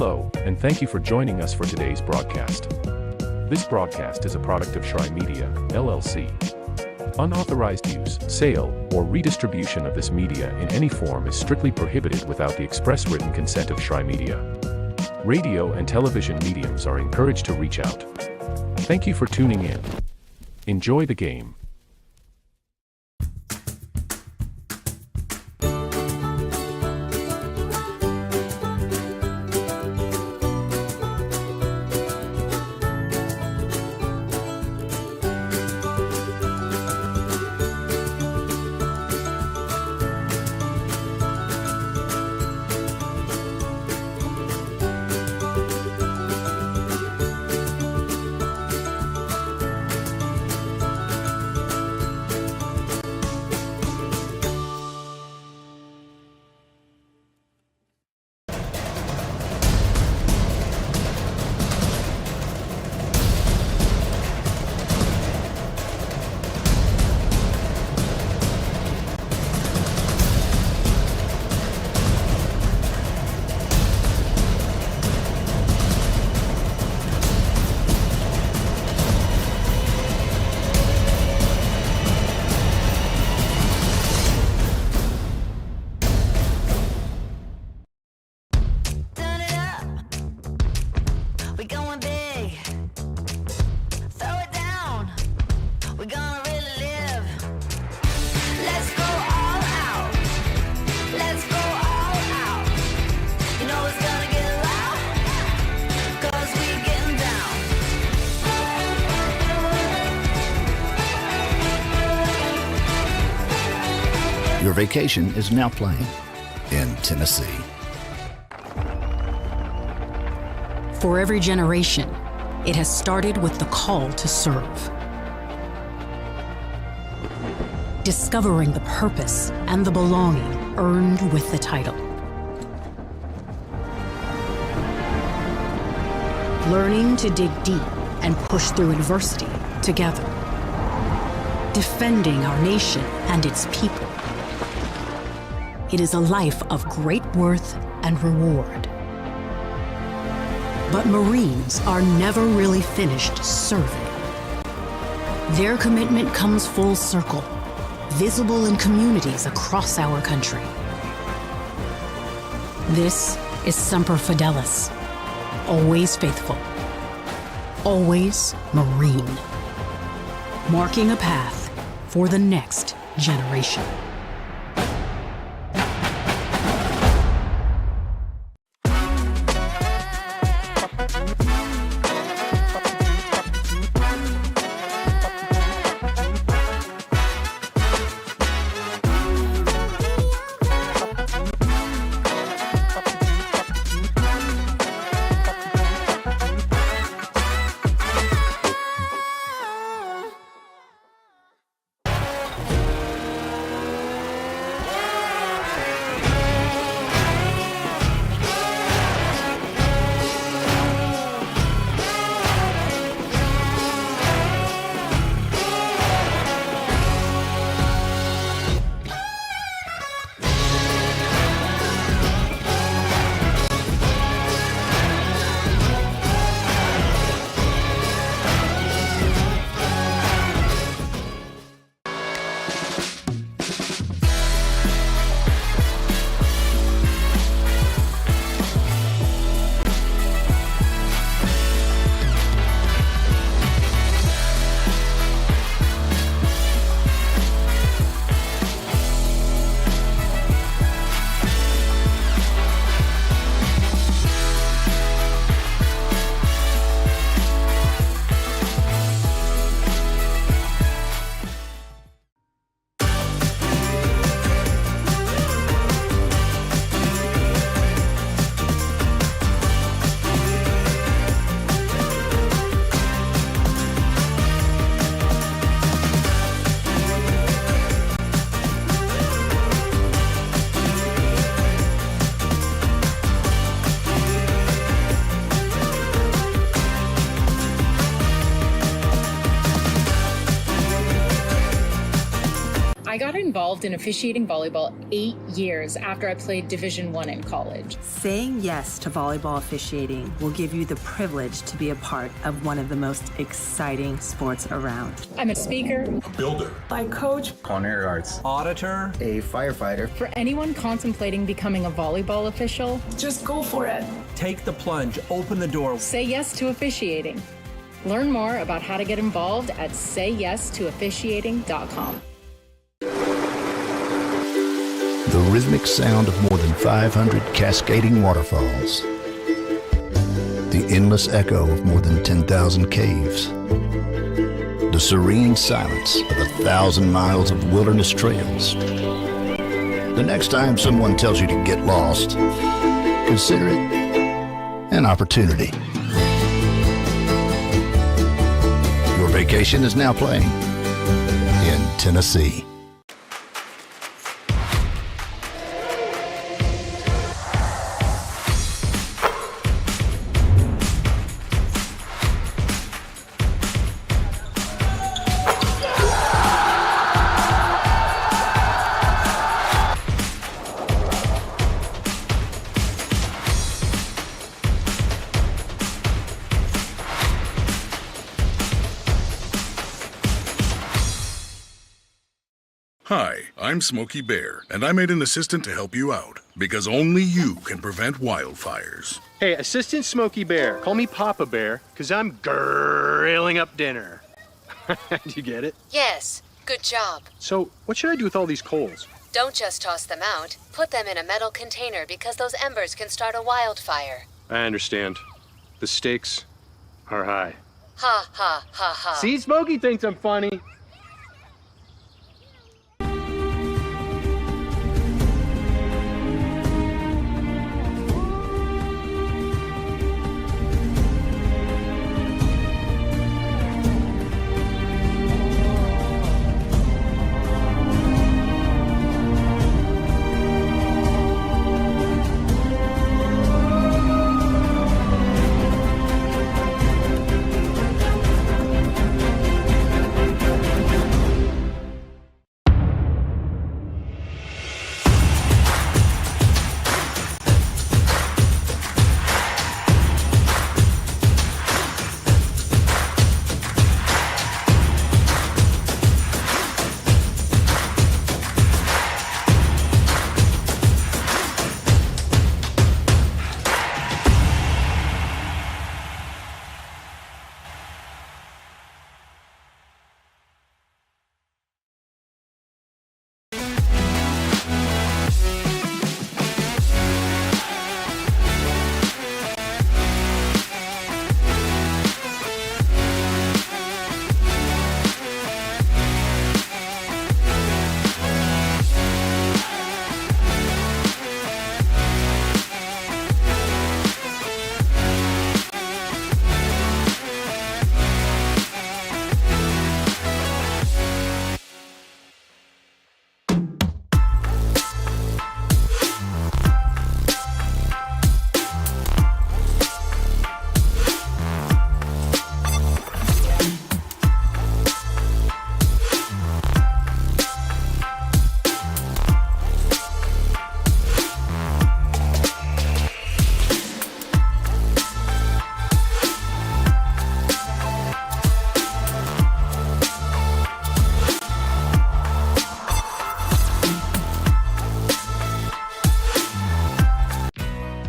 Hello, and thank you for joining us for today's broadcast. This broadcast is a product of Shry Media, LLC. Unauthorized use, sale, or redistribution of this media in any form is strictly prohibited without the express written consent of Shry Media. Radio and television mediums are encouraged to reach out. Thank you for tuning in. Enjoy the game. Your vacation is now playing in Tennessee. For every generation, it has started with the call to serve. Discovering the purpose and the belonging earned with the title. Learning to dig deep and push through adversity together. Defending our nation and its people. It is a life of great worth and reward. But Marines are never really finished serving. Their commitment comes full circle, visible in communities across our country. This is Semper Fidelis, always faithful, always Marine, marking a path for the next generation. involved in officiating volleyball 8 years after I played Division I in college. Saying yes to volleyball officiating will give you the privilege to be a part of one of the most exciting sports around. I'm a speaker, a builder, I coach, culinary arts, auditor, A firefighter. for anyone contemplating becoming a volleyball official, just go for it. take the plunge, open the door. say yes to officiating. Learn more about how to get involved at sayyestoofficiating.com. The rhythmic sound of more than 500 cascading waterfalls. The endless echo of more than 10,000 caves. The serene silence of 1,000 miles of wilderness trails. The next time someone tells you to get lost, consider it an opportunity. Your vacation is now playing in Tennessee. Hi, I'm Smokey Bear, and I made an assistant to help you out, because only you can prevent wildfires. Hey, Assistant Smokey Bear. Call me Papa Bear, because I'm grilling up dinner. Do you get it? Yes, good job. So, what should I do with all these coals? Don't just toss them out. Put them in a metal container because those embers can start a wildfire. I understand. The stakes are high. Ha, ha, ha, ha. See, Smokey thinks I'm funny.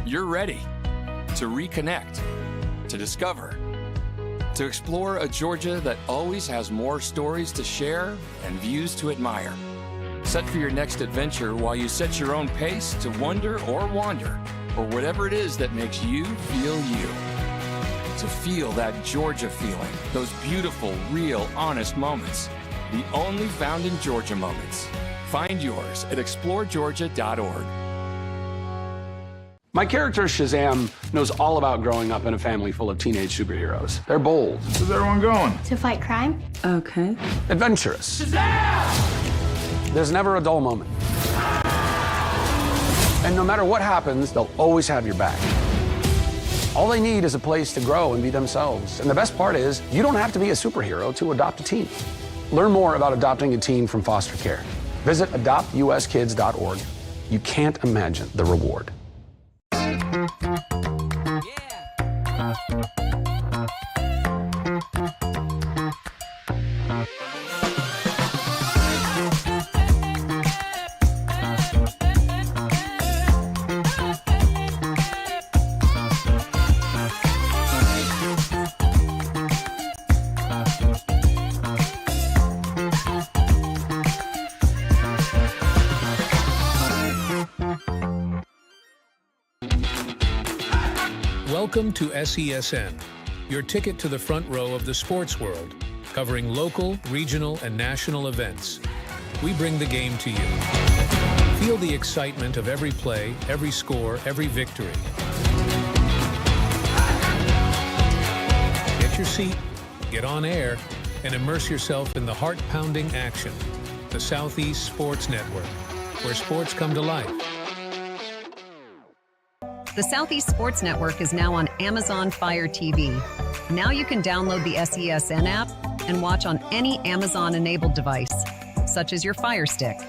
You're ready to reconnect, to discover, to explore a Georgia that always has more stories to share and views to admire. Set for your next adventure while you set your own pace to wonder or wander, or whatever it is that makes you feel you. To feel that Georgia feeling, those beautiful, real, honest moments. The only found in Georgia moments. Find yours at exploregeorgia.org. My character, Shazam, knows all about growing up in a family full of teenage superheroes. They're bold. Where's everyone going? To fight crime? Okay. Adventurous. Shazam! There's never a dull moment. And no matter what happens, they'll always have your back. All they need is a place to grow and be themselves. And the best part is, you don't have to be a superhero to adopt a teen. Learn more about adopting a teen from foster care. Visit adoptuskids.org. You can't imagine the reward. Welcome to SESN, your ticket to the front row of the sports world, covering local, regional, and national events. We bring the game to you. Feel the excitement of every play, every score, every victory. Get your seat, get on air, and immerse yourself in the heart-pounding action. The Southeast Sports Network, where sports come to life. The Southeast Sports Network is now on Amazon Fire TV. Now you can download the SESN app and watch on any Amazon-enabled device, such as your Fire Stick.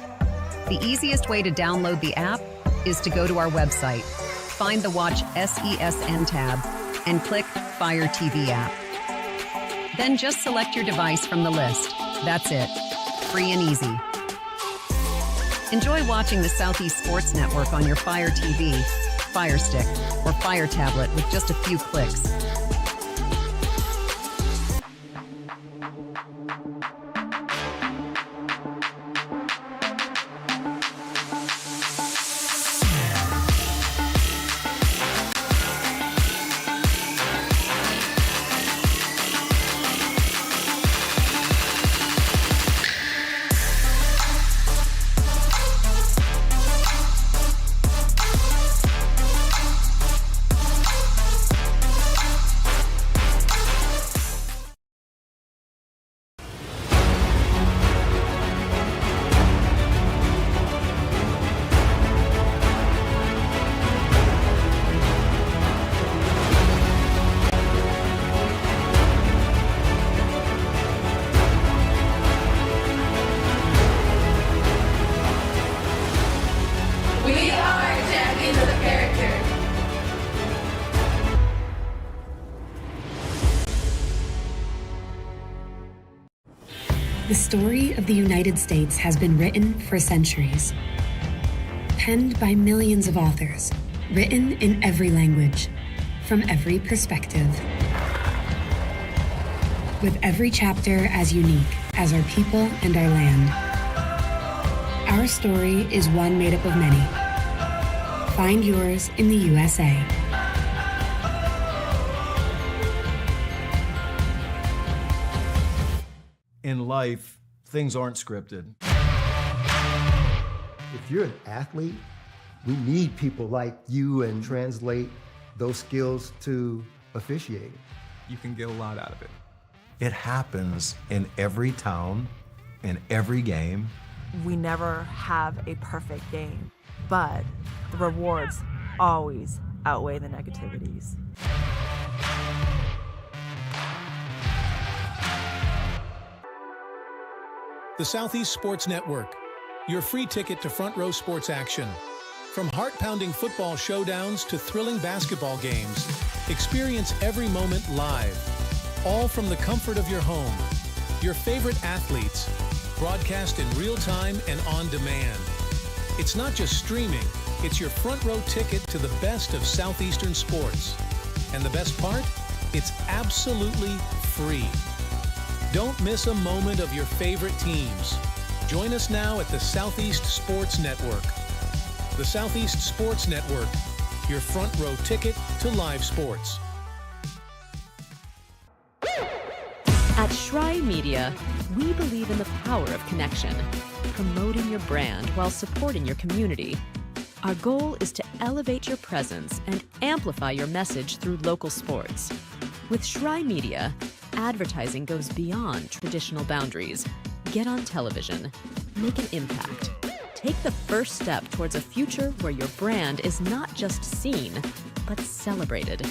The easiest way to download the app is to go to our website, find the Watch SESN tab, and click Fire TV app. Then just select your device from the list. That's it. Free and easy. Enjoy watching the Southeast Sports Network on your Fire TV, Fire Stick, or Fire Tablet with just a few clicks. The story of the United States has been written for centuries. Penned by millions of authors, written in every language, from every perspective. With every chapter as unique as our people and our land. Our story is one made up of many. Find yours in the USA. In life, things aren't scripted. If you're an athlete, we need people like you and translate those skills to officiating. You can get a lot out of it. It happens in every town, in every game. We never have a perfect game, but the rewards always outweigh the negativities. The Southeast Sports Network, your free ticket to front row sports action. From heart-pounding football showdowns to thrilling basketball games, experience every moment live, all from the comfort of your home. Your favorite athletes, broadcast in real time and on demand. It's not just streaming, it's your front row ticket to the best of Southeastern sports. And the best part? It's absolutely free. Don't miss a moment of your favorite teams. Join us now at the Southeast Sports Network. The Southeast Sports Network, your front row ticket to live sports. At Shry Media, we believe in the power of connection, promoting your brand while supporting your community. Our goal is to elevate your presence and amplify your message through local sports. With Shry Media, advertising goes beyond traditional boundaries. Get on television. Make an impact. Take the first step towards a future where your brand is not just seen, but celebrated.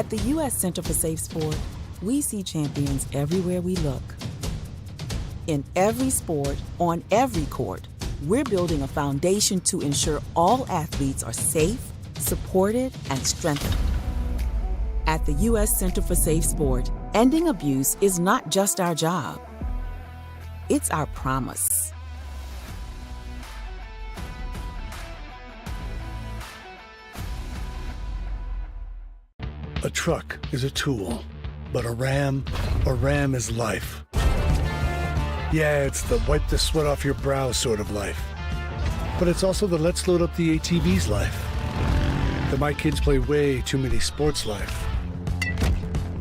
At the U.S. Center for Safe Sport, we see champions everywhere we look. In every sport, on every court, we're building a foundation to ensure all athletes are safe, supported, and strengthened. At the U.S. Center for Safe Sport, ending abuse is not just our job. It's our promise. A truck is a tool, but a ram is life. Yeah, it's the wipe the sweat off your brow sort of life. But it's also the let's load up the ATV's life. The my kids play way too many sports life.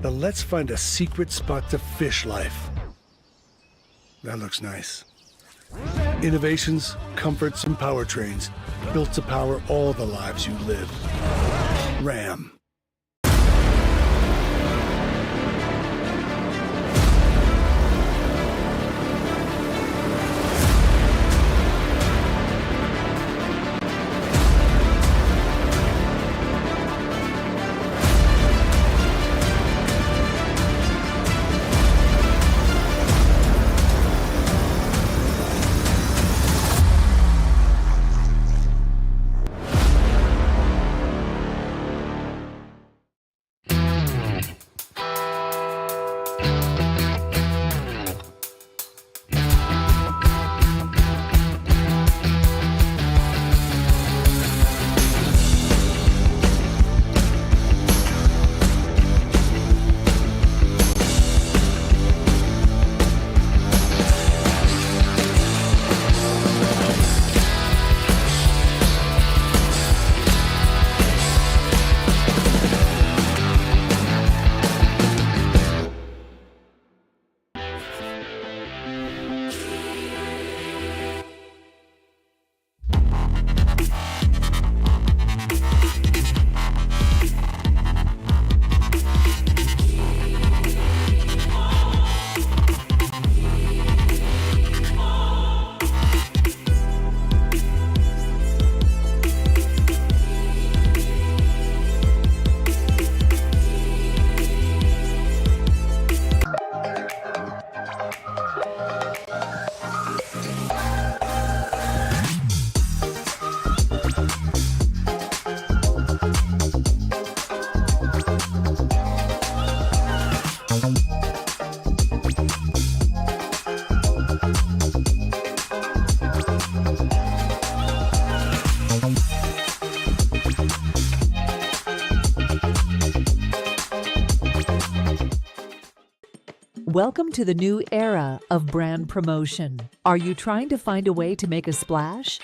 The let's find a secret spot to fish life. That looks nice. Innovations, comforts, and powertrains built to power all the lives you live. Ram. Welcome to the new era of brand promotion. Are you trying to find a way to make a splash?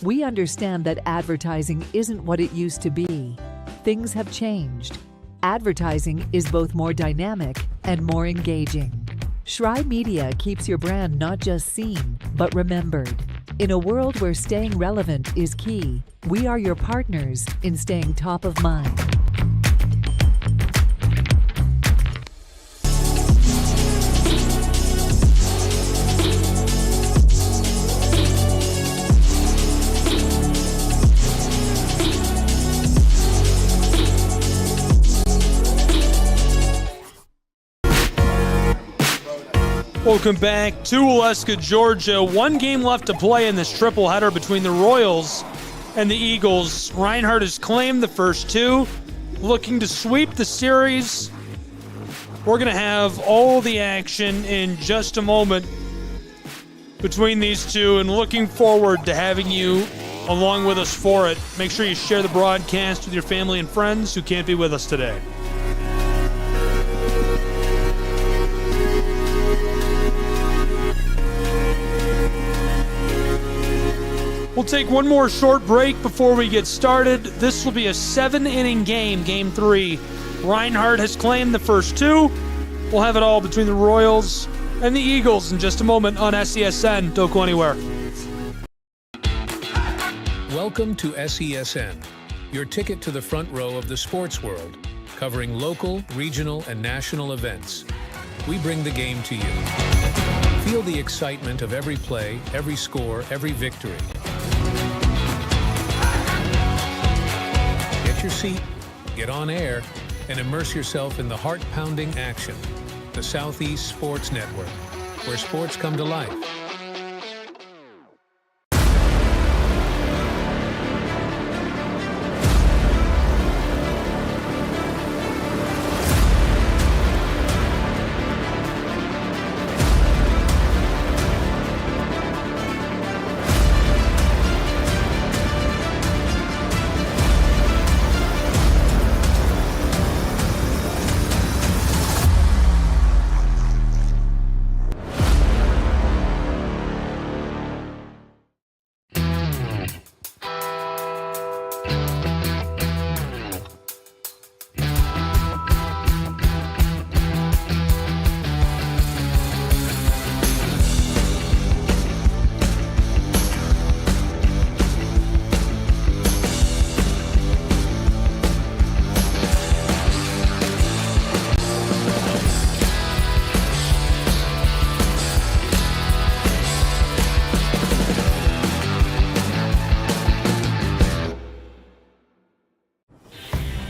We understand that advertising isn't what it used to be. Things have changed. Advertising is both more dynamic and more engaging. Shry Media keeps your brand not just seen, but remembered. In a world where staying relevant is key, we are your partners in staying top of mind. Welcome back to Waleska, Georgia. One game left to play in this triple header between the Royals and the Eagles. Reinhardt has claimed the first two, looking to sweep the series. We're going to have all the action in just a moment between these two, and looking forward to having you along with us for it. Make sure you share the broadcast with your family and friends who can't be with us today. We'll take one more short break before we get started. This will be a 7-inning game, Game 3. Reinhardt has claimed the first two. We'll have it all between the Royals and the Eagles in just a moment on SESN. Don't go anywhere. Welcome to SESN, your ticket to the front row of the sports world, covering local, regional, and national events. We bring the game to you. Feel the excitement of every play, every score, every victory. Get your seat, get on air, and immerse yourself in the heart-pounding action. The Southeast Sports Network, where sports come to life.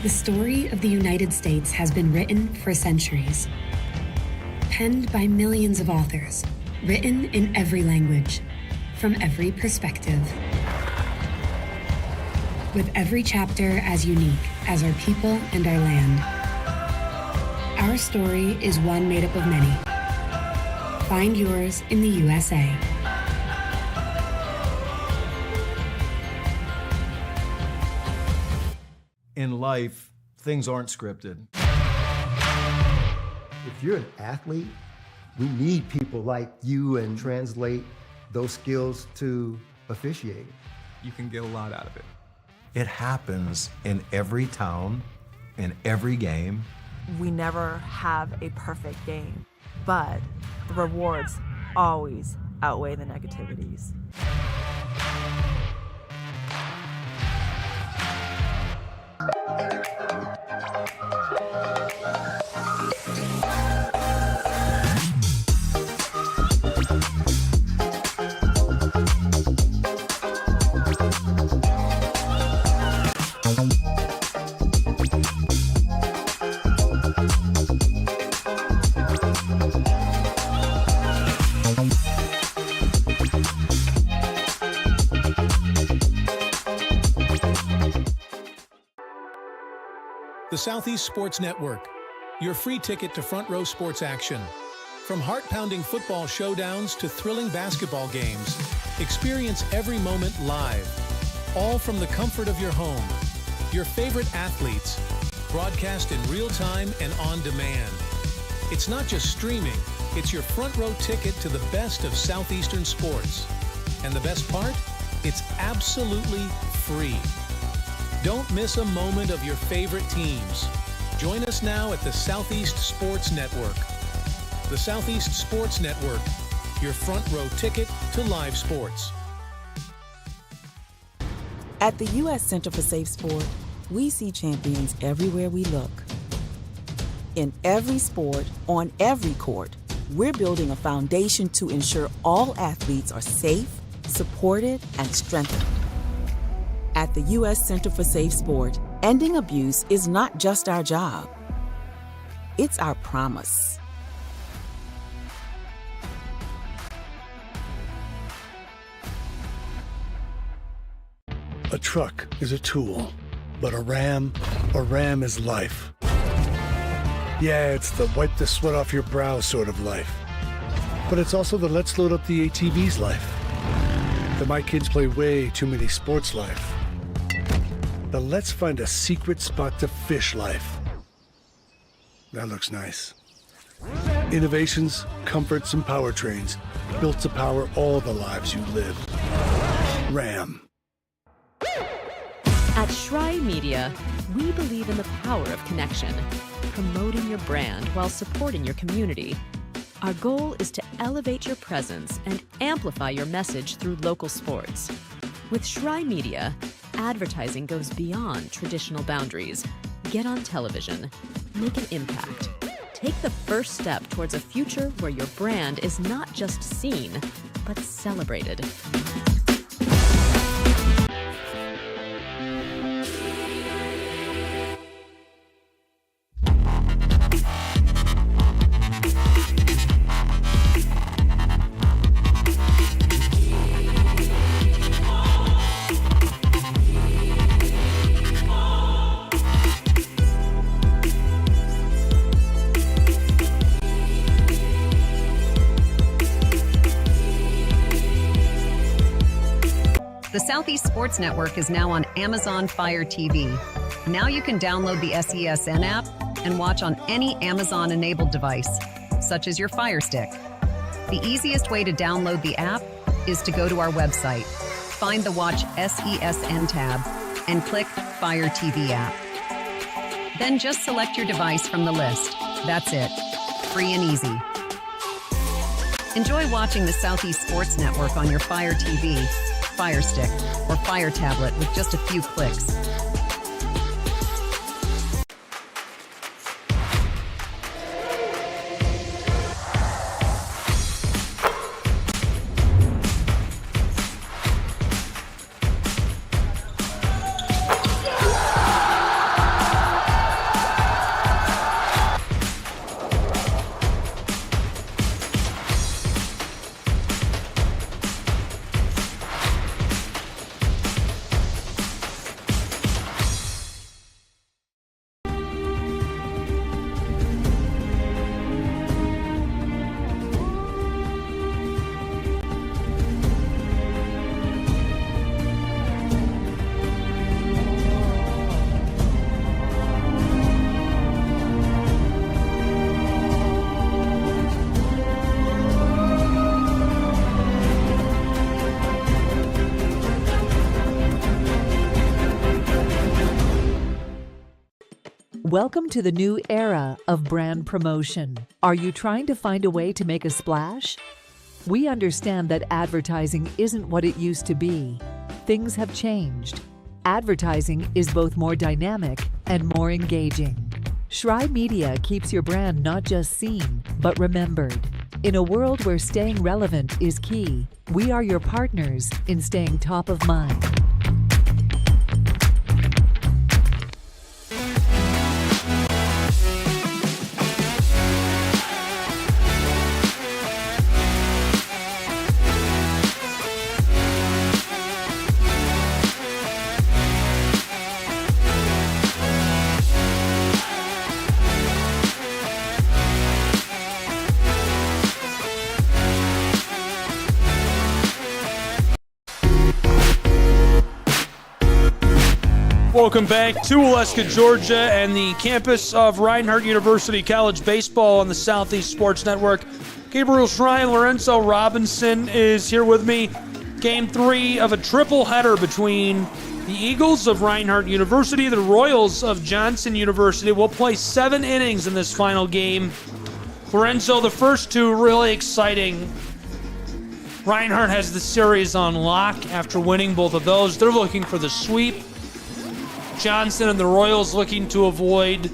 The story of the United States has been written for centuries. Penned by millions of authors, written in every language, from every perspective. With every chapter as unique as our people and our land. Our story is one made up of many. Find yours in the USA. In life, things aren't scripted. If you're an athlete, we need people like you and translate those skills to officiating. You can get a lot out of it. It happens in every town, in every game. We never have a perfect game, but the rewards always outweigh the negativities. The Southeast Sports Network, your free ticket to front row sports action. From heart-pounding football showdowns to thrilling basketball games, experience every moment live, all from the comfort of your home. Your favorite athletes, broadcast in real time and on demand. It's not just streaming, it's your front row ticket to the best of Southeastern sports. And the best part? It's absolutely free. Don't miss a moment of your favorite teams. Join us now at the Southeast Sports Network. The Southeast Sports Network, your front row ticket to live sports. At the U.S. Center for Safe Sport, we see champions everywhere we look. In every sport, on every court, we're building a foundation to ensure all athletes are safe, supported, and strengthened. At the U.S. Center for Safe Sport, ending abuse is not just our job. It's our promise. A truck is a tool, but a ram is life. Yeah, it's the wipe the sweat off your brow sort of life. But it's also the let's load up the ATV's life. The my kids play way too many sports life. The let's find a secret spot to fish life. That looks nice. Innovations, comforts, and powertrains built to power all the lives you live. Ram. At Schrei Media, we believe in the power of connection, promoting your brand while supporting your community. Our goal is to elevate your presence and amplify your message through local sports. With Schrei Media, advertising goes beyond traditional boundaries. Get on television, make an impact. Take the first step towards a future where your brand is not just seen, but celebrated. Southeast Sports Network is now on Amazon Fire TV. Now you can download the SESN app and watch on any Amazon-enabled device, such as your Fire Stick. The easiest way to download the app is to go to our website, find the Watch SESN tab, and click Fire TV app. Then just select your device from the list. That's it. Free and easy. Enjoy watching the Southeast Sports Network on your Fire TV, Fire Stick, or Fire tablet with just a few clicks. Welcome to the new era of brand promotion. Are you trying to find a way to make a splash? We understand that advertising isn't what it used to be. Things have changed. Advertising is both more dynamic and more engaging. Schrei Media keeps your brand not just seen, but remembered. In a world where staying relevant is key, we are your partners in staying top of mind. Welcome back to Alaska, Georgia, and the campus of Reinhardt University College Baseball on the Southeast Sports Network. Gabriel Schrei and Lorenzo Robinson is here with me. Game 3 of a triple header between the Eagles of Reinhardt University, the Royals of Johnson University. We'll play 7 innings in this final game. Lorenzo, the first 2 really exciting. Reinhardt has the series on lock after winning both of those. They're looking for the sweep. Johnson and the Royals looking to avoid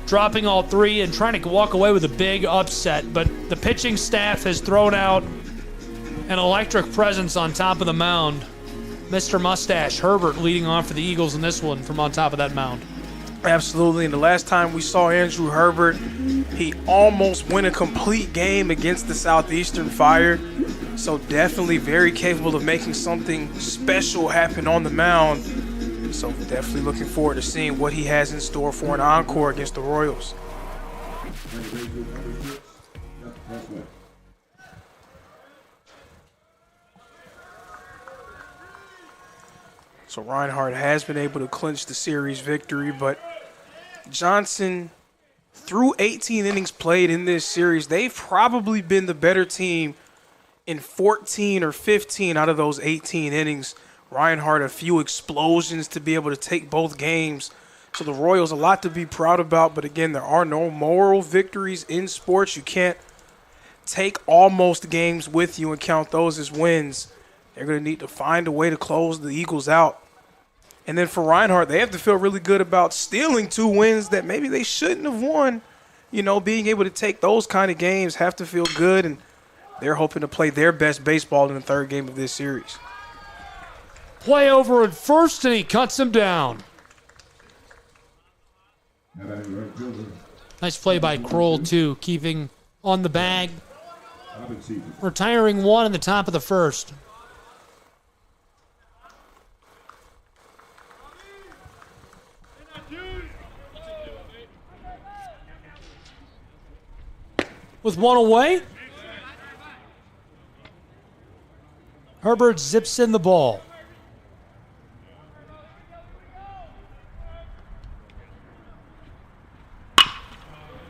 dropping all 3 and trying to walk away with a big upset. But the pitching staff has thrown out an electric presence on top of the mound. Mr. Mustache, Herbert, leading off for the Eagles in this one from on top of that mound. Absolutely, and the last time we saw Andrew Herbert, he almost won a complete game against the Southeastern Fire. So definitely very capable of making something special happen on the mound. So definitely looking forward to seeing what he has in store for an encore against the Royals. So Reinhardt has been able to clinch the series victory, but Johnson, through 18 innings played in this series, they've probably been the better team in 14 or 15 out of those 18 innings. Reinhardt, a few explosions to be able to take both games. So the Royals, a lot to be proud about. But again, there are no moral victories in sports. You can't take almost games with you and count those as wins. They're going to need to find a way to close the Eagles out. And then for Reinhardt, they have to feel really good about stealing 2 wins that maybe they shouldn't have won. You know, being able to take those kind of games, have to feel good. And they're hoping to play their best baseball in the 3rd game of this series. Play over at first, and he cuts him down. Nice play by Kroll, too, keeping on the bag. Retiring 1 in the top of the 1st. With 1 away, Herbert zips in the ball.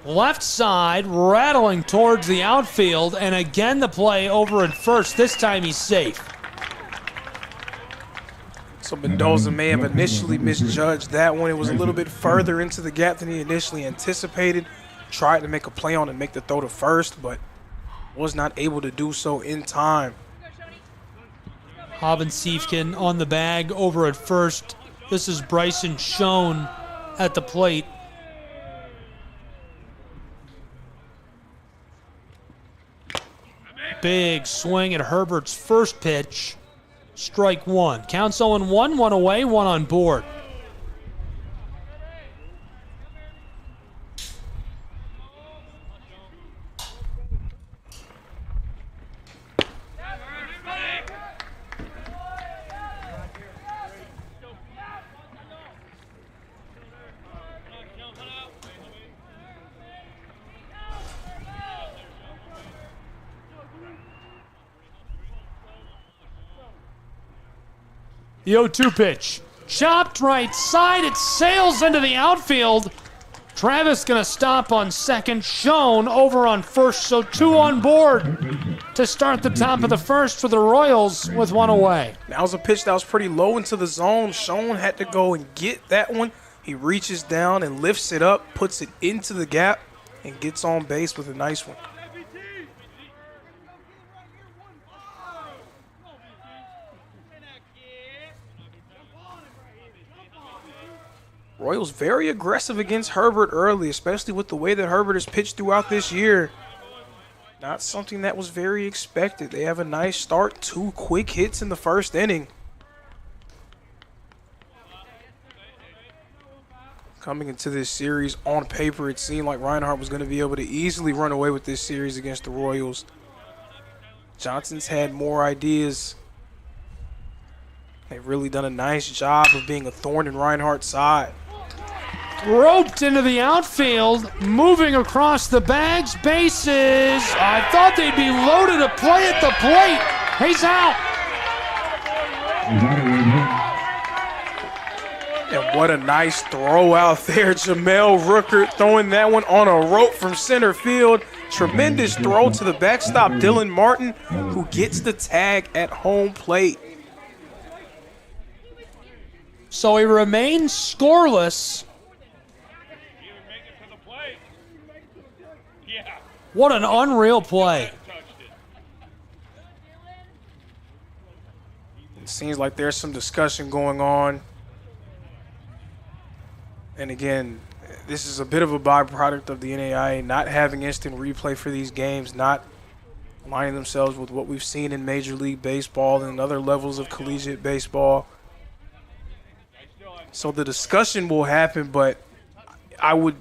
Left side, rattling towards the outfield, and again the play over at first. This time he's safe. So Mendoza may have initially misjudged that one. It was a little bit further into the gap than he initially anticipated. Tried to make a play on and make the throw to first, but was not able to do so in time. Hobbins-Siefkin on the bag over at first. This is Bryson Schoen at the plate. Big swing at Herbert's first pitch. Strike one. Counts 0-1, one away, one on board. The 0-2 pitch. Chopped right side. It sails into the outfield. Travis going to stop on second. Schoen over on first. So 2 on board to start the top of the first for the Royals with 1 away. That was a pitch that was pretty low into the zone. Schoen had to go and get that one. He reaches down and lifts it up, puts it into the gap, and gets on base with a nice one. Royals very aggressive against Herbert early, especially with the way that Herbert has pitched throughout this year. Not something that was very expected. They have a nice start, 2 quick hits in the first inning. Coming into this series, on paper, it seemed like Reinhardt was going to be able to easily run away with this series against the Royals. Johnson's had more ideas. They've really done a nice job of being a thorn in Reinhardt's side. Roped into the outfield, moving across the bags, bases. I thought they'd be loaded to play at the plate. He's out. And what a nice throw out there. Jamel Rooker throwing that one on a rope from center field. Tremendous throw to the backstop, Dylan Martin, who gets the tag at home plate. So he remains scoreless. What an unreal play. It seems like there's some discussion going on. And again, this is a bit of a byproduct of the NAIA not having instant replay for these games, not aligning themselves with what we've seen in Major League Baseball and other levels of collegiate baseball. So the discussion will happen, but I would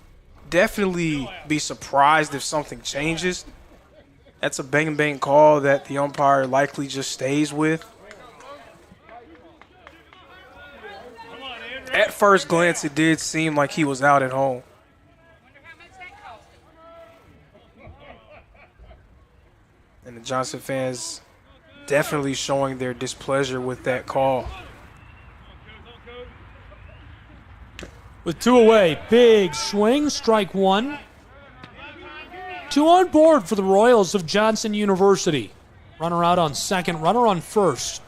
definitely be surprised if something changes. That's a bang-bang call that the umpire likely just stays with. At first glance, it did seem like he was out at home. And the Johnson fans definitely showing their displeasure with that call. With 2 away, big swing, strike 1. 2 on board for the Royals of Johnson University. Runner out on second, runner on first.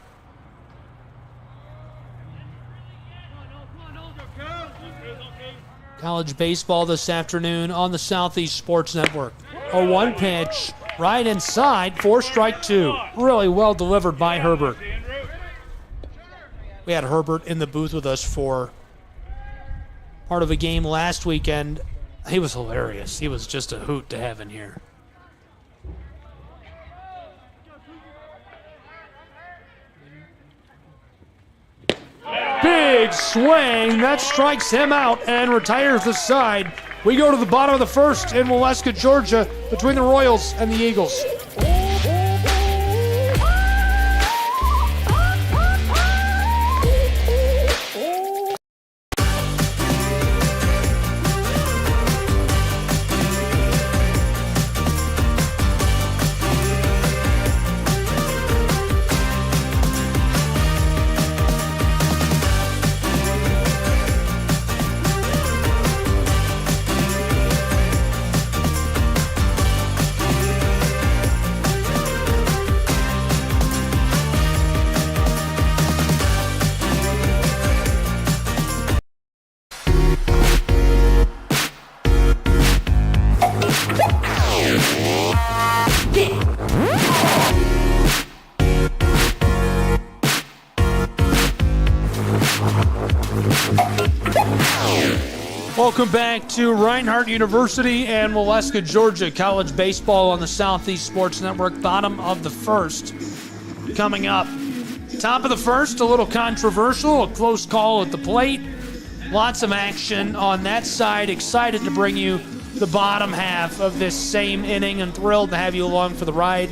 College baseball this afternoon on the Southeast Sports Network. A 1 pitch, right inside for strike 2. Really well delivered by Herbert. We had Herbert in the booth with us for part of a game last weekend. He was hilarious. He was just a hoot to have in here. Big swing. That strikes him out and retires the side. We go to the bottom of the first in Waleska, Georgia, between the Royals and the Eagles. Welcome back to Reinhardt University and Waleska, Georgia. College baseball on the Southeast Sports Network. Bottom of the first coming up. Top of the first, a little controversial, a close call at the plate. Lots of action on that side. Excited to bring you the bottom half of this same inning and thrilled to have you along for the ride.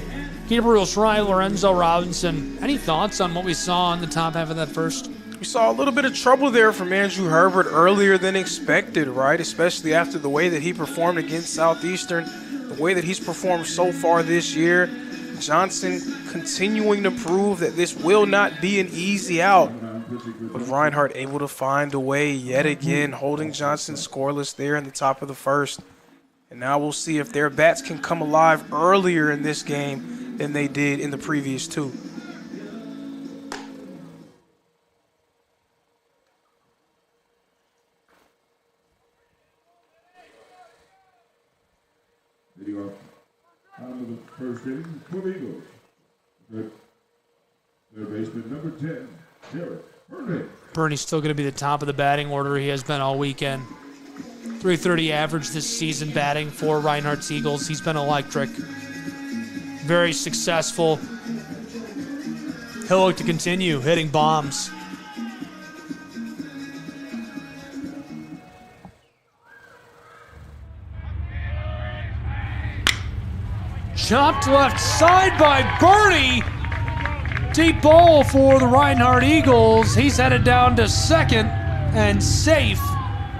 Gabriel Schrei, Lorenzo Robinson. Any thoughts on what we saw in the top half of that first? We saw a little bit of trouble there from Andrew Herbert earlier than expected, right? Especially after the way that he performed against Southeastern, the way that he's performed so far this year. Johnson continuing to prove that this will not be an easy out. But Reinhardt able to find a way yet again, holding Johnson scoreless there in the top of the first. And now we'll see if their bats can come alive earlier in this game than they did in the previous two. Out of the first inning for the Eagles. Their baseman number 10, Jared Burney. Burney's still going to be the top of the batting order. He has been all weekend. 330 average this season batting for Reinhardt's Eagles. He's been electric. Very successful. He'll look to continue hitting bombs. Chopped left side by Burney. Deep ball for the Reinhardt Eagles. He's headed down to second and safe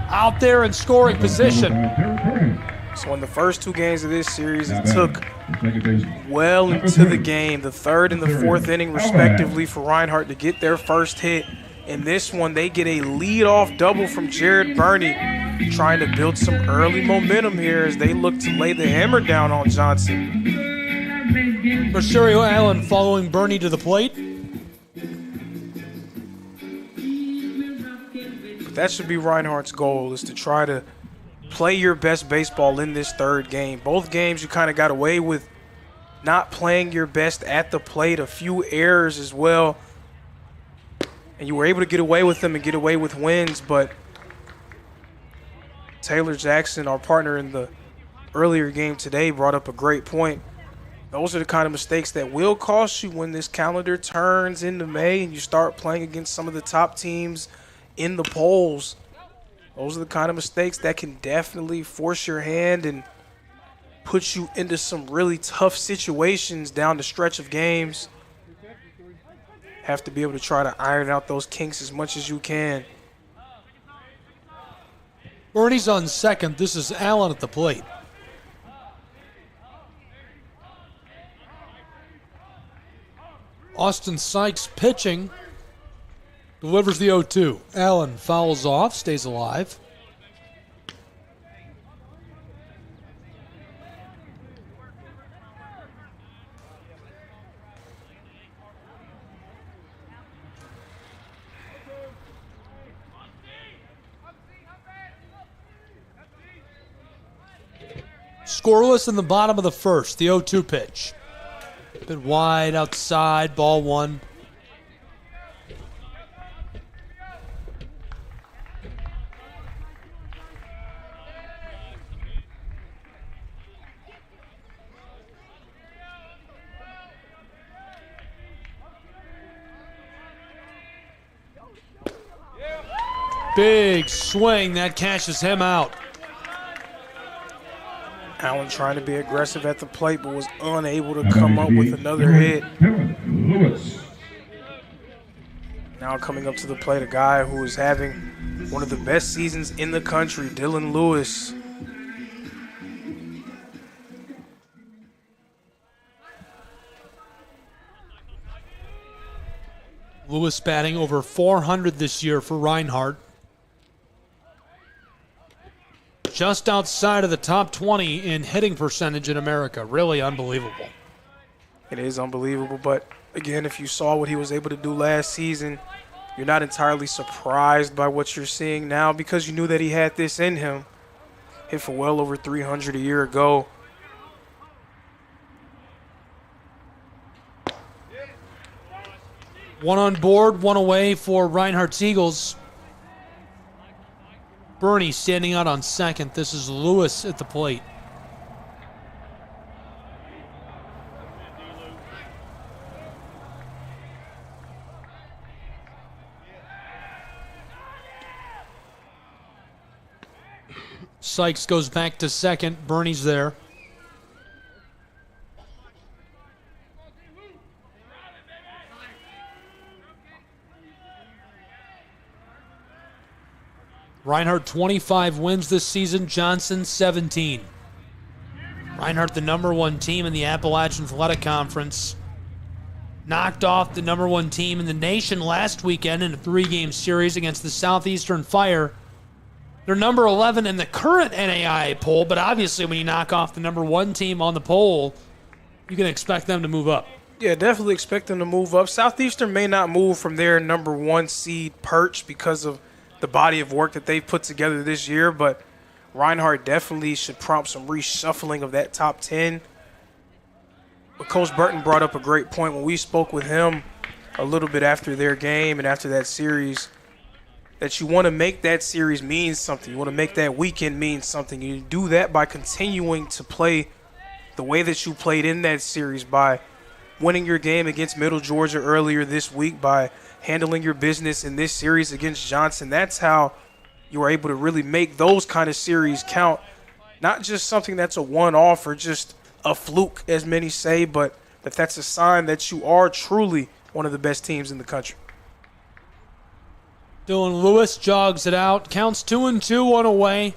out there in scoring position. So in the first two games of this series, it took well into the game, the third and the fourth inning respectively, for Reinhardt to get their first hit. In this one, they get a leadoff double from Jared Burney, trying to build some early momentum here as they look to lay the hammer down on Johnson. Rosario Allen following Burney to the plate. But that should be Reinhardt's goal, is to try to play your best baseball in this third game. Both games you kind of got away with not playing your best at the plate, a few errors as well. And you were able to get away with them and get away with wins, but Taylor Jackson, our partner in the earlier game today, brought up a great point. Those are the kind of mistakes that will cost you when this calendar turns into May and you start playing against some of the top teams in the polls. Those are the kind of mistakes that can definitely force your hand and put you into some really tough situations down the stretch of games. Have to be able to try to iron out those kinks as much as you can. Burney's on second. This is Allen at the plate. Austin Sykes pitching. Delivers the 0-2. Allen fouls off, stays alive. Scoreless in the bottom of the first, the 0-2 pitch. Bit wide outside, ball one. Big swing, that catches him out. Allen trying to be aggressive at the plate, but was unable to come up with another hit. Now coming up to the plate, a guy who is having one of the best seasons in the country, Dylan Lewis. Lewis batting over 400 this year for Reinhardt. Just outside of the top 20 in hitting percentage in America. Really unbelievable. It is unbelievable, but again, if you saw what he was able to do last season, you're not entirely surprised by what you're seeing now because you knew that he had this in him. Hit for well over 300 a year ago. One on board, one away for Reinhardt's Eagles. Bernie standing out on second. This is Lewis at the plate. Sykes goes back to second. Bernie's there. Reinhardt 25 wins this season, Johnson 17. Reinhardt the number one team in the Appalachian Athletic Conference. Knocked off the number one team in the nation last weekend in a 3-game series against the Southeastern Fire. They're number 11 in the current NAIA poll, but obviously when you knock off the number one team on the poll, you can expect them to move up. Yeah, definitely expect them to move up. Southeastern may not move from their number one seed perch because of the body of work that they've put together this year, but Reinhardt definitely should prompt some reshuffling of that top 10. But Coach Burton brought up a great point when we spoke with him a little bit after their game and after that series, that you want to make that series mean something. You want to make that weekend mean something. You do that by continuing to play the way that you played in that series, by winning your game against Middle Georgia earlier this week, by handling your business in this series against Johnson. That's how you are able to really make those kind of series count. Not just something that's a one-off or just a fluke, as many say, but that's a sign that you are truly one of the best teams in the country. Dylan Lewis jogs it out. Counts 2-2, one away.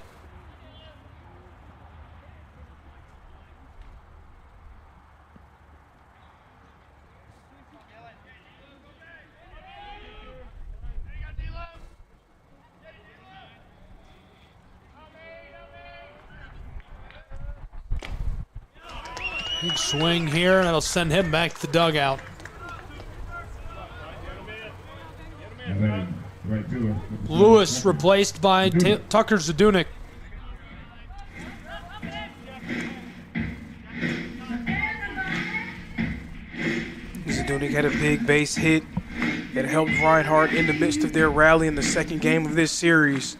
Big swing here, and that'll send him back to the dugout. Lewis replaced by Tucker Zadunik. Zadunik had a big base hit. It helped Reinhardt in the midst of their rally in the second game of this series.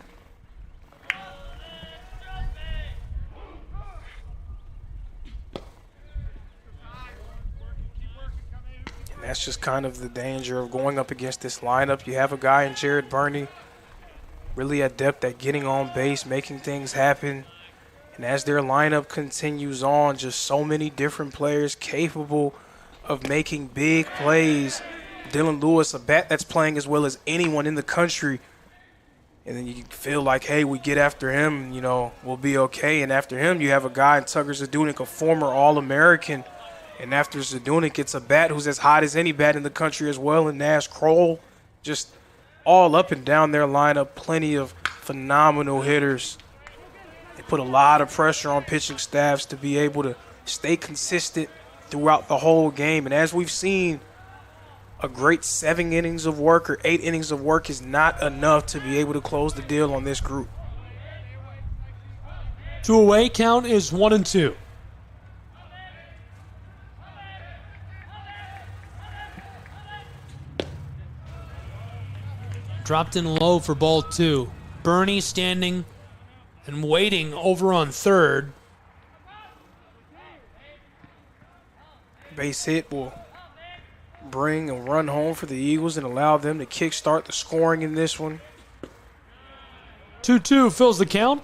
That's just kind of the danger of going up against this lineup. You have a guy in Jared Burney, really adept at getting on base, making things happen. And as their lineup continues on, just so many different players capable of making big plays. Dylan Lewis, a bat that's playing as well as anyone in the country. And then you feel like, hey, we get after him, you know, we'll be okay. And after him, you have a guy in Tucker Zadunik, a former All-American. And after Zadunik, it's a bat who's as hot as any bat in the country as well, and Nash Kroll. Just all up and down their lineup, plenty of phenomenal hitters. They put a lot of pressure on pitching staffs to be able to stay consistent throughout the whole game. And as we've seen, a great 7 innings of work or 8 innings of work is not enough to be able to close the deal on this group. 2 away, count is 1-2. Dropped in low for ball 2. Bernie standing and waiting over on third. Base hit will bring a run home for the Eagles and allow them to kickstart the scoring in this one. 2-2 fills the count.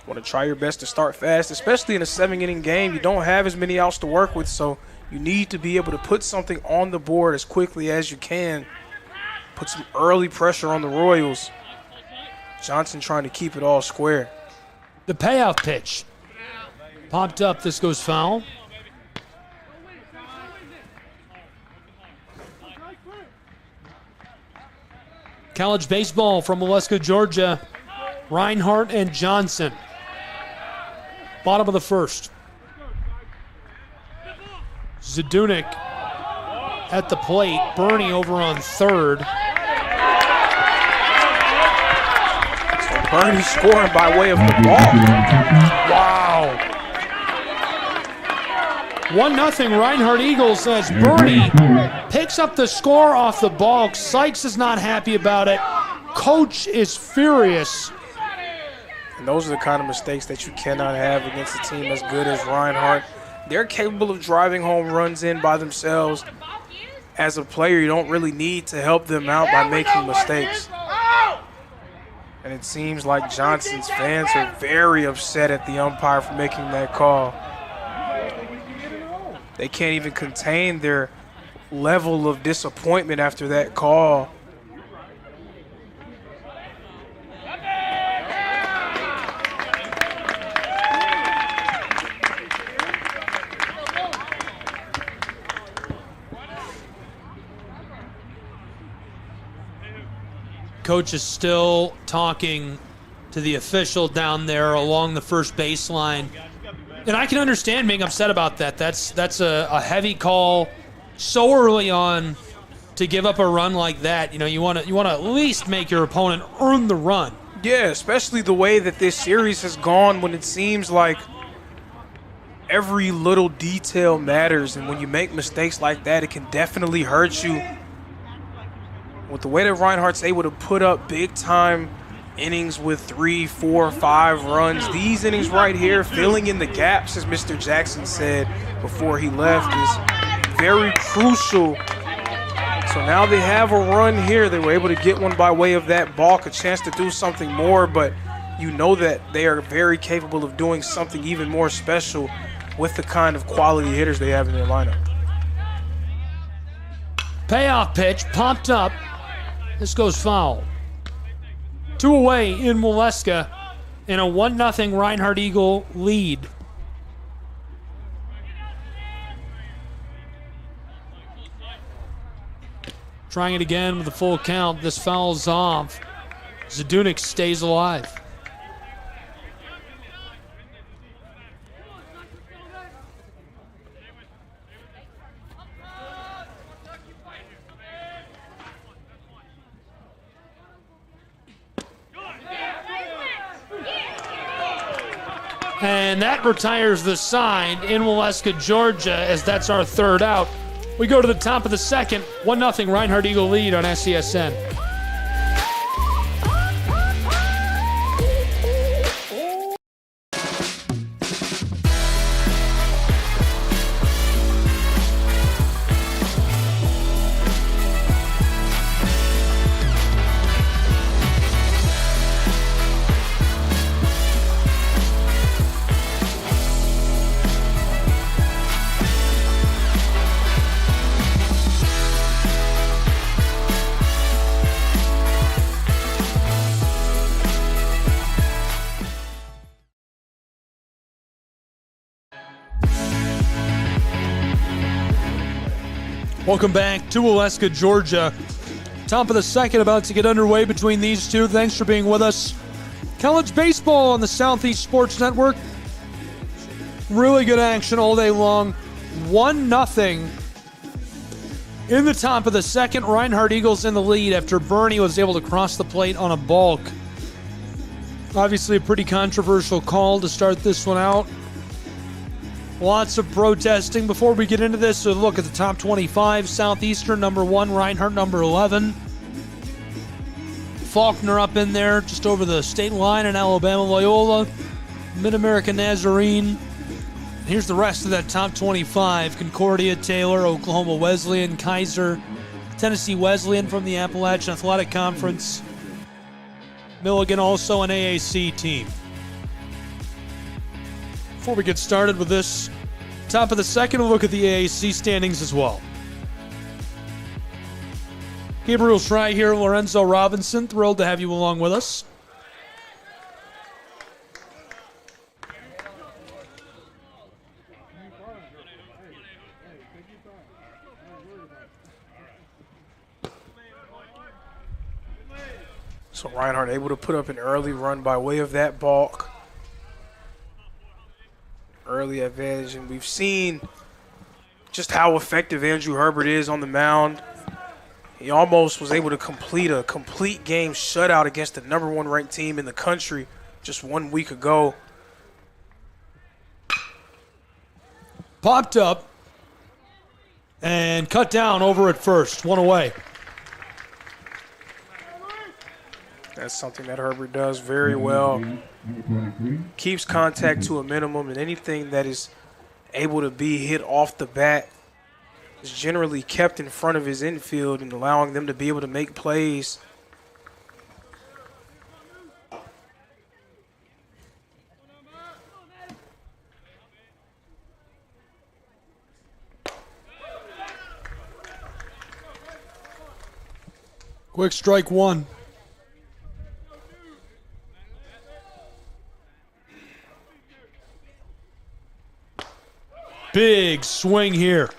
Want to try your best to start fast, especially in a 7-inning game. You don't have as many outs to work with, so you need to be able to put something on the board as quickly as you can. Put some early pressure on the Royals. Johnson trying to keep it all square. The payoff pitch. Popped up, this goes foul. College baseball from Waleska, Georgia. Reinhardt and Johnson. Bottom of the first. Zadunik at the plate. Bernie over on third. So Bernie scoring by way of the ball. Wow. 1-0 Reinhardt Eagles as Bernie picks up the score off the ball. Sykes is not happy about it. Coach is furious. And those are the kind of mistakes that you cannot have against a team as good as Reinhardt. They're capable of driving home runs in by themselves. As a player, you don't really need to help them out by making mistakes. And it seems like Johnson's fans are very upset at the umpire for making that call. They can't even contain their level of disappointment after that call. Coach is still talking to the official down there along the first baseline. And I can understand being upset about that. That's a heavy call so early on to give up a run like that. You know, you want to at least make your opponent earn the run. Yeah, especially the way that this series has gone when it seems like every little detail matters. And when you make mistakes like that, it can definitely hurt you. With the way that Reinhardt's able to put up big-time innings with 3, 4, 5 runs, these innings right here, filling in the gaps, as Mr. Jackson said before he left, is very crucial. So now they have a run here. They were able to get one by way of that balk, a chance to do something more, but you know that they are very capable of doing something even more special with the kind of quality hitters they have in their lineup. Payoff pitch, popped up. This goes foul. 2 away in Waleska in a 1-0 Reinhardt Eagle lead. Trying it again with a full count. This fouls off. Zadunik stays alive. And that retires the side in Waleska, Georgia, as that's our third out. We go to the top of the second, 1-0 Reinhardt Eagle lead on SCSN. Welcome back to Waleska, Georgia. Top of the second about to get underway between these two. Thanks for being with us. College baseball on the Southeast Sports Network. Really good action all day long. 1-0 in the top of the second. Reinhardt Eagles in the lead after Bernie was able to cross the plate on a balk. Obviously a pretty controversial call to start this one out. Lots of protesting. Before we get into this, a look at the top 25. Southeastern, number 1. Reinhardt, number 11. Faulkner up in there, just over the state line in Alabama. Loyola, Mid-America Nazarene. Here's the rest of that top 25. Concordia, Taylor, Oklahoma Wesleyan, Kaiser, Tennessee Wesleyan from the Appalachian Athletic Conference. Milligan also an AAC team. Before we get started with this, top of the second, we'll look at the AAC standings as well. Gabriel Schrei here, Lorenzo Robinson, thrilled to have you along with us. So Reinhardt able to put up an early run by way of that balk. Early advantage, and we've seen just how effective Andrew Herbert is on the mound. He almost was able to complete a complete game shutout against the number 1 ranked team in the country just 1 week ago. Popped up and cut down over at first. One away. That's something that Herbert does very well. Keeps contact to a minimum, and anything that is able to be hit off the bat is generally kept in front of his infield and allowing them to be able to make plays. Quick strike one. Big swing here.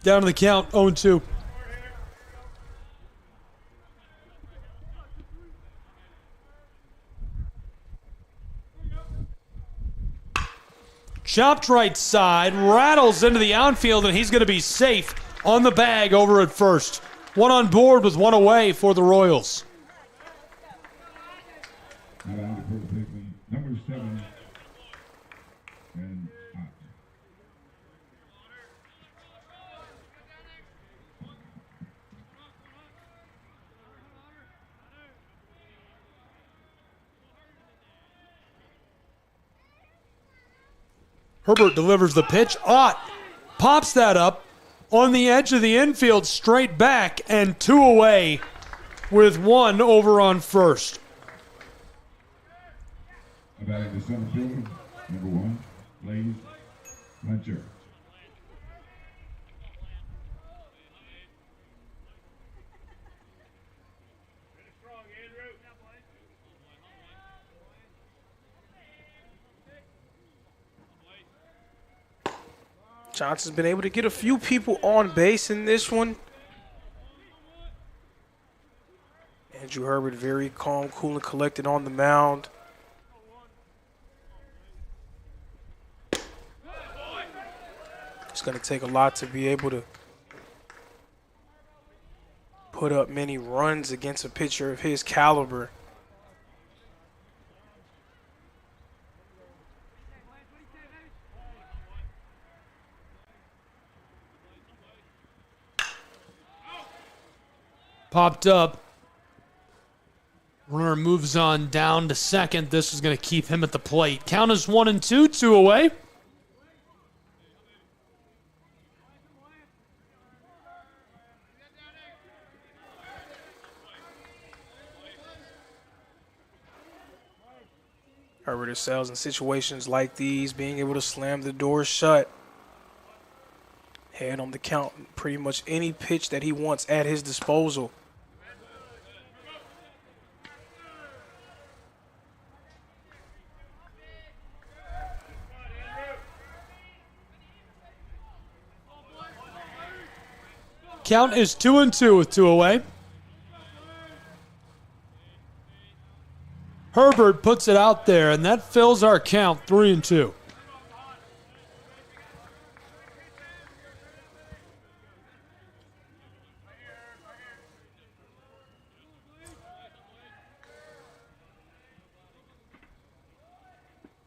Down to the count, 0-2. Chopped right side, rattles into the outfield, and he's going to be safe on the bag over at first. One on board with one away for the Royals. Number 7. And out. Herbert delivers the pitch. Ott pops that up on the edge of the infield, straight back, and 2 away with 1 over on first. About the center fielder, number 1, Blaze Fletcher. Johnson's been able to get a few people on base in this one. Andrew Herbert very calm, cool, and collected on the mound. It's going to take a lot to be able to put up many runs against a pitcher of his caliber. Popped up. Runner moves on down to second. This is going to keep him at the plate. Count is 1-2, 2 away. Herbert excels in situations like these, being able to slam the door shut. Head on the count, pretty much any pitch that he wants at his disposal. Count is 2-2 with 2 away. Herbert puts it out there, and that fills our count, 3-2.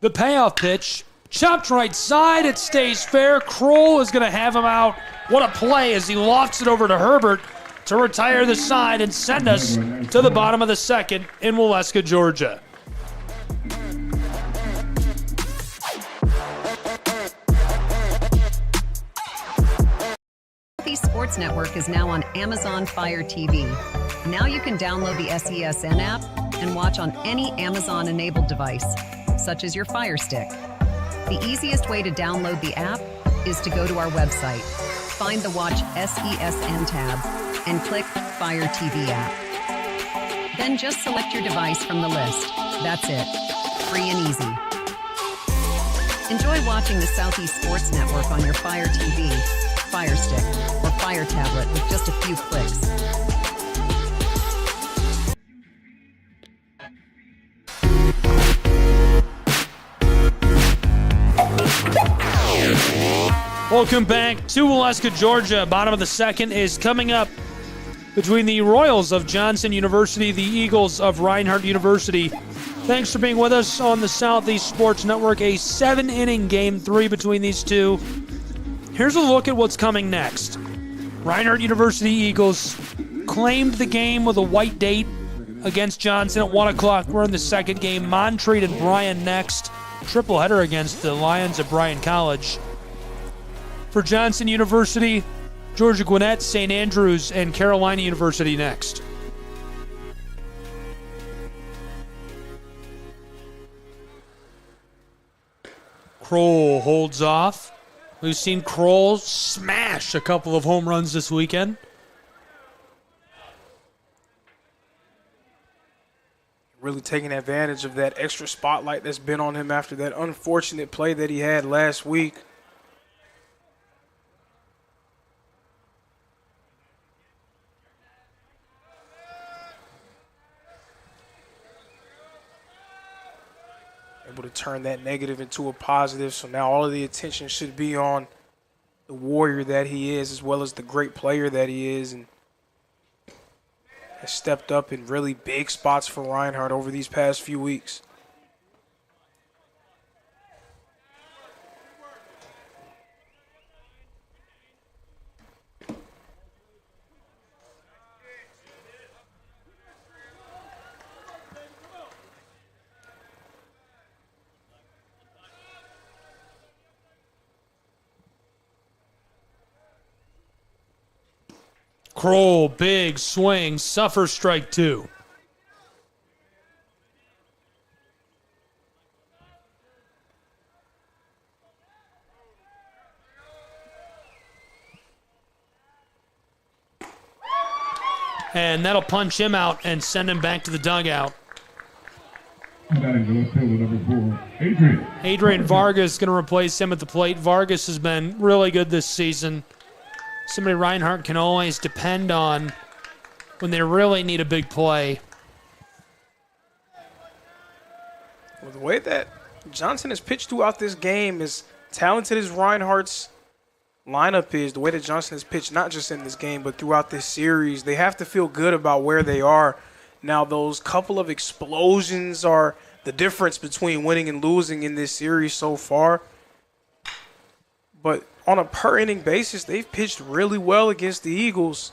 The payoff pitch, chopped right side, it stays fair. Kroll is going to have him out. What a play as he lofts it over to Herbert to retire the side and send us to the bottom of the second in Waleska, Georgia. Southeast Sports Network is now on Amazon Fire TV. Now you can download the SESN app and watch on any Amazon-enabled device, such as your Fire Stick. The easiest way to download the app is to go to our website, find the Watch SESN tab, and click Fire TV app. Then just select your device from the list. That's it. Free and easy. Enjoy watching the Southeast Sports Network on your Fire TV, Fire Stick, or Fire tablet with just a few clicks. Welcome back to Waleska, Georgia. Bottom of the second is coming up between the Royals of Johnson University, the Eagles of Reinhardt University. Thanks for being with us on the Southeast Sports Network. A 7-inning Game 3 between these two. Here's a look at what's coming next. Reinhardt University Eagles claimed the game with a white date against Johnson at 1 o'clock. We're in the second game. Montreat and Bryan next. Triple header against the Lions at Bryan College. For Johnson University, Georgia Gwinnett, St. Andrews, and Carolina University next. Kroll holds off. We've seen Kroll smash a couple of home runs this weekend. Really taking advantage of that extra spotlight that's been on him after that unfortunate play that he had last week. Able to turn that negative into a positive, so now all of the attention should be on the warrior that he is, as well as the great player that he is, and has stepped up in really big spots for Reinhardt over these past few weeks. Kroll, big swing, suffers strike two. And that'll punch him out and send him back to the dugout. Adrian Vargas is going to replace him at the plate. Vargas has been really good this season. Somebody Reinhardt can always depend on when they really need a big play. Well, the way that Johnson has pitched throughout this game, as talented as Reinhardt's lineup is, the way that Johnson has pitched not just in this game but throughout this series, they have to feel good about where they are. Now, those couple of explosions are the difference between winning and losing in this series so far. But on a per-inning basis, they've pitched really well against the Eagles.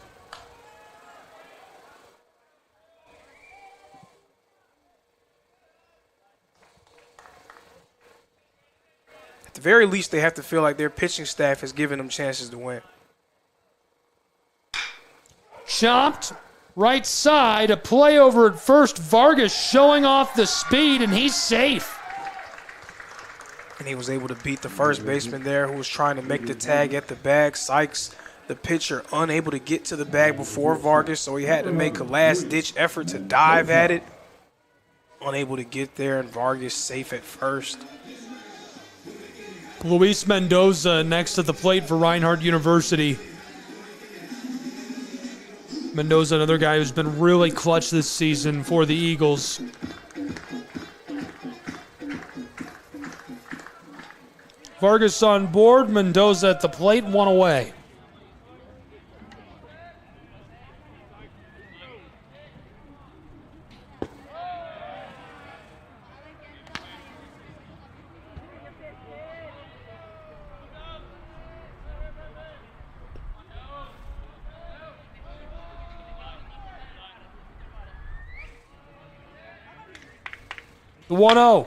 At the very least, they have to feel like their pitching staff has given them chances to win. Chopped, right side, a play over at first. Vargas showing off the speed, and he's safe. And he was able to beat the first baseman there who was trying to make the tag at the bag. Sykes, the pitcher, unable to get to the bag before Vargas, so he had to make a last-ditch effort to dive at it. Unable to get there, and Vargas safe at first. Luis Mendoza next at the plate for Reinhardt University. Mendoza, another guy who's been really clutch this season for the Eagles. Vargas on board, Mendoza at the plate, one away. The 1-0,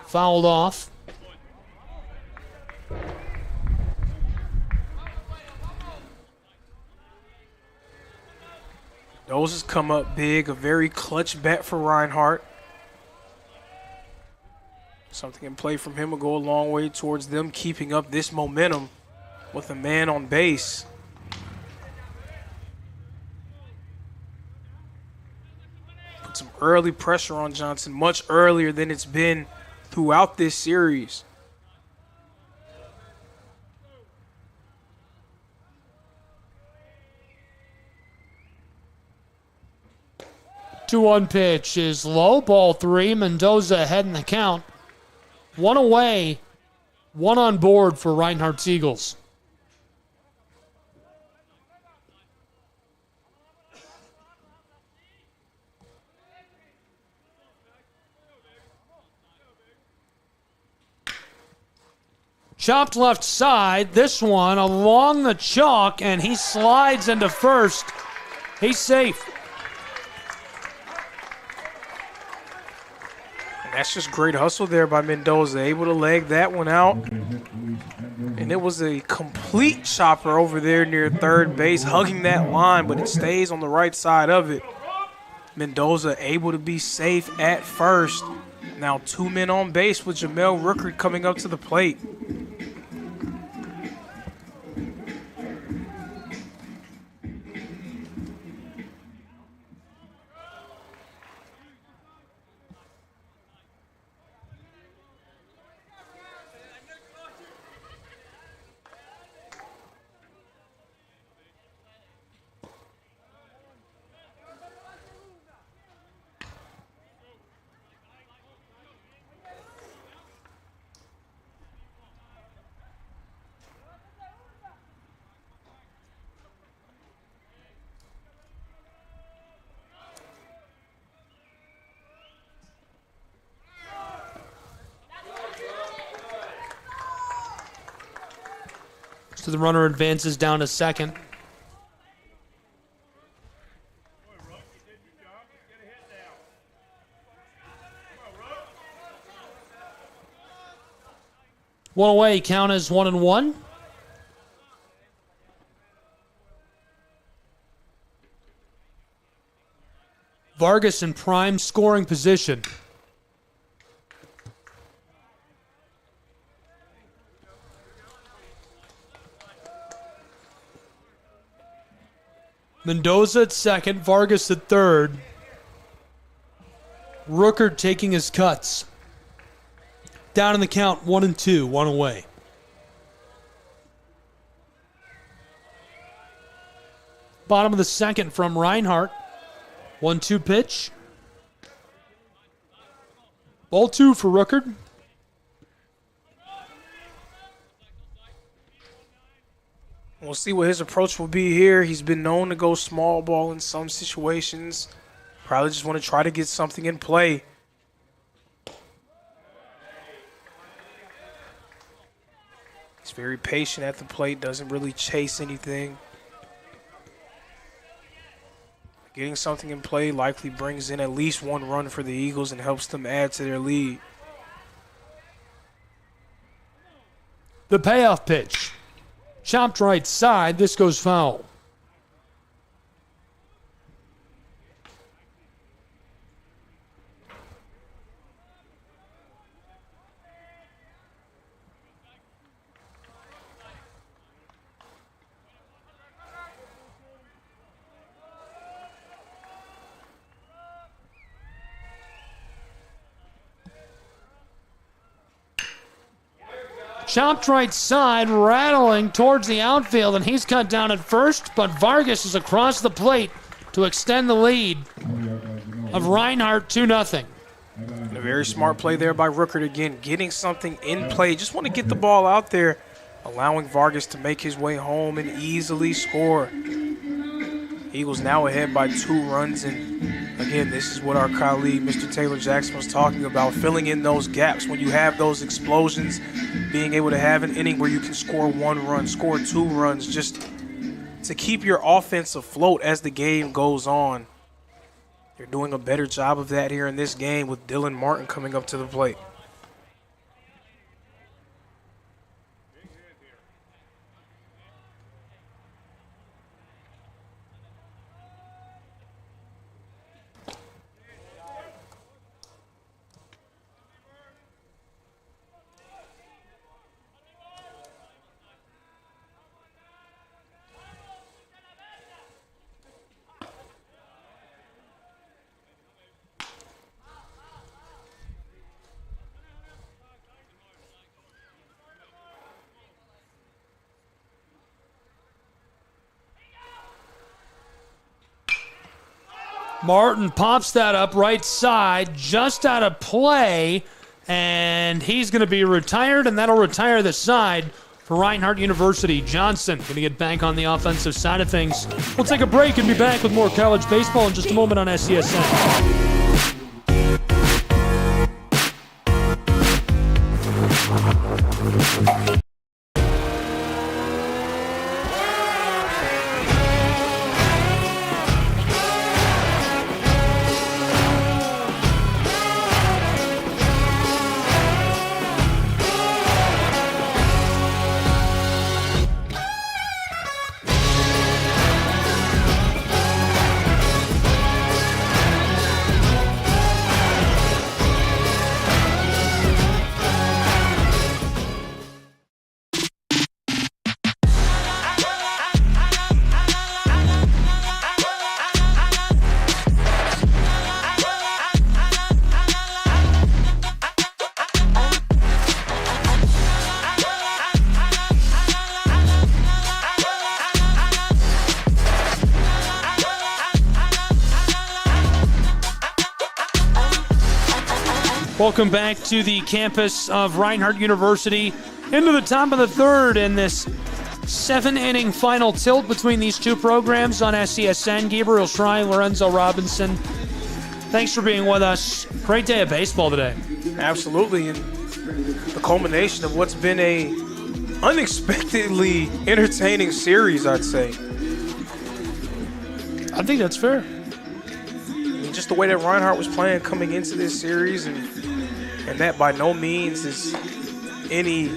fouled off. Those has come up big, a very clutch bat for Reinhardt. Something in play from him will go a long way towards them keeping up this momentum with a man on base. Put some early pressure on Johnson, much earlier than it's been throughout this series. 2-1 pitch is low, ball three. Mendoza ahead in the count. One away, one on board for Reinhardt's Eagles. Chopped left side. This one along the chalk, and he slides into first. He's safe. And that's just great hustle there by Mendoza, able to leg that one out. And it was a complete chopper over there near third base, hugging that line, but it stays on the right side of it. Mendoza able to be safe at first. Now 2 men on base with Jamel Rooker coming up to the plate. So the runner advances down to second. One away, count is 1-1. Vargas in prime scoring position. Mendoza at second, Vargas at third. Rooker taking his cuts. Down in the count, 1-2, one away. Bottom of the second from Reinhardt. 1-2 pitch. Ball 2 for Rooker. We'll see what his approach will be here. He's been known to go small ball in some situations. Probably just want to try to get something in play. He's very patient at the plate, doesn't really chase anything. Getting something in play likely brings in at least 1 run for the Eagles and helps them add to their lead. The payoff pitch. Chopped right side. This goes foul. Chopped right side, rattling towards the outfield, and he's cut down at first, but Vargas is across the plate to extend the lead of Reinhardt 2-0. A very smart play there by Rooker again, getting something in play. Just want to get the ball out there, allowing Vargas to make his way home and easily score. Eagles now ahead by 2 runs, and again, this is what our colleague Mr. Taylor Jackson was talking about, filling in those gaps when you have those explosions, being able to have an inning where you can score 1 run, score 2 runs, just to keep your offense afloat as the game goes on. They're doing a better job of that here in this game with Dylan Martin coming up to the plate. Martin pops that up right side, just out of play, and he's going to be retired, and that'll retire the side for Reinhardt University. Johnson going to get back on the offensive side of things. We'll take a break and be back with more college baseball in just a moment on SCSN. Welcome back to the campus of Reinhardt University. Into the top of the third in this 7-inning final tilt between these two programs on SESN. Gabriel Schrei, Lorenzo Robinson. Thanks for being with us. Great day of baseball today. Absolutely, and the culmination of what's been a unexpectedly entertaining series, I'd say. I think that's fair. I mean, just the way that Reinhardt was playing coming into this series, and that by no means is any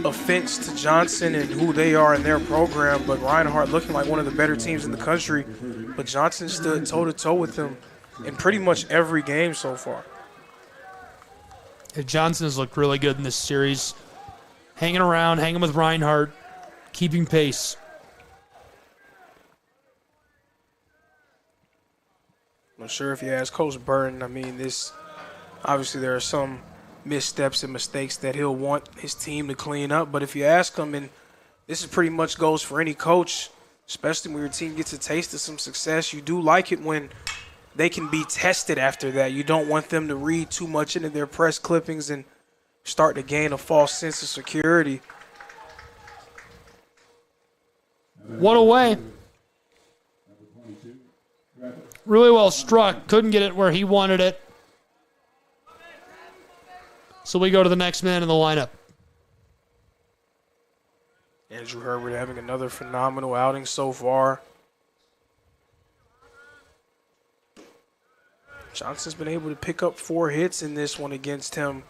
offense to Johnson and who they are in their program, but Reinhardt looking like one of the better teams in the country. But Johnson stood toe-to-toe with them in pretty much every game so far. Johnson has looked really good in this series. Hanging around, hanging with Reinhardt, keeping pace. I'm sure if you ask Coach Burton, I mean, obviously there are some missteps and mistakes that he'll want his team to clean up. But if you ask him, and this is pretty much goes for any coach, especially when your team gets a taste of some success, you do like it when they can be tested after that. You don't want them to read too much into their press clippings and start to gain a false sense of security. One away. Really well struck. Couldn't get it where he wanted it. So we go to the next man in the lineup. Andrew Herbert having another phenomenal outing so far. Johnson's been able to pick up 4 hits in this one against him.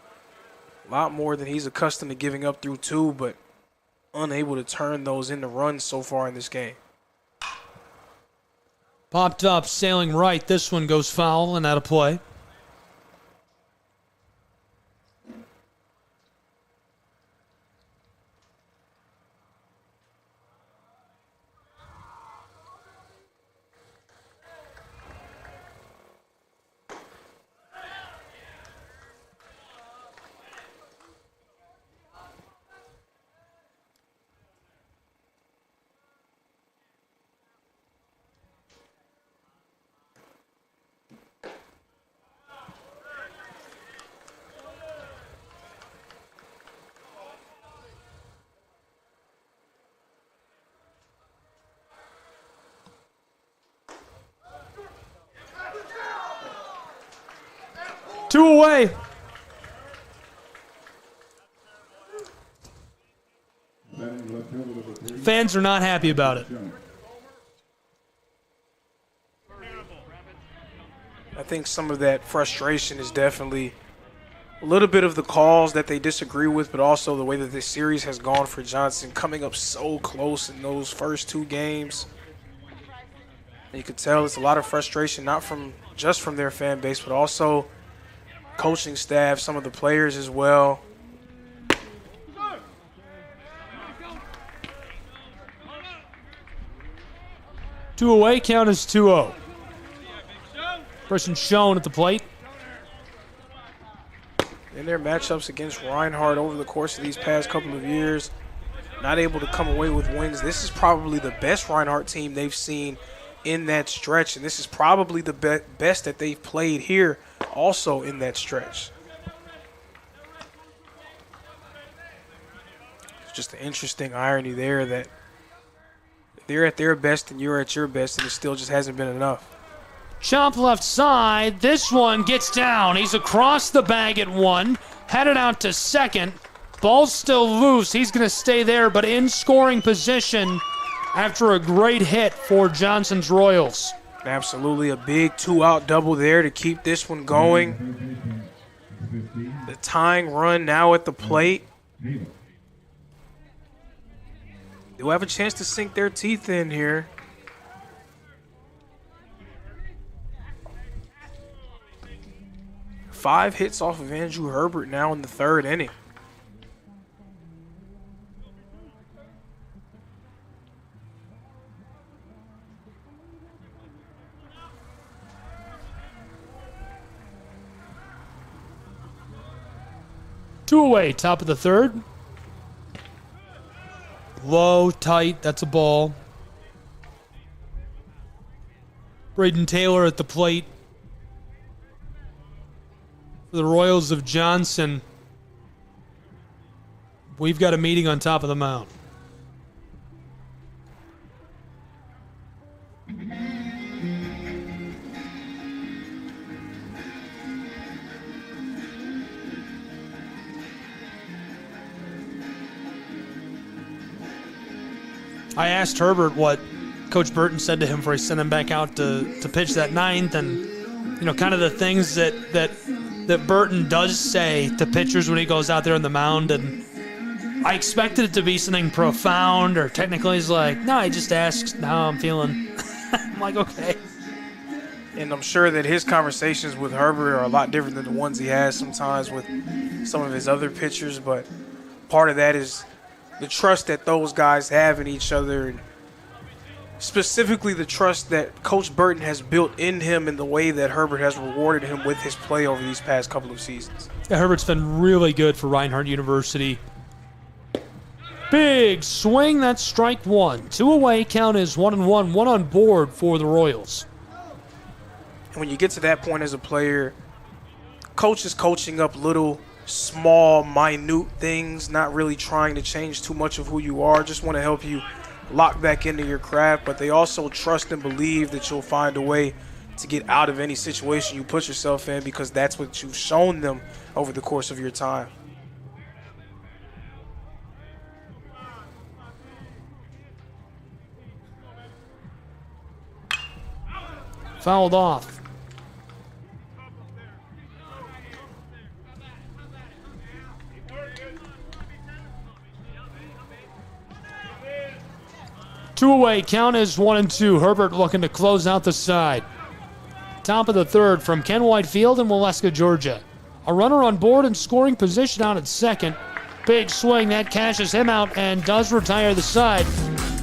A lot more than he's accustomed to giving up through 2, but unable to turn those into runs so far in this game. Popped up, sailing right. This one goes foul and out of play. Two away. Fans are not happy about it. I think some of that frustration is definitely a little bit of the calls that they disagree with, but also the way that this series has gone for Johnson, coming up so close in those first 2 games. And you could tell it's a lot of frustration, not just from their fan base, but also coaching staff, some of the players as well. Two away, count is 2-0. Person shown at the plate. In their matchups against Reinhardt over the course of these past couple of years, not able to come away with wins. This is probably the best Reinhardt team they've seen in that stretch, and this is probably the best that they've played here also in that stretch. It's just an interesting irony there that they're at their best and you're at your best, and it still just hasn't been enough. Chop left side. This one gets down. He's across the bag at 1. Headed out to second. Ball's still loose. He's going to stay there, but in scoring position after a great hit for Johnson's Royals. Absolutely, a big 2-out double there to keep this one going. The tying run now at the plate. They'll have a chance to sink their teeth in here. Five hits off of Andrew Herbert now in the 3rd inning. Two away, top of the 3rd. Low, tight, that's a ball. Braden Taylor at the plate for the Royals of Johnson. We've got a meeting on top of the mound. I asked Herbert what Coach Burton said to him before he sent him back out to pitch that ninth, and kind of the things that Burton does say to pitchers when he goes out there on the mound. And I expected it to be something profound or technical. He's like, no, he just asks how I'm feeling. I'm like, okay. And I'm sure that his conversations with Herbert are a lot different than the ones he has sometimes with some of his other pitchers, but part of that is the trust that those guys have in each other, and specifically the trust that Coach Burton has built in him in the way that Herbert has rewarded him with his play over these past couple of seasons. Yeah, Herbert's been really good for Reinhardt University. Big swing, that's strike one. 2 away, count is 1-1, 1 on board for the Royals. And when you get to that point as a player, coach is coaching up little small, minute things, not really trying to change too much of who you are, just want to help you lock back into your craft, but they also trust and believe that you'll find a way to get out of any situation you put yourself in, because that's what you've shown them over the course of your time. Fouled off. Two away, count is 1-2. Herbert looking to close out the side. Top of the third from Ken Whitefield in Waleska, Georgia. A runner on board and scoring position out at second. Big swing, that cashes him out and does retire the side.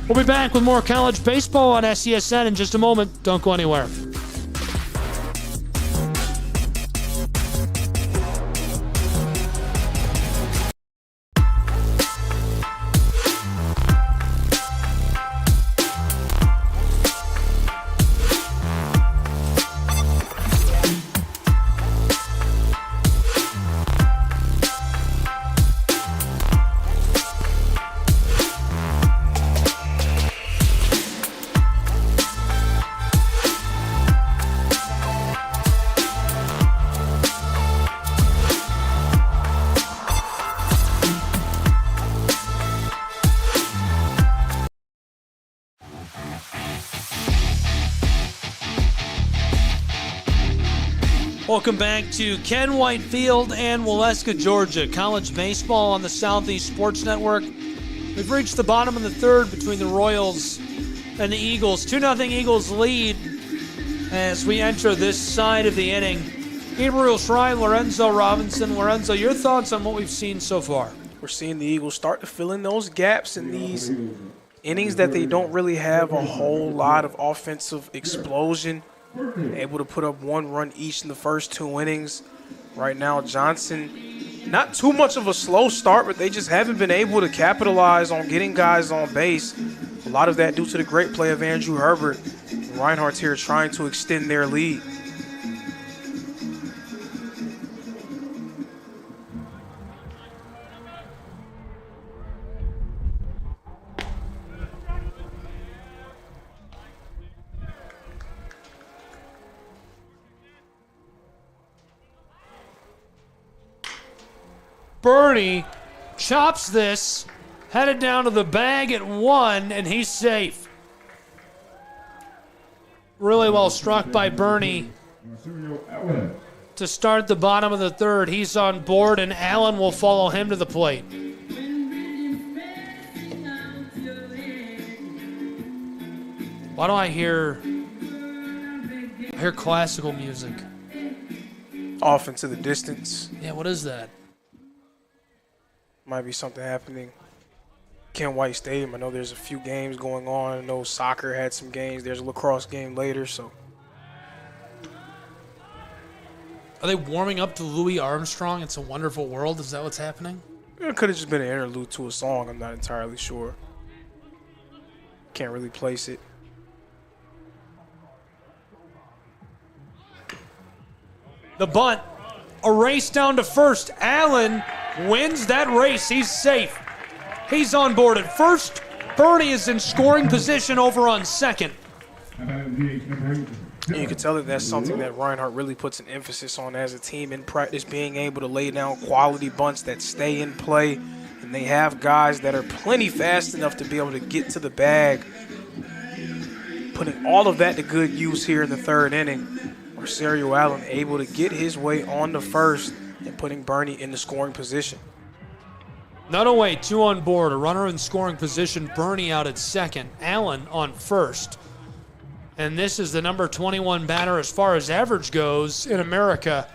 We'll be back with more college baseball on SESN in just a moment. Don't go anywhere. Welcome back to Ken Whitefield and Waleska, Georgia. College baseball on the Southeast Sports Network. We've reached the bottom of the third between the Royals and the Eagles. 2-0 Eagles lead as we enter this side of the inning. Gabriel Schrei, Lorenzo Robinson. Lorenzo, your thoughts on what we've seen so far? We're seeing the Eagles start to fill in those gaps in these innings that they don't really have a whole lot of offensive explosion. Able to put up 1 run each in the first 2 innings. Right now, Johnson, not too much of a slow start, but they just haven't been able to capitalize on getting guys on base. A lot of that due to the great play of Andrew Herbert. Reinhardt's here trying to extend their lead. Bernie chops this, headed down to the bag at 1, and he's safe. Really well struck by Bernie to start the bottom of the third. He's on board, and Allen will follow him to the plate. Why do I hear classical music? Off into the distance. Yeah, what is that? Might be something happening. Ken White Stadium, I know there's a few games going on. I know soccer had some games. There's a lacrosse game later, so. Are they warming up to Louis Armstrong? It's a Wonderful World. Is that what's happening? It could have just been an interlude to a song. I'm not entirely sure. Can't really place it. The bunt a race down to first. Allen wins that race. He's safe. He's on board at first. Bernie is in scoring position over on second. You can tell that that's something that Reinhardt really puts an emphasis on as a team in practice, being able to lay down quality bunts that stay in play. And they have guys that are plenty fast enough to be able to get to the bag. Putting all of that to good use here in the third inning. Marcerio Allen able to get his way on the first and putting Bernie in the scoring position. Not away, 2 on board. A runner in scoring position. Bernie out at second. Allen on first. And this is the number 21 batter as far as average goes in America.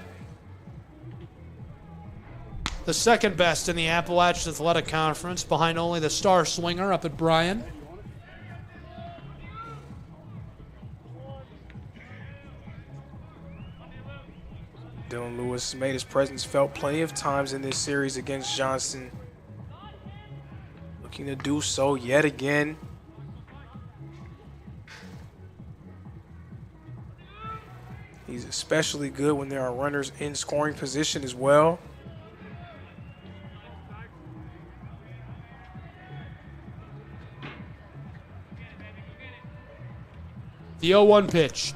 The second best in the Appalachian Athletic Conference, behind only the star swinger up at Bryan. Dylan Lewis made his presence felt plenty of times in this series against Johnson. Looking to do so yet again. He's especially good when there are runners in scoring position as well. The 0-1 pitch.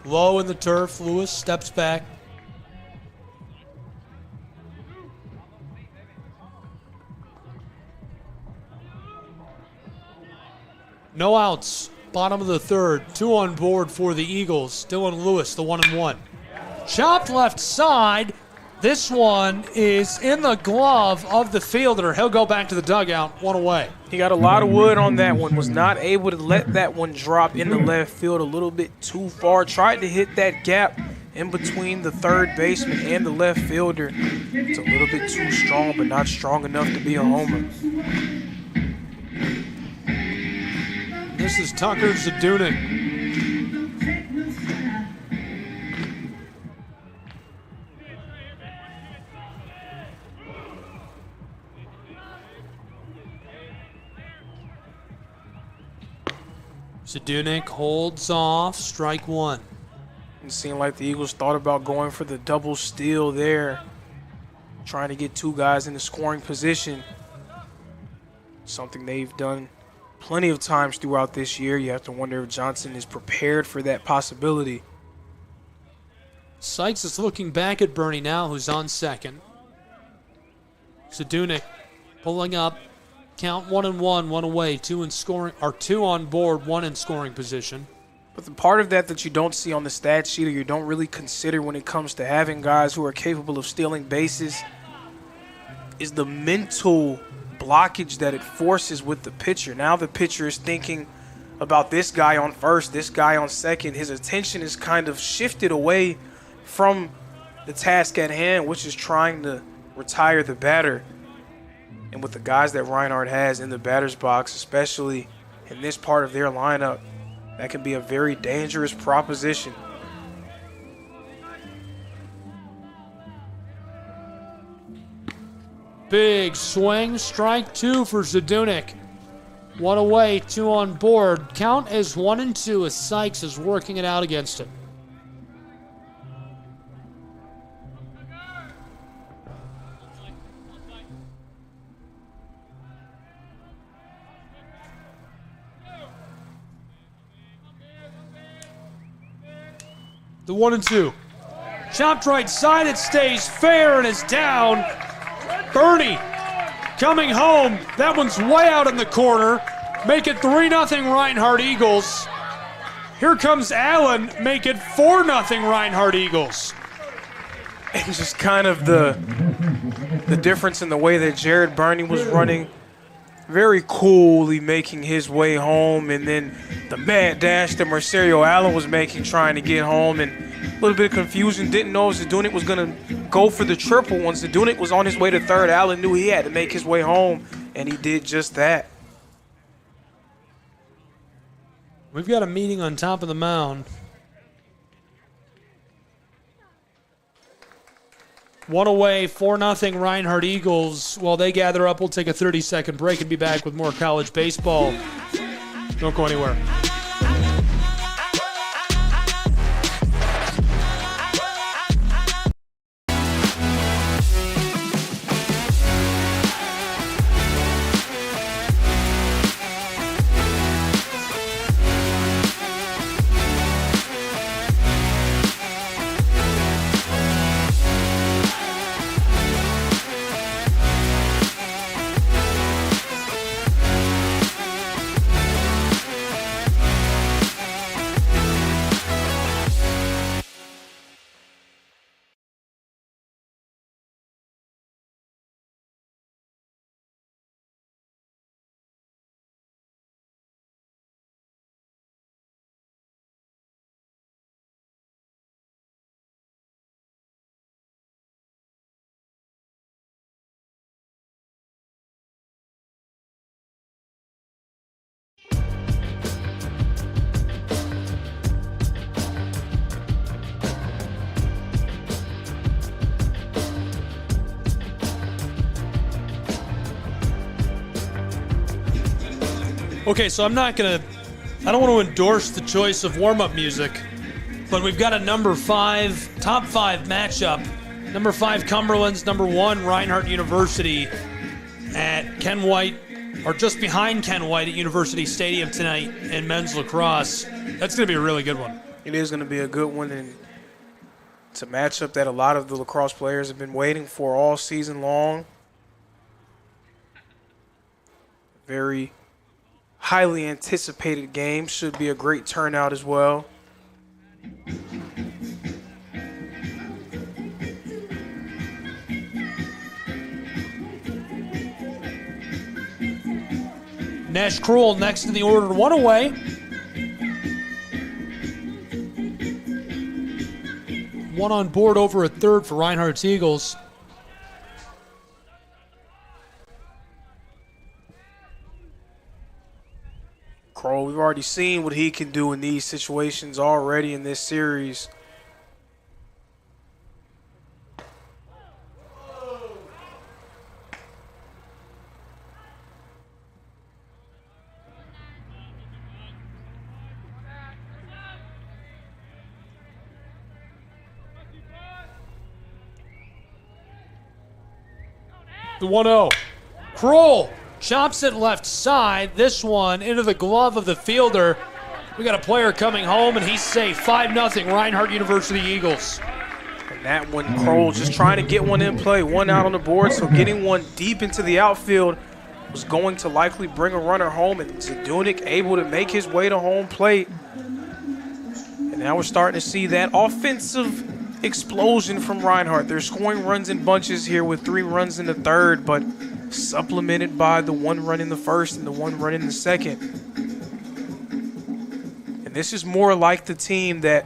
Low in the turf. Lewis steps back. No outs. Bottom of the third. 2 on board for the Eagles. Dylan Lewis, the 1-1. Chopped left side. This one is in the glove of the fielder. He'll go back to the dugout. 1 away. He got a lot of wood on that one. Was not able to let that one drop in the left field a little bit too far. Tried to hit that gap in between the third baseman and the left fielder. It's a little bit too strong, but not strong enough to be a homer. This is Tucker Zadunik. Zadunik holds off, strike 1. It seemed like the Eagles thought about going for the double steal there, trying to get 2 guys in the scoring position. Something they've done plenty of times throughout this year. You have to wonder if Johnson is prepared for that possibility. Sykes is looking back at Bernie now, who's on second. Zadunik pulling up. Count 1-1, 1 away, 2 in scoring, or 2 on board, 1 in scoring position. But the part of that you don't see on the stat sheet or you don't really consider when it comes to having guys who are capable of stealing bases is the mental blockage that it forces with the pitcher. Now the pitcher is thinking about this guy on first, this guy on second. His attention is kind of shifted away from the task at hand, which is trying to retire the batter. And with the guys that Reinhardt has in the batter's box, especially in this part of their lineup, that can be a very dangerous proposition. Big swing, strike 2 for Zadunik. 1 away, 2 on board. Count as 1-2 as Sykes is working it out against it. The 1-2. Chopped right side, it stays fair and is down. Bernie coming home. That one's way out in the corner. Make it 3-0 Reinhardt Eagles. Here comes Allen. Make it 4-0 Reinhardt Eagles. And just kind of the difference in the way that Jared Bernie was running. Very coolly making his way home, and then the mad dash that Marcerio Allen was making trying to get home, and a little bit of confusion. Didn't know if Zadunik was going to go for the triple. Once Zadunik was on his way to third, Allen knew he had to make his way home, and he did just that. We've got a meeting on top of the mound. 1 away, 4-0 Reinhardt Eagles. While they gather up, we'll take a 30-second break and be back with more college baseball. Don't go anywhere. Okay, so I don't want to endorse the choice of warm-up music, but we've got a top 5 matchup. Number 5, Cumberland's number 1, Reinhardt University at Ken White, or just behind Ken White at University Stadium tonight in men's lacrosse. That's going to be a really good one. It is going to be a good one, and it's a matchup that a lot of the lacrosse players have been waiting for all season long. Very highly anticipated game. Should be a great turnout as well. Nash Krull next in the order, 1 away. One on board over a third for Reinhardt's Eagles. Kroll, we've already seen what he can do in these situations already in this series. The 1-0. Kroll chops it left side. This one into the glove of the fielder. We got a player coming home, and he's safe. 5-0 Reinhardt University Eagles. And that one, Kroll just trying to get one in play, one out on the board, so getting one deep into the outfield was going to likely bring a runner home, and Zadunik able to make his way to home plate. And now we're starting to see that offensive explosion from Reinhardt. They're scoring runs in bunches here with 3 runs in the third, but supplemented by the 1 run in the first and the 1 run in the second. And this is more like the team that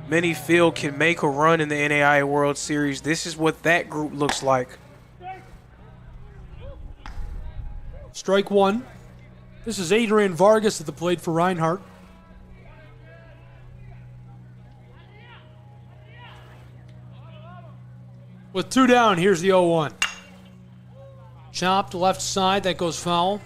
many feel can make a run in the NAIA World Series. This is what that group looks like. Strike 1. This is Adrian Vargas at the plate for Reinhardt. With 2 down, here's the 0-1. Chopped left side, that goes foul.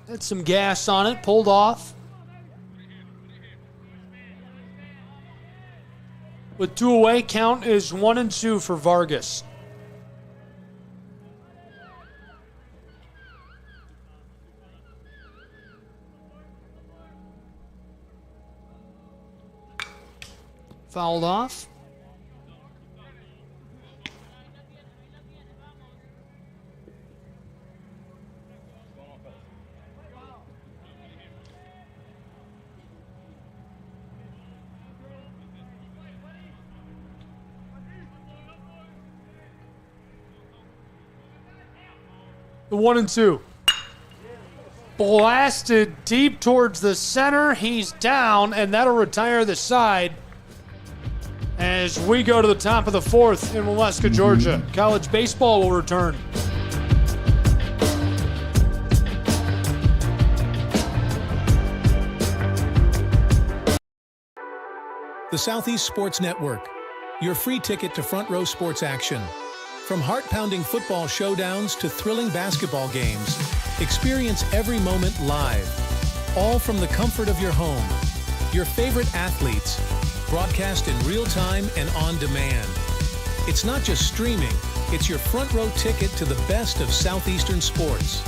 Had some gas on it, pulled off. With 2 away, count is 1-2 for Vargas. Fouled off. The 1-2. Blasted deep towards the center. He's down, and that'll retire the side as we go to the top of the 4th in Waleska, Georgia. College baseball will return. The Southeast Sports Network, your free ticket to front row sports action. From heart-pounding football showdowns to thrilling basketball games, experience every moment live, all from the comfort of your home. Your favorite athletes, broadcast in real time and on demand. It's not just streaming, it's your front row ticket to the best of Southeastern sports.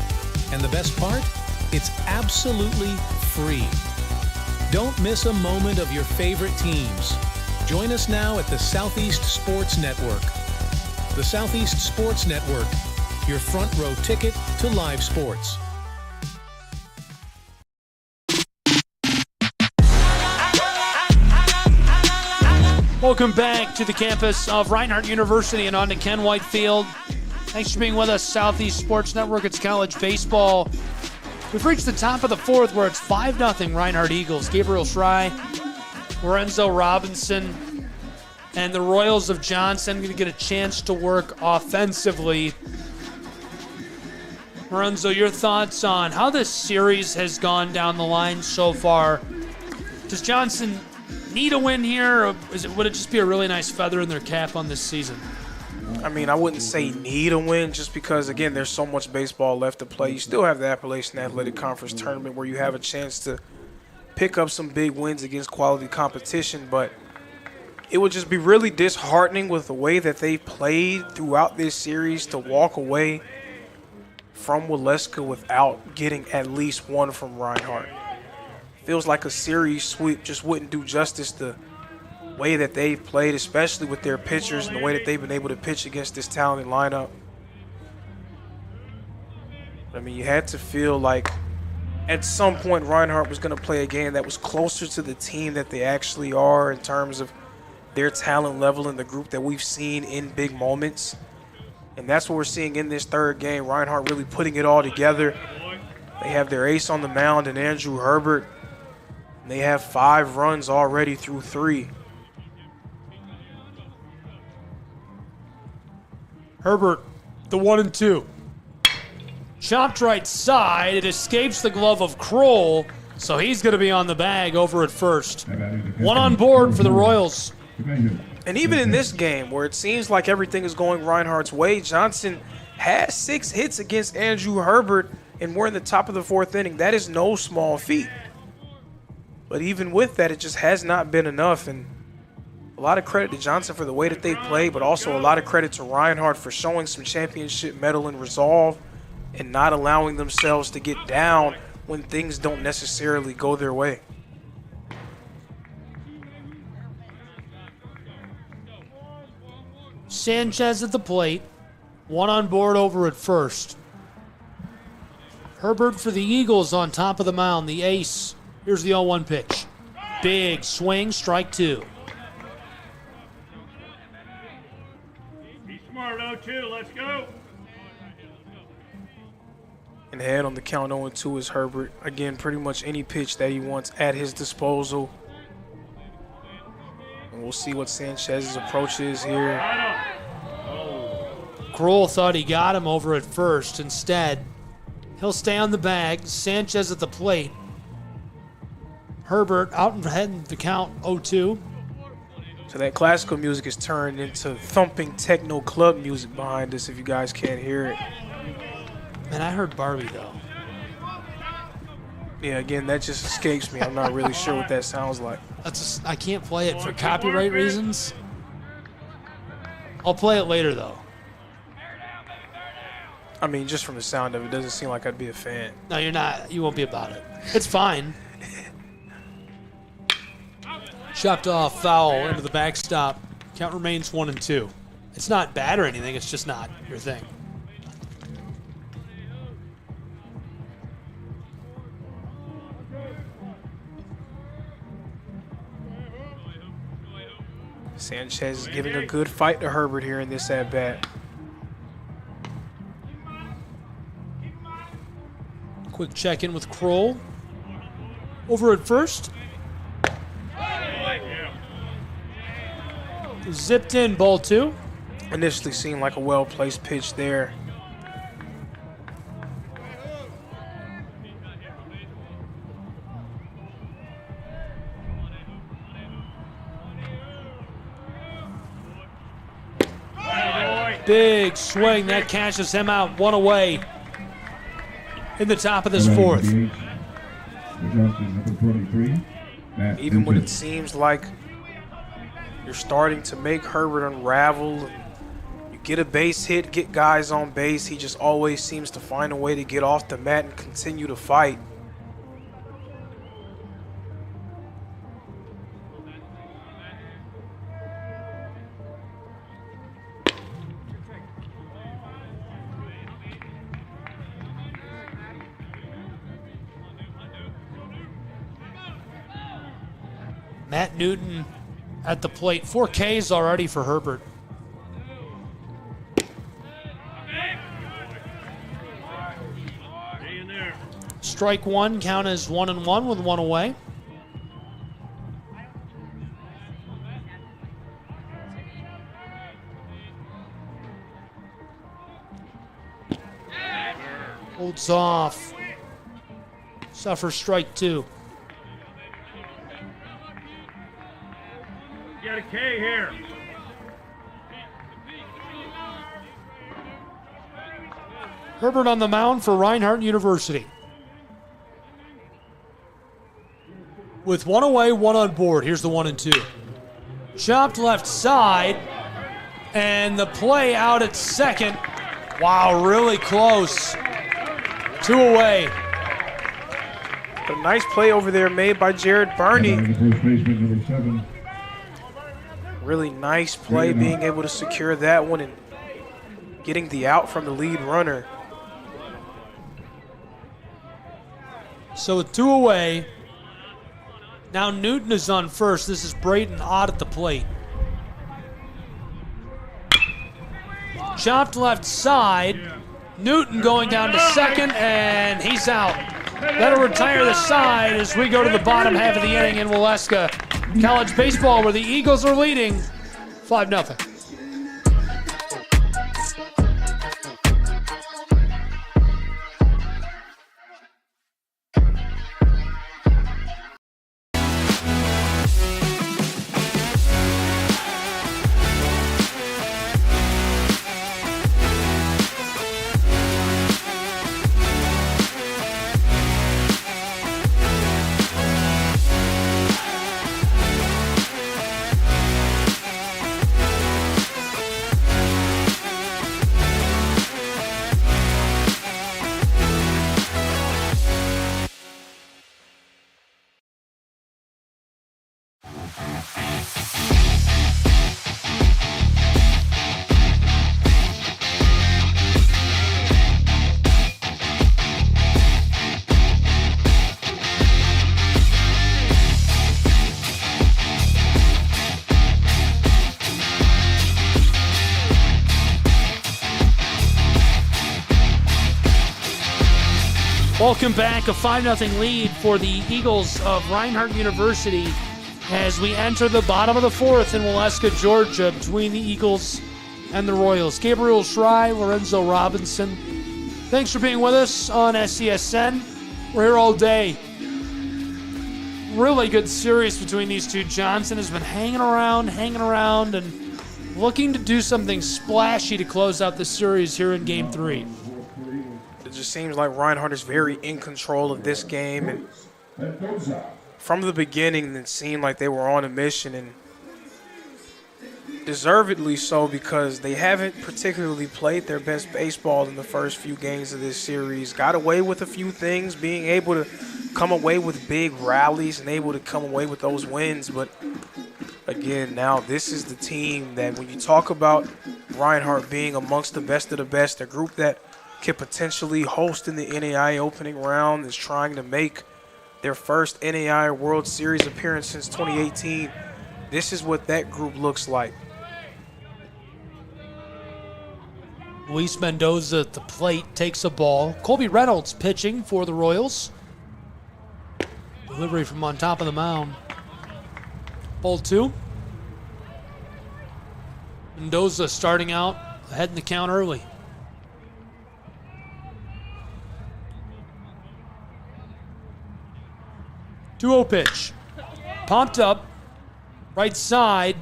And the best part? It's absolutely free. Don't miss a moment of your favorite teams. Join us now at the Southeast Sports Network. The Southeast Sports Network, your front row ticket to live sports. Welcome back to the campus of Reinhardt University and on to Ken White Field. Thanks for being with us, Southeast Sports Network. It's college baseball. We've reached the top of the 4th where it's 5-0 Reinhardt Eagles. Gabriel Schrei, Lorenzo Robinson, And the Royals of Johnson going to get a chance to work offensively. Lorenzo, your thoughts on how this series has gone down the line so far? Does Johnson need a win here, or would it just be a really nice feather in their cap on this season? I mean, I wouldn't say need a win just because, again, there's so much baseball left to play. You still have the Appalachian Athletic Conference tournament where you have a chance to pick up some big wins against quality competition, but it would just be really disheartening with the way that they played throughout this series to walk away from Waleska without getting at least one from Reinhardt. Feels like a series sweep just wouldn't do justice to the way that they've played, especially with their pitchers and the way that they've been able to pitch against this talented lineup. I mean, you had to feel like at some point Reinhardt was going to play a game that was closer to the team that they actually are in terms of their talent level and the group that we've seen in big moments. And that's what we're seeing in this third game. Reinhardt really putting it all together. They have their ace on the mound and Andrew Herbert. And they have 5 runs already through 3. Herbert, the 1-2. Chopped right side. It escapes the glove of Kroll, so he's going to be on the bag over at first. 1 on board for the Royals. And even in this game, where it seems like everything is going Reinhardt's way, Johnson has 6 hits against Andrew Herbert, and we're in the top of the 4th inning. That is no small feat. But even with that, it just has not been enough. And a lot of credit to Johnson for the way that they played, but also a lot of credit to Reinhardt for showing some championship mettle and resolve and not allowing themselves to get down when things don't necessarily go their way. Sanchez at the plate. 1 on board over at first. Herbert for the Eagles on top of the mound, the ace. Here's the 0-1 pitch. Big swing, strike 2. Be smart, 0-2, let's go. And ahead on the count 0-2 is Herbert. Again, pretty much any pitch that he wants at his disposal. And we'll see what Sanchez's approach is here. Kroll thought he got him over at first. Instead, he'll stay on the bag. Sanchez at the plate. Herbert out and ahead in the count 0-2. So that classical music is turned into thumping techno club music behind us if you guys can't hear it. Man, I heard Barbie though. Yeah, again, that just escapes me. I'm not really sure what that sounds like. I can't play it for copyright reasons. I'll play it later though. I mean, just from the sound of it, doesn't seem like I'd be a fan. No, you're not. You won't be about it. It's fine. Chopped off, foul into the backstop. Count remains 1-2. It's not bad or anything. It's just not your thing. Sanchez is giving a good fight to Herbert here in this at-bat. Quick check-in with Kroll. Over at first. Zipped in, ball 2. Initially seemed like a well-placed pitch there. Big swing. That cashes him out. 1 away in the top of this 4th. Even when it seems like you're starting to make Herbert unravel, you get a base hit, get guys on base, he just always seems to find a way to get off the mat and continue to fight. Matt Newton at the plate. 4 Ks already for Herbert. Strike 1, count as 1-1 with 1 away. Holds off. Suffers strike 2. Got a K here. Herbert on the mound for Reinhardt University. With 1 away, 1 on board. Here's the 1-2. Chopped left side. And the play out at second. Wow, really close. 2 away. A nice play over there made by Jared Burney. First baseman, number 7. Really nice play, being able to secure that one and getting the out from the lead runner. So with 2 away, now Newton is on first. This is Braden Ott at the plate. Chopped left side. Newton going down to second, and he's out. That'll retire the side as we go to the bottom half of the inning in Waleska College Baseball, where the Eagles are leading 5-0. Welcome back. A 5-0 lead for the Eagles of Reinhardt University as we enter the bottom of the 4th in Waleska, Georgia, between the Eagles and the Royals. Gabriel Schrei, Lorenzo Robinson, thanks for being with us on SCSN. We're here all day. Really good series between these two. Johnson has been hanging around, and looking to do something splashy to close out the series here in Game 3. It just seems like Reinhardt is very in control of this game. And from the beginning, it seemed like they were on a mission, and deservedly so, because they haven't particularly played their best baseball in the first few games of this series. Got away with a few things, being able to come away with big rallies and able to come away with those wins. But again, now this is the team that when you talk about Reinhardt being amongst the best of the best, a group that could potentially host in the NAIA opening round, is trying to make their first NAIA World Series appearance since 2018. This is what that group looks like. Luis Mendoza at the plate takes a ball. Colby Reynolds pitching for the Royals. Delivery from on top of the mound. Ball 2. Mendoza starting out ahead in the count early. 2-0 pitch. Pumped up. Right side.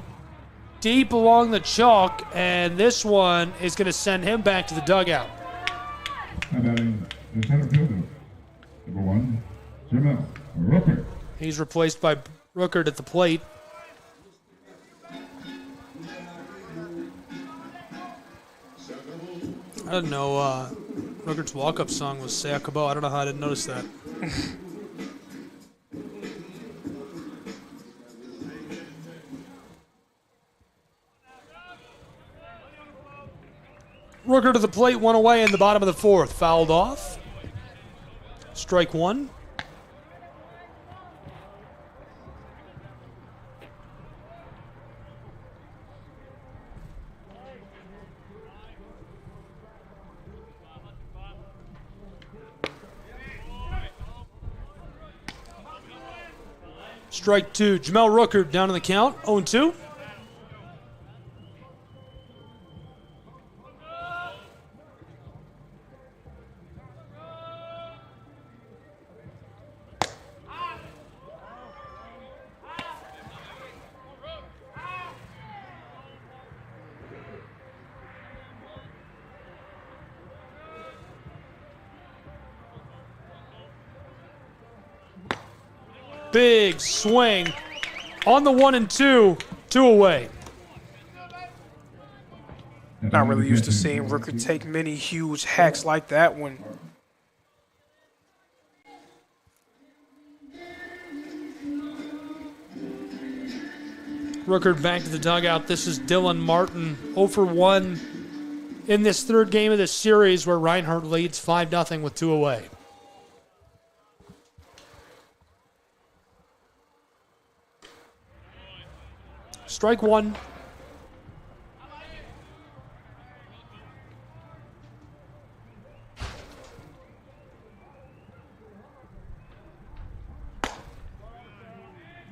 Deep along the chalk. And this one is going to send him back to the dugout. The center fielder, number 1, Jamel Ruckert. He's replaced by Ruckert at the plate. I didn't know Ruckert's walk-up song was Say Akabo. I don't know how I didn't notice that. Ruckert to the plate, 1 away in the bottom of the 4th. Fouled off. Strike 1. Strike 2. Jamel Ruckert down in the count, 0-2. big swing on the 1 and 2, 2 away. Not really used to seeing Rooker take many huge hacks like that one. Rooker back to the dugout. This is Dylan Martin, 0 for 1 in this third game of this series where Reinhardt leads 5-0 with 2 away. Strike one.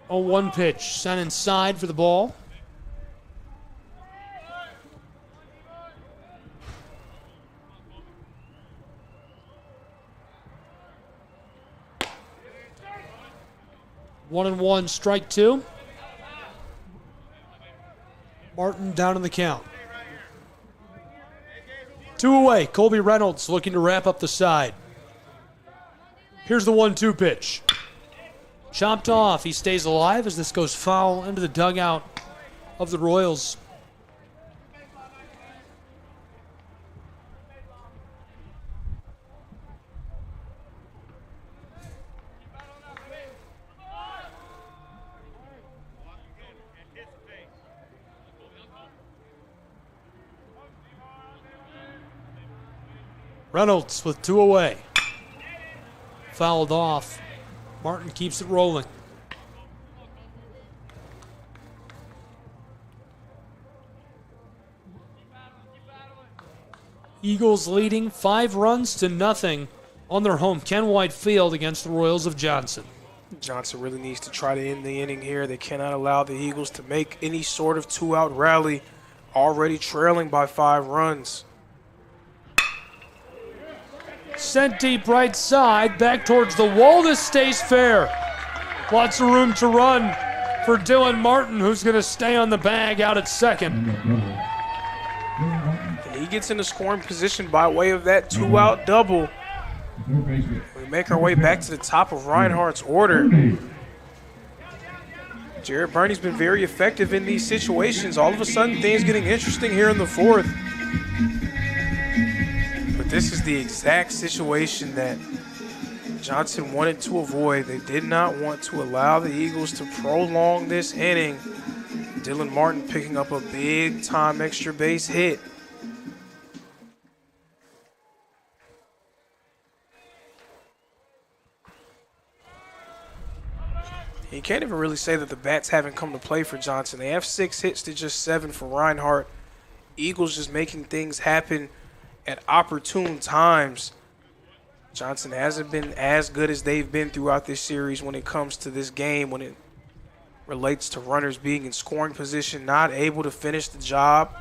A 1 pitch sent inside for the ball. One and one, strike two. Martin down in the count. 2 away. Colby Reynolds looking to wrap up the side. Here's the 1-2 pitch. Chopped off. He stays alive as this goes foul into the dugout of the Royals. Reynolds with 2 away. Fouled off. Martin keeps it rolling. Eagles leading 5-0 on their home Ken White Field against the Royals of Johnson. Johnson really needs to try to end the inning here. They cannot allow the Eagles to make any sort of 2-out rally, already trailing by 5 runs. Sent deep right side, back towards the wall. This stays fair. Lots of room to run for Dylan Martin, who's going to stay on the bag out at second. And he gets into scoring position by way of that 2-out double. We make our way back to the top of Reinhardt's order. Jared Burney's been very effective in these situations. All of a sudden, things getting interesting here in the 4th. This is the exact situation that Johnson wanted to avoid. They did not want to allow the Eagles to prolong this inning. Dylan Martin picking up a big-time extra base hit. You can't even really say that the bats haven't come to play for Johnson. They have 6 hits to just 7 for Reinhardt. Eagles just making things happen at opportune times. Johnson hasn't been as good as they've been throughout this series when it comes to this game, when it relates to runners being in scoring position, not able to finish the job.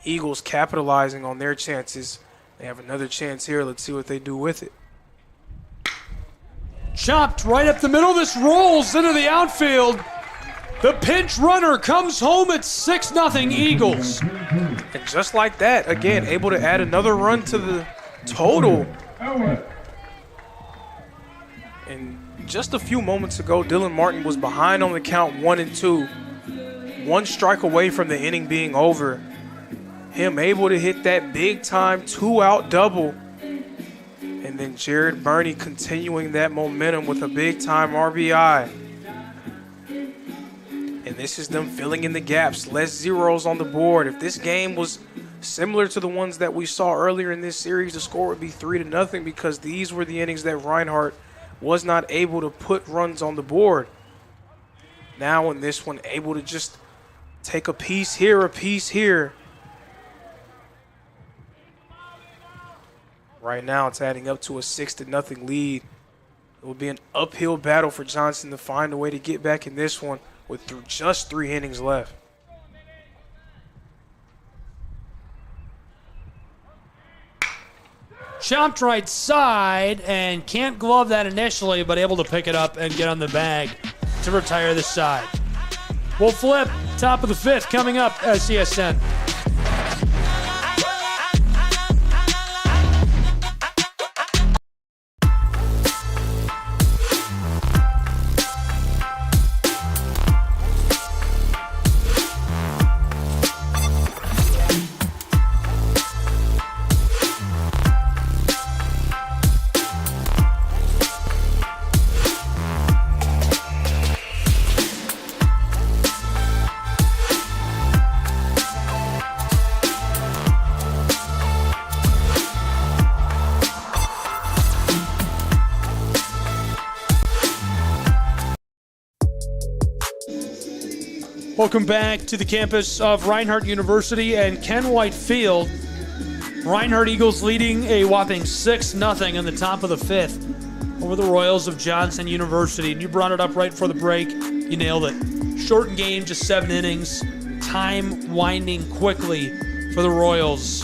Eagles capitalizing on their chances. They have another chance here. Let's see what they do with it. Chopped right up the middle. This rolls into the outfield. The pinch runner comes home at 6-0 Eagles. And just like that, again, able to add another run to the total. And just a few moments ago, Dylan Martin was behind on the count 1-2. 1 strike away from the inning being over. Him able to hit that big-time 2-out double. And then Jared Burney continuing that momentum with a big-time RBI. And this is them filling in the gaps, less zeros on the board. If this game was similar to the ones that we saw earlier in this series, the score would be 3-0 because these were the innings that Reinhardt was not able to put runs on the board. Now in this one, able to just take a piece here, a piece here. Right now it's adding up to a 6-0 lead. It will be an uphill battle for Johnson to find a way to get back in this one with just 3 innings left. Chopped right side and can't glove that initially, but able to pick it up and get on the bag to retire the side. We'll flip top of the 5th coming up at CSN. Welcome back to the campus of Reinhardt University and Ken White Field. Reinhardt Eagles leading a whopping 6-0 in the top of the 5th over the Royals of Johnson University. And you brought it up right before the break. You nailed it. Shortened game, just 7 innings. Time winding quickly for the Royals.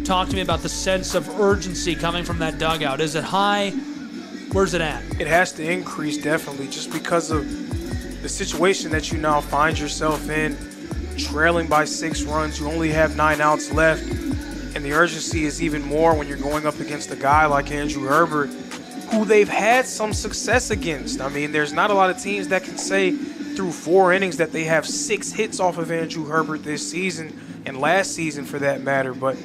Talk to me about the sense of urgency coming from that dugout. Is it high? Where's it at? It has to increase, definitely, just because of the situation that you now find yourself in. Trailing by 6 runs, you only have 9 outs left, and the urgency is even more when you're going up against a guy like Andrew Herbert, who they've had some success against. I mean, there's not a lot of teams that can say through 4 innings that they have 6 hits off of Andrew Herbert this season, and last season for that matter. But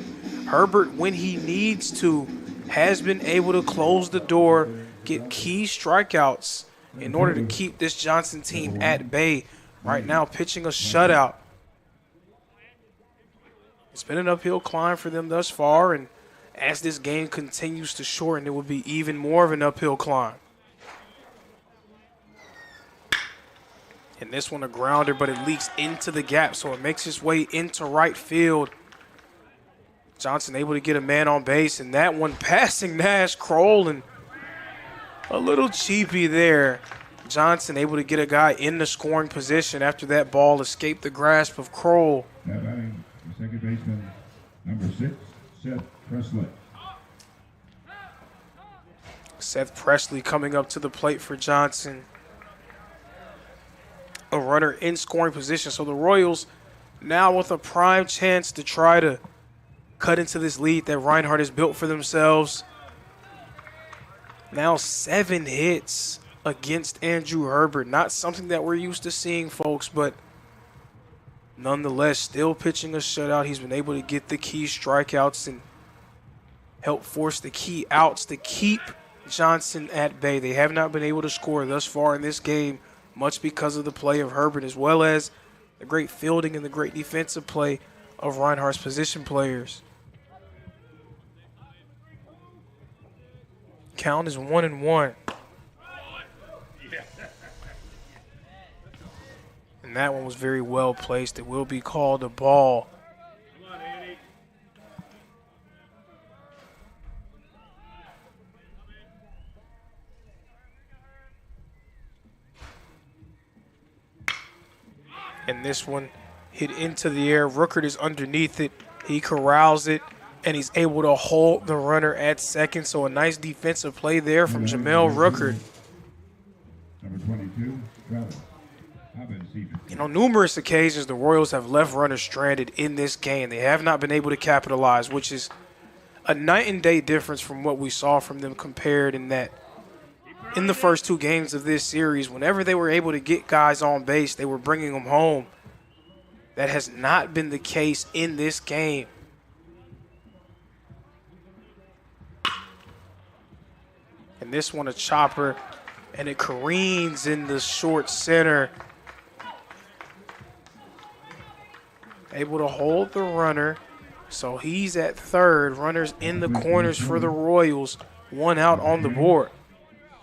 Herbert, when he needs to, has been able to close the door, get key strikeouts in order to keep this Johnson team at bay. Right now, pitching a shutout. It's been an uphill climb for them thus far, and as this game continues to shorten, it will be even more of an uphill climb. And this one a grounder, but it leaks into the gap, so it makes its way into right field. Johnson able to get a man on base, and that one passing Nash Kroll, and a little cheapy there. Johnson able to get a guy in the scoring position after that ball escaped the grasp of Kroll. Now batting the second baseman, number 6, Seth Presley. Seth Presley coming up to the plate for Johnson. A runner in scoring position. So the Royals now with a prime chance to try to cut into this lead that Reinhardt has built for themselves. Now 7 hits against Andrew Herbert. Not something that we're used to seeing, folks, but nonetheless, still pitching a shutout. He's been able to get the key strikeouts and help force the key outs to keep Johnson at bay. They have not been able to score thus far in this game, much because of the play of Herbert, as well as the great fielding and the great defensive play of Reinhardt's position players. Count is 1-1. And that one was very well placed. It will be called a ball. And this one hit into the air. Rooker is underneath it. He corrals it, and he's able to hold the runner at second. So a nice defensive play there from Jamel Rooker. Number 22, Travis. On numerous occasions, the Royals have left runners stranded in this game. They have not been able to capitalize, which is a night and day difference from what we saw from them compared in that in the first 2 games of this series, whenever they were able to get guys on base, they were bringing them home. That has not been the case in this game. And this one a chopper, and it careens in the short center. Able to hold the runner. So he's at third. Runners in the corners for the Royals. 1 out on the board.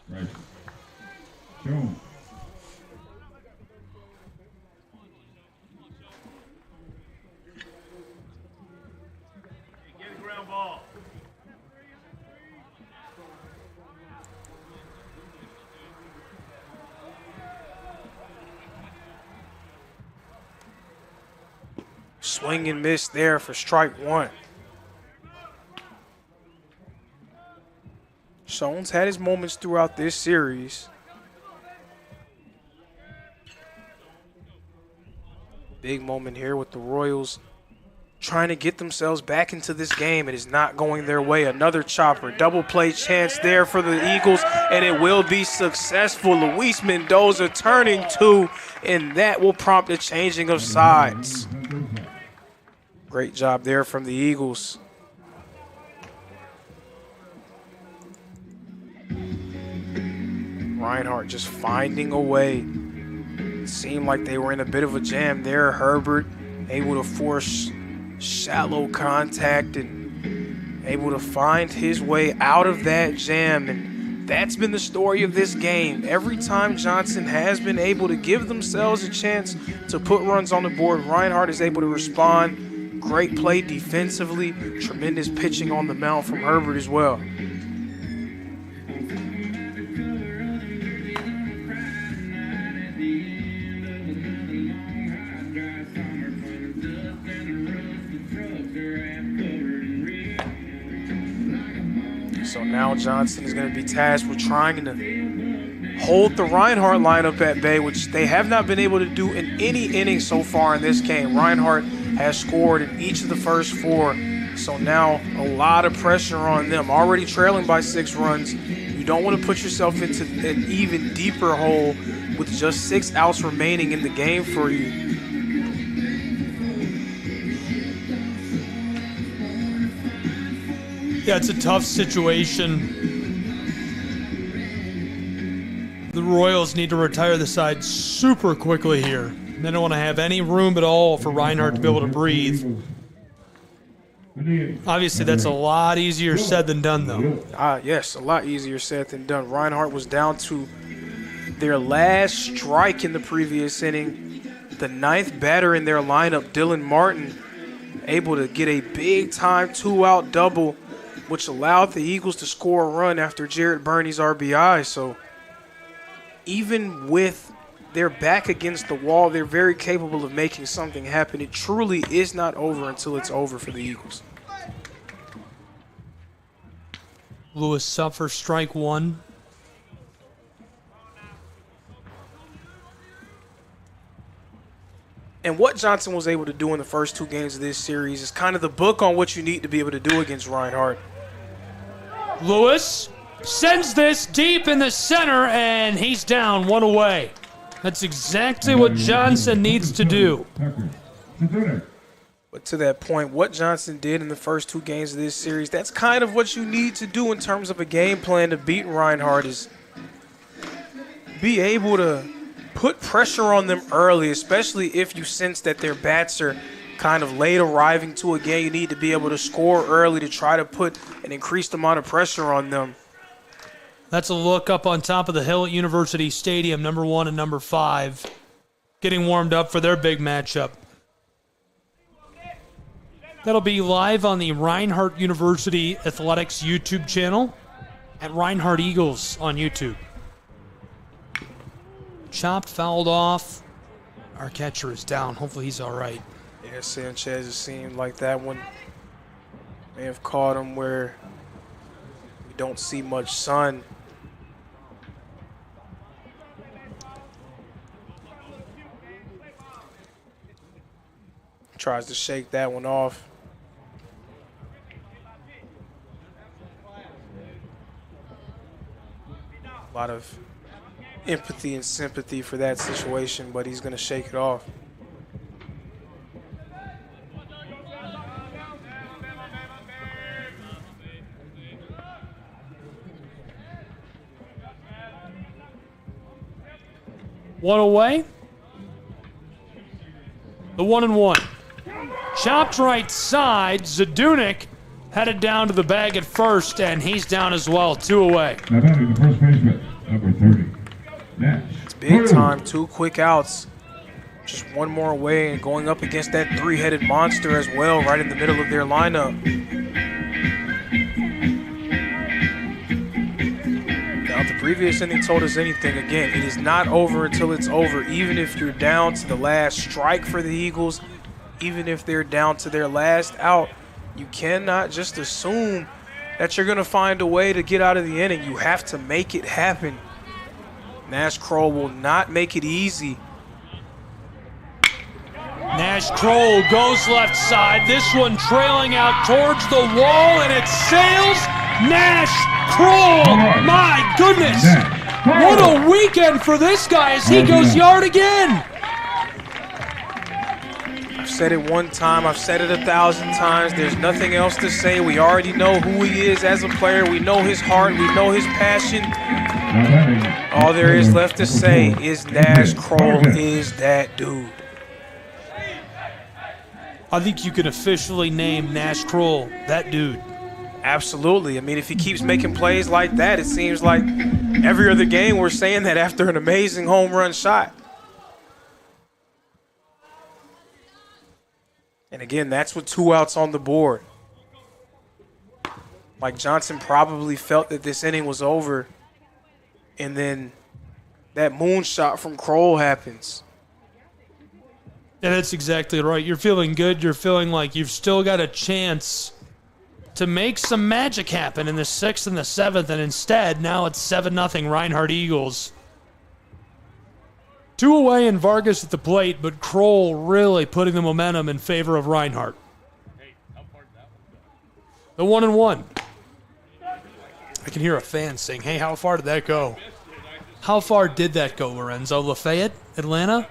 Right. Jones. Get a ground ball. Swing and miss there for strike 1. Jones had his moments throughout this series. Big moment here with the Royals trying to get themselves back into this game. It is not going their way. Another chopper. Double play chance there for the Eagles, and it will be successful. Luis Mendoza turning 2, and that will prompt a changing of sides. Great job there from the Eagles. Reinhardt just finding a way. It seemed like they were in a bit of a jam there. Herbert able to force shallow contact and able to find his way out of that jam and That's been the story of this game. Every time Johnson has been able to give themselves a chance to put runs on the board, Reinhardt is able to respond. Great play defensively, tremendous pitching on the mound from Herbert as well. So now Johnson is going to be tasked with trying to hold the Reinhardt lineup at bay, which they have not been able to do in any inning so far in this game. Reinhardt has scored in each of the first 4, so now a lot of pressure on them. Already trailing by 6 runs. You don't want to put yourself into an even deeper hole with just 6 outs remaining in the game for you. Yeah, it's a tough situation. The Royals need to retire the side super quickly here. They don't want to have any room at all for Reinhardt to be able to breathe. Obviously, that's a lot easier said than done, though. Yes, a lot easier said than done. Reinhardt was down to their last strike in the previous inning. The 9th batter in their lineup, Dylan Martin, able to get a big-time 2-out double, which allowed the Eagles to score a run after Jared Burney's RBI. So even with their back against the wall, they're very capable of making something happen. It truly is not over until it's over for the Eagles. Lewis suffers strike 1. And what Johnson was able to do in the first 2 games of this series is kind of the book on what you need to be able to do against Reinhardt. Lewis sends this deep in the center, and he's down 1 away. That's exactly what Johnson needs to do. But to that point, what Johnson did in the first 2 games of this series, that's kind of what you need to do in terms of a game plan to beat Reinhardt, is be able to put pressure on them early, especially if you sense that their bats are kind of late arriving to a game. You need to be able to score early to try to put an increased amount of pressure on them. That's a look up on top of the hill at University Stadium, number 1 and number 5, getting warmed up for their big matchup. That'll be live on the Reinhardt University Athletics YouTube channel at Reinhardt Eagles on YouTube. Chopped, fouled off. Our catcher is down. Hopefully he's all right. Yeah, Sanchez, it seemed like that one may have caught him where we don't see much sun. Tries to shake that one off. A lot of empathy and sympathy for that situation, but he's going to shake it off. One away. The 1-1. Chopped right side. Zadunik headed down to the bag at first, and he's down as well. 2 away. Now batting the first baseman, number 30. It's big time. 2 quick outs. Just 1 more away and going up against that 3-headed monster as well, right in the middle of their lineup. Now, if the previous inning told us anything, again, it is not over until it's over. Even if you're down to the last strike for the Eagles, even if they're down to their last out, you cannot just assume that you're going to find a way to get out of the inning. You have to make it happen. Nash Kroll will not make it easy. Nash Kroll goes left side. This one trailing out towards the wall, and it sails. Nash Kroll, my goodness. What a weekend for this guy as he goes yard again. I've said it one time, I've said it 1,000 times. There's nothing else to say. We already know who he is as a player. We know his heart, we know his passion. All there is left to say is Nash Kroll is that dude. I think you can officially name Nash Kroll that dude. Absolutely. I mean, if he keeps making plays like that, it seems like every other game we're saying that after an amazing home run shot. And again, that's with 2 outs on the board. Mike Johnson probably felt that this inning was over, and then that moonshot from Kroll happens. Yeah, that's exactly right. You're feeling good. You're feeling like you've still got a chance to make some magic happen in the 6th and the 7th, and instead, now it's 7-0 Reinhardt Eagles. 2 away and Vargas at the plate, but Kroll really putting the momentum in favor of Reinhardt. The 1-1. I can hear a fan saying, hey, how far did that go? How far did that go, Lorenzo? Lafayette? Atlanta?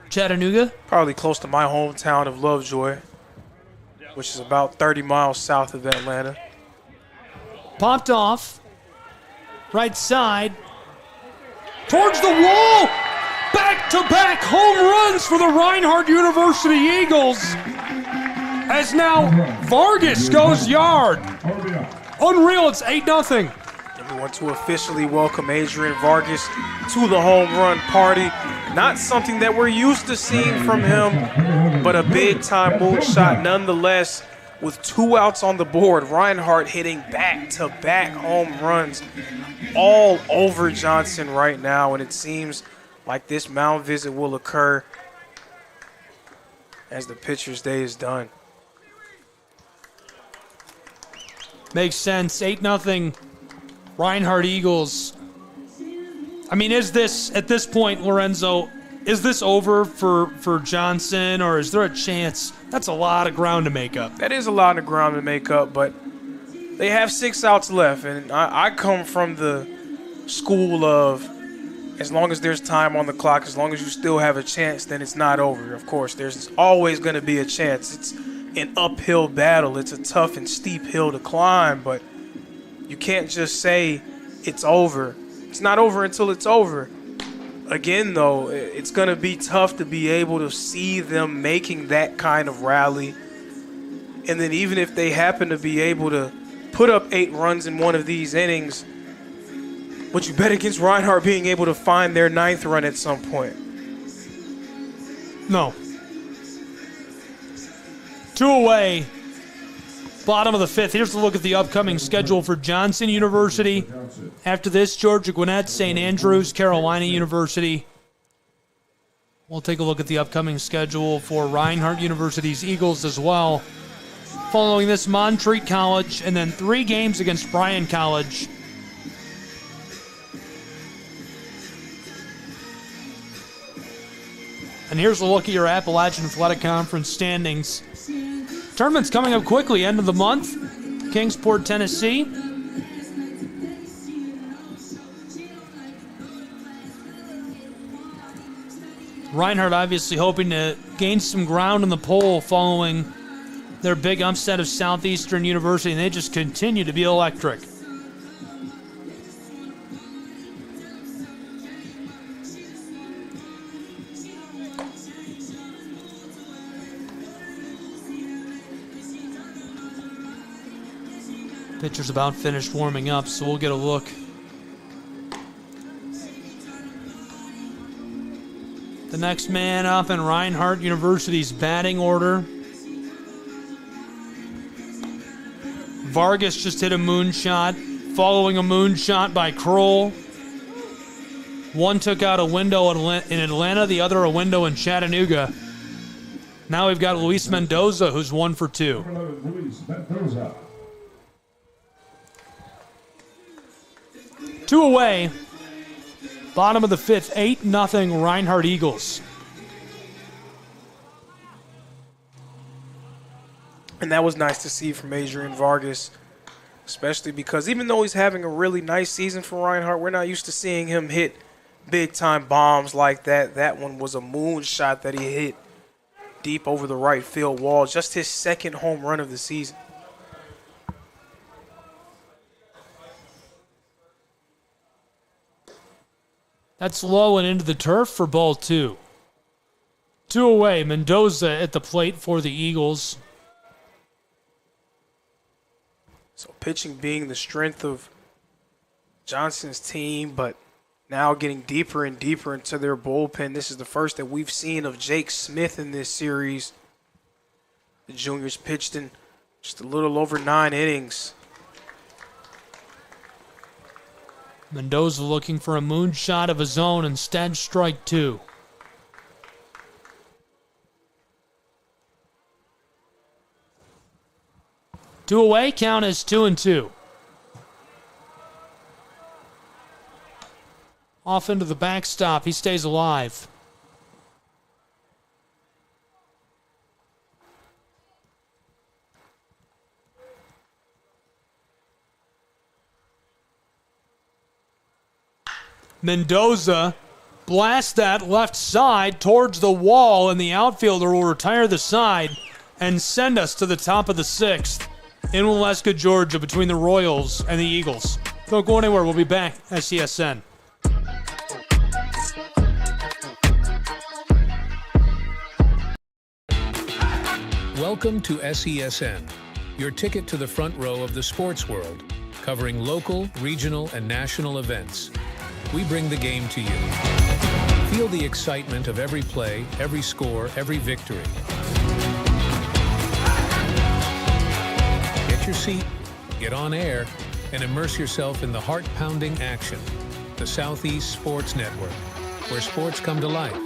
Chattanooga? Probably close to my hometown of Lovejoy, which is about 30 miles south of Atlanta. Popped off. Right side. Towards the wall. Back-to-back home runs for the Reinhardt University Eagles. As now Vargas goes yard. Unreal, it's 8-0. And we want to officially welcome Adrian Vargas to the home run party. Not something that we're used to seeing from him, but a big-time moonshot nonetheless. With 2 outs on the board, Reinhardt hitting back-to-back home runs all over Johnson right now, and it seems like this mound visit will occur as the pitcher's day is done. Makes sense. 8-0 Reinhardt Eagles. I mean, is this, at this point, Lorenzo, is this over for Johnson, or is there a chance? That's a lot of ground to make up. That is a lot of ground to make up, but they have 6 outs left, and I come from the school of as long as there's time on the clock, as long as you still have a chance, then it's not over. Of course, there's always going to be a chance. It's an uphill battle. It's a tough and steep hill to climb, but you can't just say it's over. It's not over until it's over. Again, though, it's going to be tough to be able to see them making that kind of rally. And then even if they happen to be able to put up 8 runs in one of these innings, but you bet against Reinhardt being able to find their 9th run at some point. No. 2 away. Bottom of the 5th. Here's a look at the upcoming schedule for Johnson University. After this, Georgia Gwinnett, St. Andrews, Carolina University. We'll take a look at the upcoming schedule for Reinhardt University's Eagles as well. Following this, Montreat College, and then 3 games against Bryan College. And here's a look at your Appalachian Athletic Conference standings. Tournament's coming up quickly, end of the month. Kingsport, Tennessee. Reinhardt obviously hoping to gain some ground in the poll following their big upset of Southeastern University, and they just continue to be electric. Pitcher's about finished warming up, so we'll get a look. The next man up in Reinhardt University's batting order. Vargas just hit a moonshot, following a moonshot by Kroll. One took out a window in Atlanta, the other a window in Chattanooga. Now we've got Luis Mendoza, who's 1 for 2. 2 away. Bottom of the 5th, 8-0 Reinhardt Eagles. And that was nice to see from Adrian Vargas, especially because even though he's having a really nice season for Reinhardt, we're not used to seeing him hit big-time bombs like that. That one was a moonshot that he hit deep over the right field wall. Just his 2nd home run of the season. That's low and into the turf for ball 2. 2 away. Mendoza at the plate for the Eagles. So pitching being the strength of Johnson's team, but now getting deeper and deeper into their bullpen. This is the first that we've seen of Jake Smith in this series. The junior's pitched in just a little over 9 innings. Mendoza looking for a moonshot of his own, instead strike 2. Two away, count is 2-2. Off into the backstop, he stays alive. Mendoza blasts that left side towards the wall, and the outfielder will retire the side and send us to the top of the 6th in Waleska, Georgia, between the Royals and the Eagles. Don't go anywhere. We'll be back. SESN. Welcome to SESN, your ticket to the front row of the sports world, covering local, regional, and national events. We bring the game to you. Feel the excitement of every play, every score, every victory. Get your seat, get on air, and immerse yourself in the heart-pounding action. The Southeast Sports Network, where sports come to life.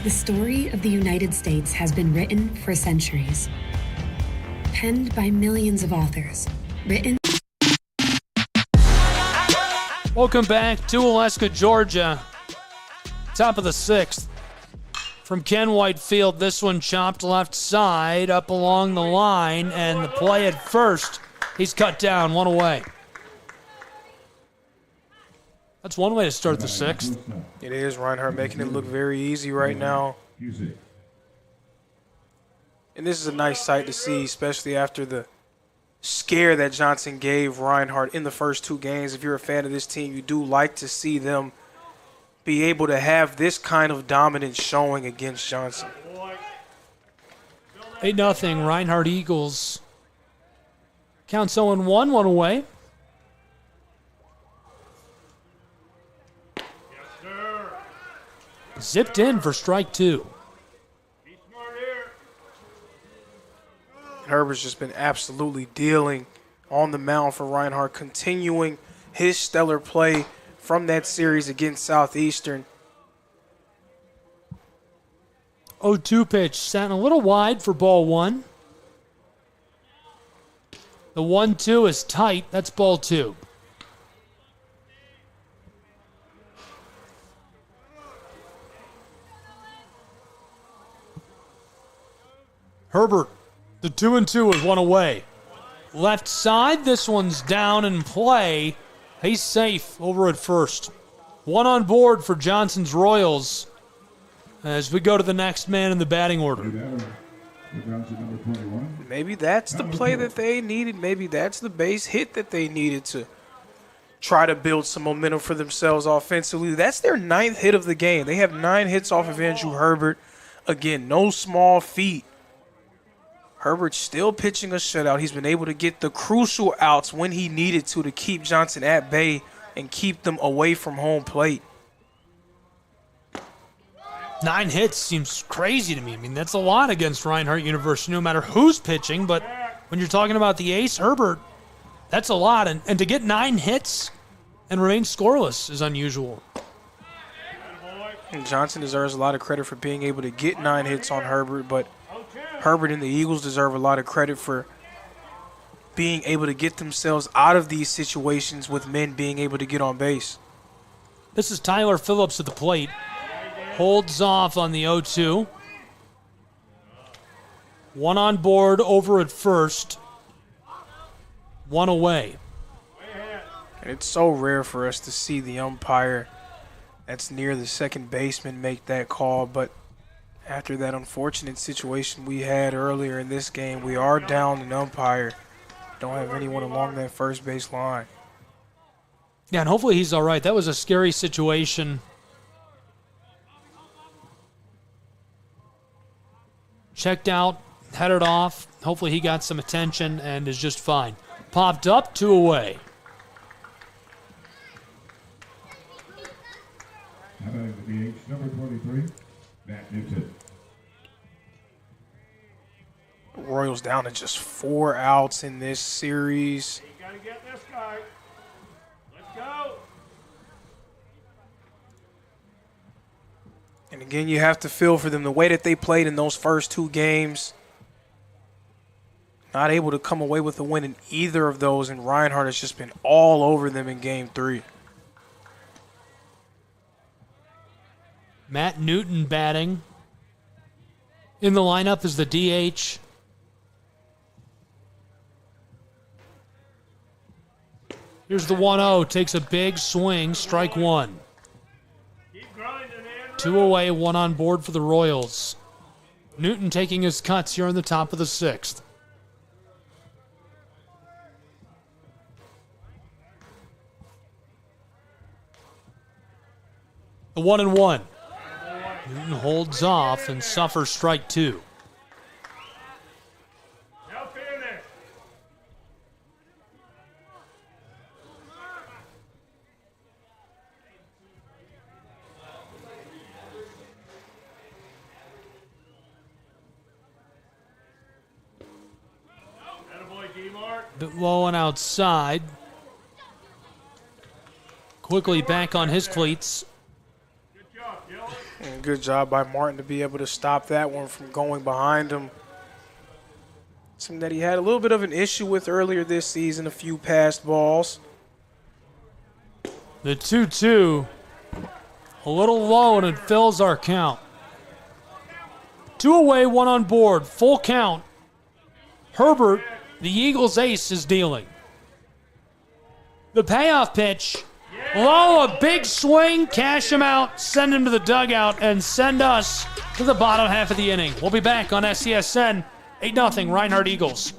The story of the United States has been written for centuries. Penned by millions of authors. Written. Welcome back to Waleska, Georgia. Top of the 6th. From Ken White Field, this one chopped left side up along the line, and the play at first, he's cut down, 1 away. That's one way to start the 6th. It is. Reinhardt making it look very easy right now. And this is a nice sight to see, especially after the scare that Johnson gave Reinhardt in the first 2 games. If you're a fan of this team, you do like to see them be able to have this kind of dominant showing against Johnson. 8-0, Reinhardt Eagles. Count 0-1, 1 away. Zipped in for strike 2. Herbert's just been absolutely dealing on the mound for Reinhardt, continuing his stellar play from that series against Southeastern. 0-2 pitch, sat a little wide for ball 1. The 1-2 is tight. That's ball 2. Herbert, the 2-2 is 1 away. Left side, this one's down in play. He's safe over at first. 1 on board for Johnson's Royals as we go to the next man in the batting order. Maybe that's the play that they needed. Maybe that's the base hit that they needed to try to build some momentum for themselves offensively. That's their 9th hit of the game. They have 9 hits off of Andrew Herbert. Again, no small feat. Herbert's still pitching a shutout. He's been able to get the crucial outs when he needed to keep Johnson at bay and keep them away from home plate. 9 hits seems crazy to me. I mean, that's a lot against Reinhardt University, no matter who's pitching. But when you're talking about the ace, Herbert, that's a lot. And to get 9 hits and remain scoreless is unusual. And Johnson deserves a lot of credit for being able to get 9 hits on Herbert, but Herbert and the Eagles deserve a lot of credit for being able to get themselves out of these situations with men being able to get on base. This is Tyler Phillips at the plate. Holds off on the 0-2. 1 on board over at first. 1 away. And it's so rare for us to see the umpire that's near the second baseman make that call, but after that unfortunate situation we had earlier in this game, we are down an umpire. Don't have anyone along that first base line. Yeah, and hopefully he's all right. That was a scary situation. Checked out, headed off. Hopefully he got some attention and is just fine. Popped up, 2 away. How about the DH, number 23, Matt Newton. Royals down to just 4 outs in this series. You got to get this guy. Let's go. And again, you have to feel for them. The way that they played in those first 2 games, not able to come away with a win in either of those, and Reinhardt has just been all over them in Game 3. Matt Newton batting. In the lineup is the DH. Here's the 1-0. Takes a big swing. Strike 1. 2 away, 1 on board for the Royals. Newton taking his cuts here in the top of the 6th. The 1-1. Newton holds off and suffers strike 2. Bit low and outside. Quickly back on his cleats. And good job by Martin to be able to stop that one from going behind him. Something that he had a little bit of an issue with earlier this season, a few passed balls. The 2-2. A little low and it fills our count. 2 away, 1 on board. Full count. Herbert, the Eagles ace, is dealing. The payoff pitch. Low, a big swing, cash him out, send him to the dugout, and send us to the bottom half of the inning. We'll be back on SCSN. 8-0, Reinhardt Eagles.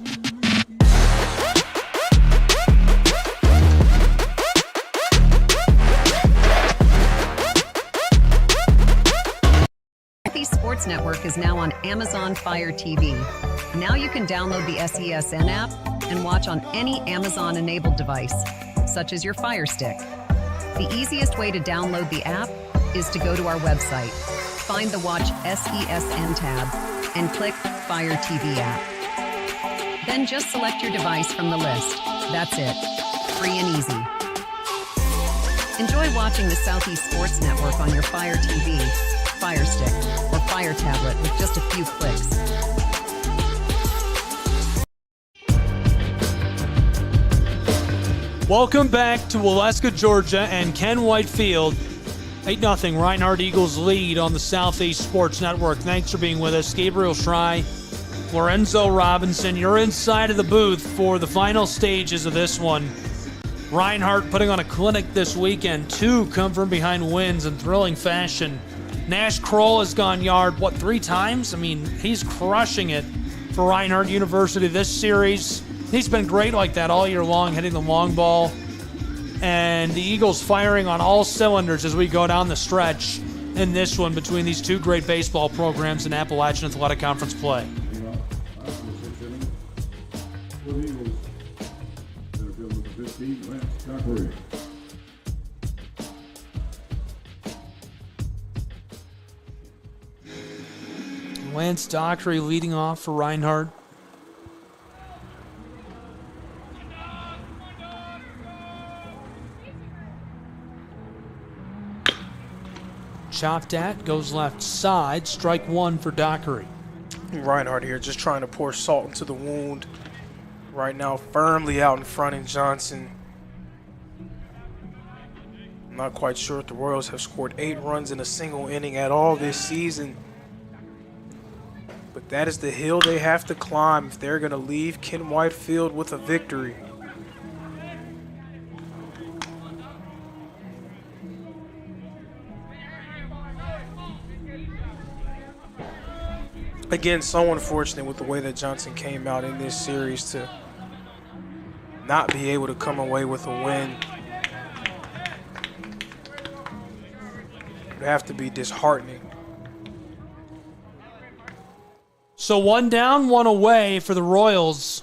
The Sports Network is now on Amazon Fire TV. Now you can download the SESN app and watch on any Amazon-enabled device, such as your Fire Stick. The easiest way to download the app is to go to our website, find the Watch SESN tab, and click Fire TV app. Then just select your device from the list. That's it. Free and easy. Enjoy watching the Southeast Sports Network on your Fire TV, Fire Stick, or Fire tablet with just a few clicks. Welcome back to Waleska, Georgia, and Ken White Field. 8-0, Reinhardt Eagles lead on the Southeast Sports Network. Thanks for being with us. Gabriel Schrei, Lorenzo Robinson, you're inside of the booth for the final stages of this one. Reinhardt putting on a clinic this weekend. 2 come from behind wins in thrilling fashion. Nash Kroll has gone yard, 3 times? I mean, he's crushing it for Reinhardt University this series. He's been great like that all year long, hitting the long ball. And the Eagles firing on all cylinders as we go down the stretch in this one between these 2 great baseball programs in Appalachian Athletic Conference play. Lance Dockery leading off for Reinhardt. Chopped at, goes left side, strike one for Dockery. Reinhardt here just trying to pour salt into the wound. Right now firmly out in front in Johnson. I'm not quite sure if the Royals have scored 8 runs in a single inning at all this season. But that is the hill they have to climb if they're going to leave Ken Whitefield with a victory. Again, so unfortunate with the way that Johnson came out in this series to not be able to come away with a win. It would have to be disheartening. So 1 down, 1 away for the Royals.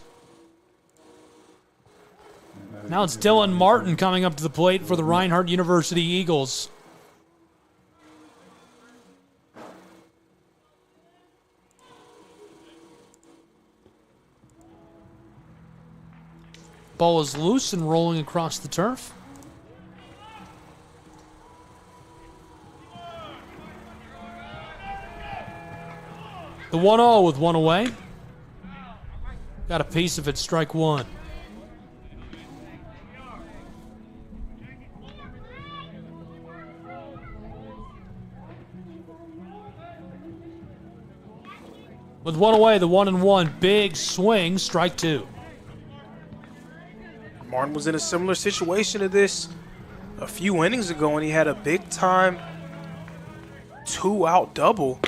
Now it's Dylan Martin coming up to the plate for the Reinhardt University Eagles. Ball is loose and rolling across the turf. The 1-0 with 1 away. Got a piece of it, strike one. With 1 away, the 1-1, big swing, strike two. Martin was in a similar situation to this a few innings ago, and he had a big-time 2-out double.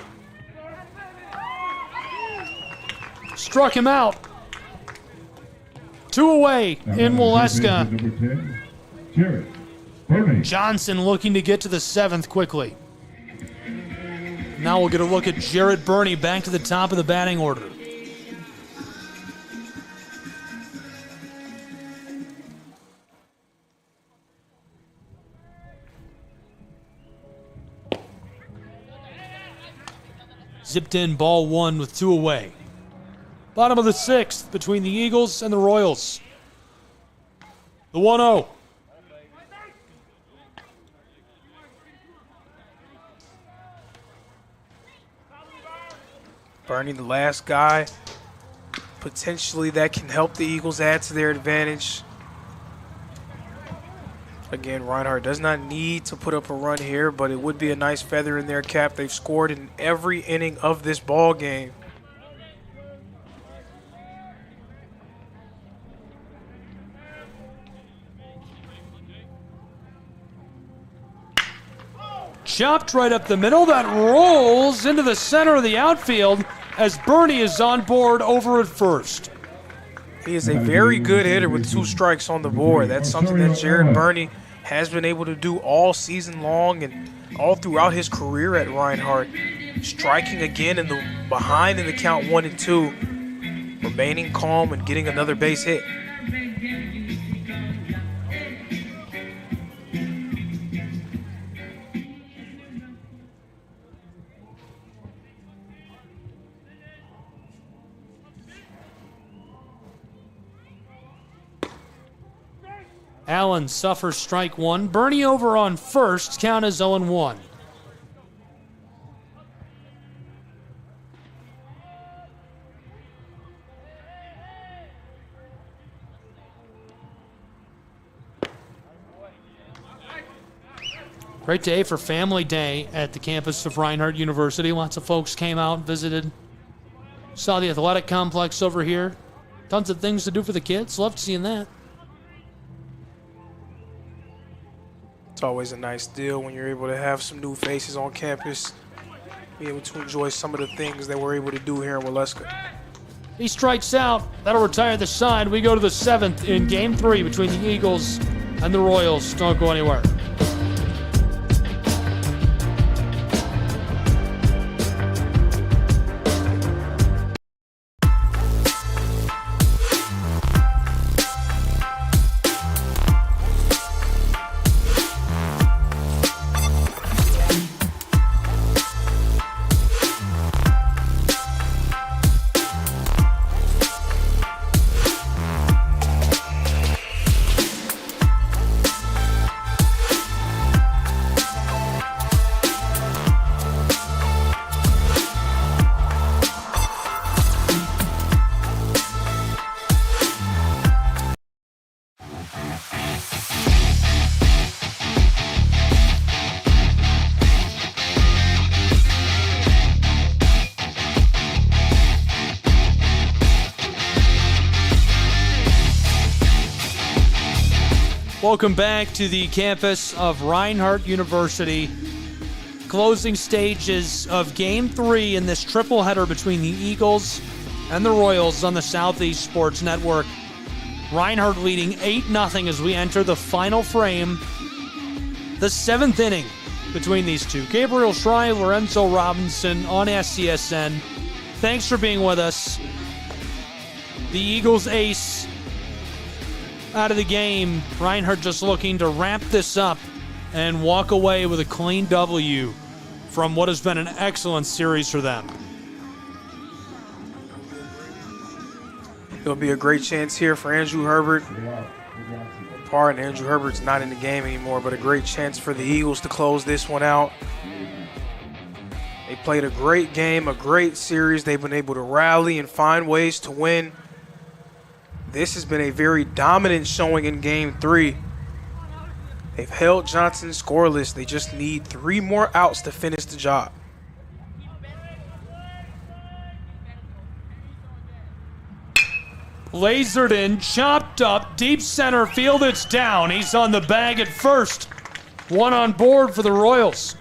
Struck him out. 2 away in Waleska. Johnson looking to get to the 7th quickly. Now we'll get a look at Jarrett Burney back to the top of the batting order. Zipped in, ball 1 with 2 away. Bottom of the 6th between the Eagles and the Royals. The 1-0. Burney, the last guy, potentially that can help the Eagles add to their advantage. Again, Reinhardt does not need to put up a run here, but it would be a nice feather in their cap. They've scored in every inning of this ball game. Chopped right up the middle. That rolls into the center of the outfield as Burney is on board over at first. He is a very good hitter with 2 strikes on the board. That's something that Jarrett Burney has been able to do all season long and all throughout his career at Reinhardt. Striking again in the behind in the count 1-2, remaining calm and getting another base hit. Allen suffers strike one. Burney over on first. Count is 0-1. Great day for Family Day at the campus of Reinhardt University. Lots of folks came out, visited, saw the athletic complex over here. Tons of things to do for the kids. Loved seeing that. It's always a nice deal when you're able to have some new faces on campus, be able to enjoy some of the things that we're able to do here in Waleska. He strikes out. That'll retire the side. We go to the 7th in Game 3 between the Eagles and the Royals. Don't go anywhere. Welcome back to the campus of Reinhardt University. Closing stages of Game 3 in this triple header between the Eagles and the Royals on the Southeast Sports Network. Reinhardt leading 8-0 as we enter the final frame, the 7th inning between these two. Gabriel Schrei, Lorenzo Robinson on SCSN. Thanks for being with us. The Eagles ace out of the game. Reinhardt just looking to wrap this up and walk away with a clean W from what has been an excellent series for them. It'll be a great chance here for Andrew Herbert. Pardon, Andrew Herbert's not in the game anymore, but a great chance for the Eagles to close this one out. They played a great game, a great series. They've been able to rally and find ways to win. This has been a very dominant showing in Game 3. They've held Johnson scoreless. They just need 3 more outs to finish the job. Lasered in, chopped up, deep center field, it's down. He's on the bag at first. 1 on board for the Royals.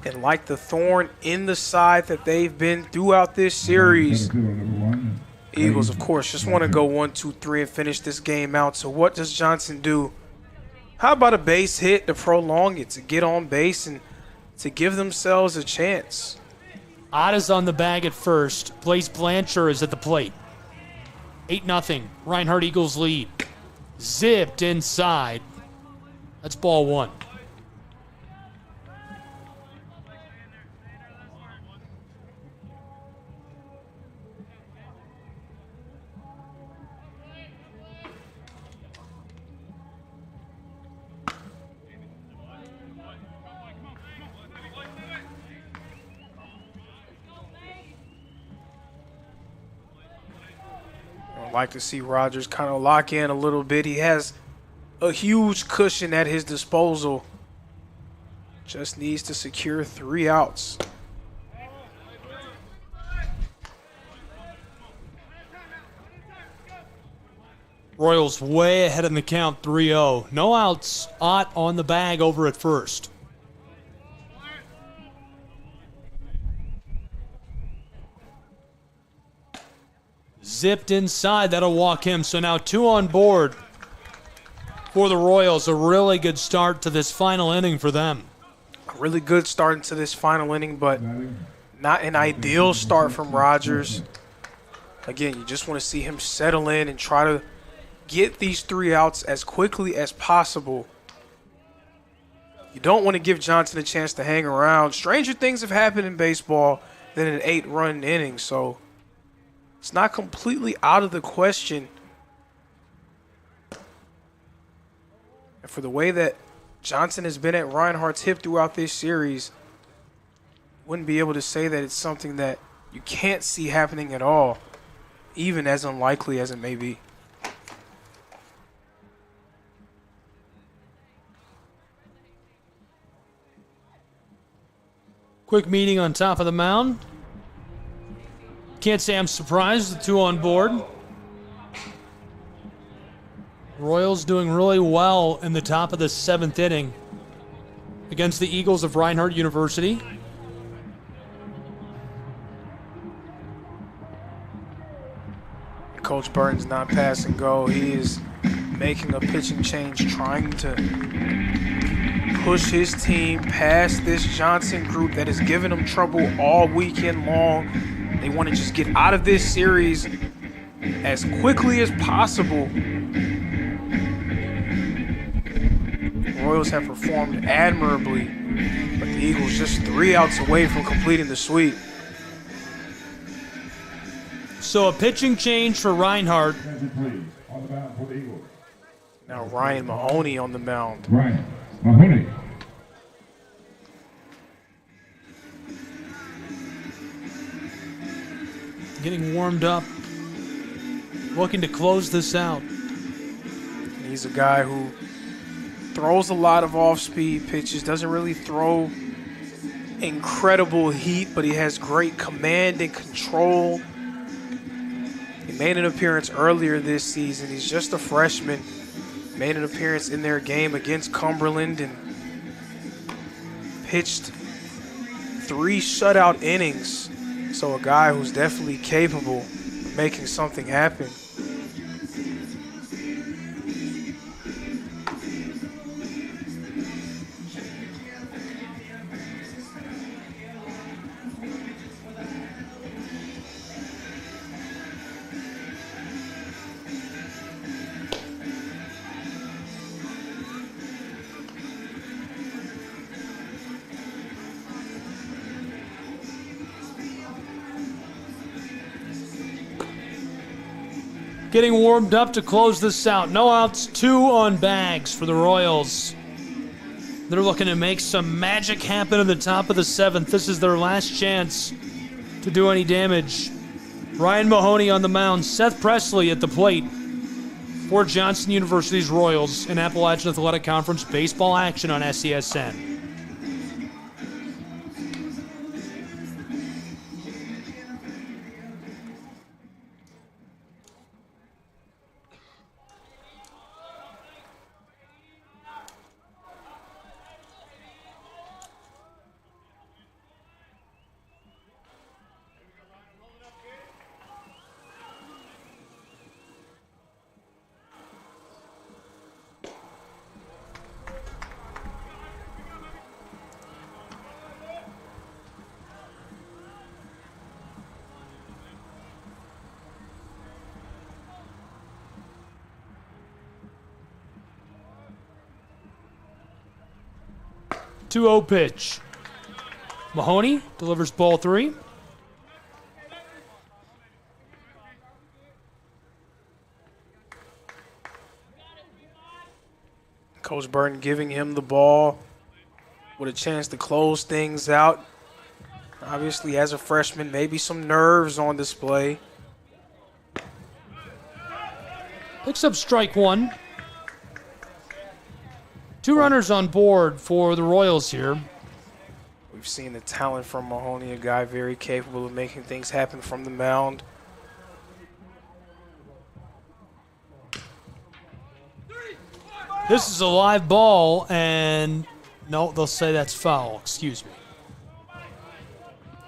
And like the thorn in the side that they've been throughout this series, Eagles, of course, just want to go 1, 2, 3 and finish this game out. So what does Johnson do? How about a base hit to prolong it, to get on base and to give themselves a chance? Ott is on the bag at first. Blaze Blanchard is at the plate. 8-0. Reinhardt Eagles lead. Zipped inside. That's ball 1. Like to see Rodgers kind of lock in a little bit. He has a huge cushion at his disposal. Just needs to secure 3 outs. Royals way ahead in the count, 3-0. No outs. Ott on the bag over at first. Zipped inside, that'll walk him. So now 2 on board for the Royals. A really good start to this final inning for them. A really good start into this final inning, but not an ideal start from Rodgers. Again, you just want to see him settle in and try to get these 3 outs as quickly as possible. You don't want to give Johnson a chance to hang around. Stranger things have happened in baseball than an 8-run inning, so it's not completely out of the question. And for the way that Johnson has been at Reinhardt's hip throughout this series, wouldn't be able to say that it's something that you can't see happening at all, even as unlikely as it may be. Quick meeting on top of the mound. Can't say I'm surprised, the 2 on board. Royals doing really well in the top of the 7th inning against the Eagles of Reinhardt University. Coach Burton's not pass and go. He is making a pitching change, trying to push his team past this Johnson group that has given him trouble all weekend long. They want to just get out of this series as quickly as possible. Royals have performed admirably, but the Eagles just 3 outs away from completing the sweep. So a pitching change for Reinhardt. Now Ryan Mahoney on the mound. Ryan Mahoney. Getting warmed up. Looking to close this out. He's a guy who throws a lot of off-speed pitches, doesn't really throw incredible heat, but he has great command and control. He made an appearance earlier this season. He's just a freshman. made an appearance in their game against Cumberland and pitched 3 shutout innings. So a guy who's definitely capable of making something happen. Getting warmed up to close this out. No outs, 2 on bags for the Royals. They're looking to make some magic happen in the top of the 7th. This is their last chance to do any damage. Ryan Mahoney on the mound. Seth Presley at the plate for Johnson University's Royals in Appalachian Athletic Conference baseball action on SESN. .2-0 pitch. Mahoney delivers ball 3. Coach Burton giving him the ball with a chance to close things out. Obviously, as a freshman, maybe some nerves on display. Picks up strike 1. 2 runners on board for the Royals here. We've seen the talent from Mahoney, a guy very capable of making things happen from the mound. This is a live ball, and no, they'll say that's foul. Excuse me.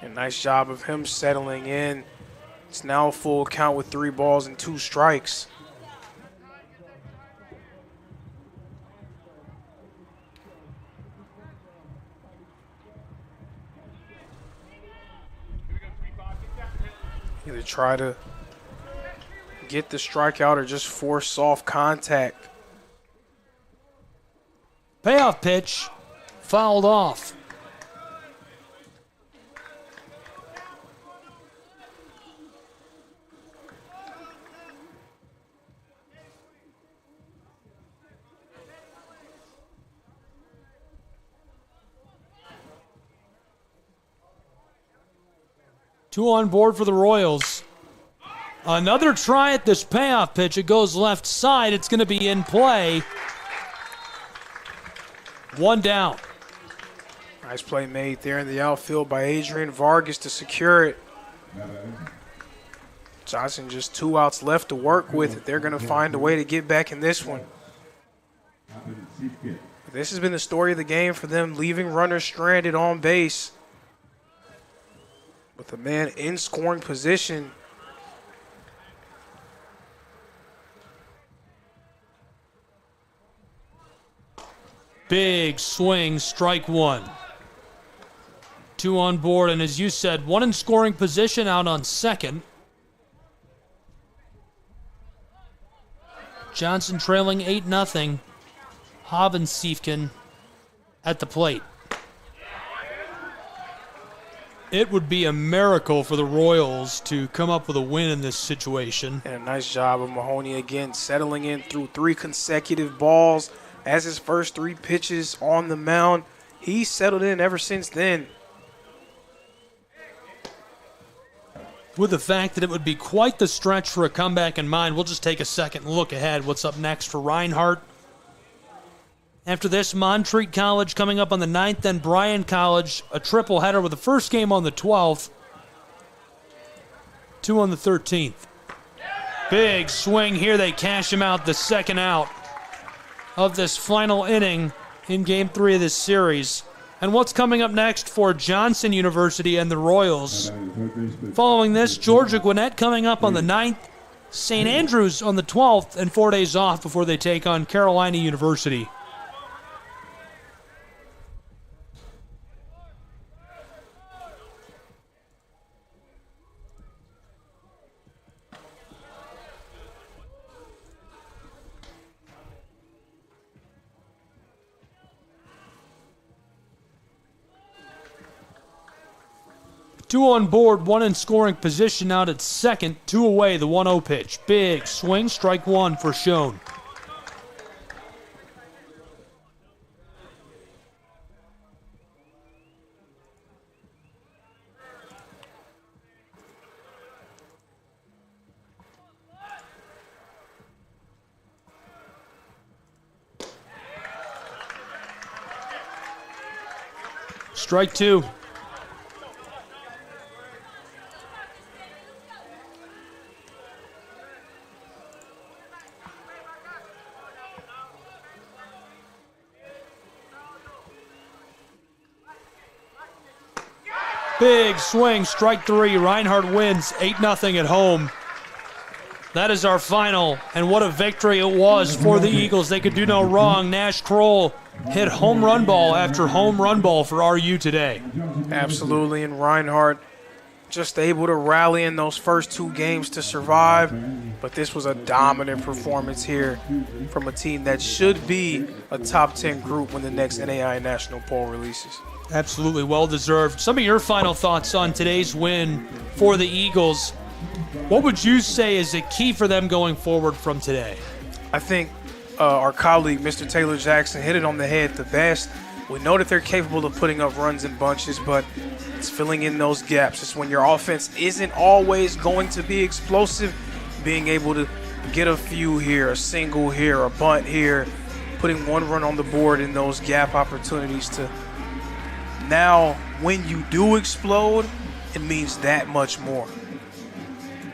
A nice job of him settling in. It's now a full count with 3 balls and 2 strikes. Either try to get the strikeout or just force soft contact. Payoff pitch, fouled off. Two on board for the Royals. Another try at this payoff pitch. It goes left side. It's going to be in play. 1 down. Nice play made there in the outfield by Adrian Vargas to secure it. Johnson just 2 outs left to work with. They're going to find a way to get back in this one. This has been the story of the game for them, leaving runners stranded on base. With a man in scoring position. Big swing, strike 1. 2 on board, and as you said, 1 in scoring position out on second. Johnson trailing 8-0. Hovensiefken at the plate. It would be a miracle for the Royals to come up with a win in this situation. And a nice job of Mahoney again, settling in through 3 consecutive balls as his first 3 pitches on the mound. He's settled in ever since then. With the fact that it would be quite the stretch for a comeback in mind, we'll just take a second and look ahead. What's up next for Reinhardt? After this, Montreat College coming up on the 9th, then Bryan College, a triple header with the first game on the 12th, 2 on the 13th. Big swing here. They cash him out, the second out of this final inning in Game 3 of this series. And what's coming up next for Johnson University and the Royals? Following this, Georgia Gwinnett coming up on the 9th, St. Andrews on the 12th, and 4 days off before they take on Carolina University. Two on board, one in scoring position out at second, 2 away, the 1-0 pitch. Big swing, strike one for Schoen. Strike two. Big swing, strike three. Reinhardt wins 8-0 at home. That is our final, and what a victory it was for the Eagles. They could do no wrong. Nash Kroll hit home run ball after home run ball for RU today. Absolutely, and Reinhardt just able to rally in those first 2 games to survive, but this was a dominant performance here from a team that should be a top 10 group when the next NAIA national poll releases. Absolutely well-deserved. Some of your final thoughts on today's win for the Eagles. What would you say is the key for them going forward from today? I think our colleague, Mr. Taylor Jackson, hit it on the head the best. We know that they're capable of putting up runs in bunches, but it's filling in those gaps. It's when your offense isn't always going to be explosive, being able to get a few here, a single here, a bunt here, putting 1 run on the board in those gap opportunities to now, when you do explode, it means that much more.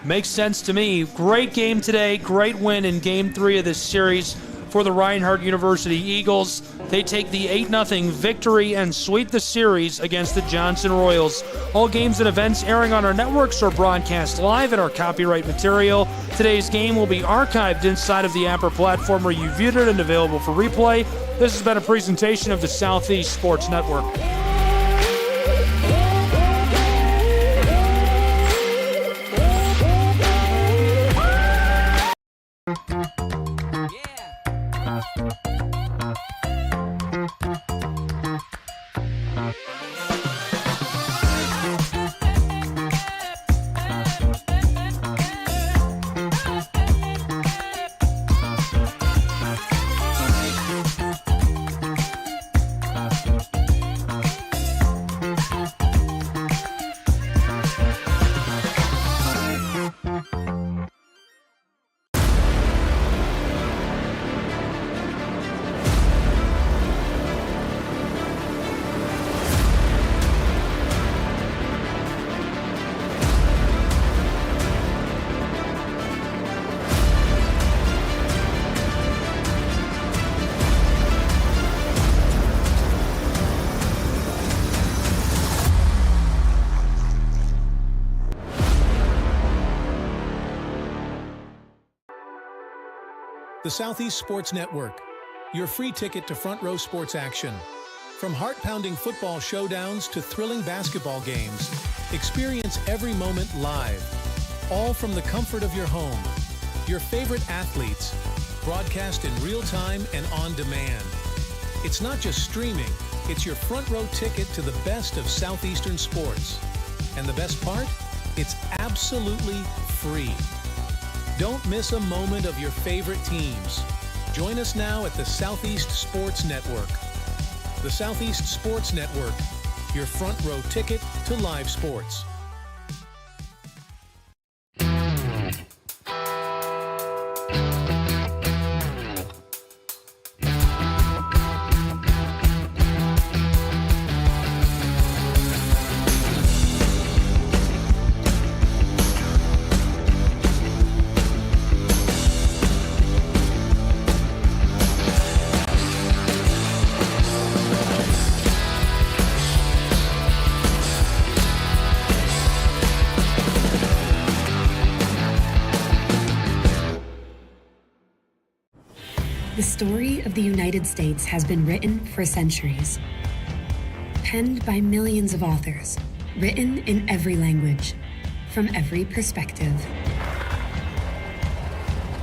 Makes sense to me. Great game today. Great win in Game 3 of this series for the Reinhardt University Eagles. They take the 8-0 victory and sweep the series against the Johnson Royals. All games and events airing on our networks are broadcast live in our copyright material. Today's game will be archived inside of the Apper platform where you viewed it and available for replay. This has been a presentation of the Southeast Sports Network. The Southeast Sports Network, your free ticket to front row sports action. From heart-pounding football showdowns to thrilling basketball games, experience every moment live, all from the comfort of your home. Your favorite athletes, broadcast in real time and on demand. It's not just streaming, it's your front row ticket to the best of Southeastern sports. And the best part? It's absolutely free. Don't miss a moment of your favorite teams. Join us now at the Southeast Sports Network. The Southeast Sports Network, your front row ticket to live sports. The story of the United States has been written for centuries. Penned by millions of authors, written in every language, from every perspective.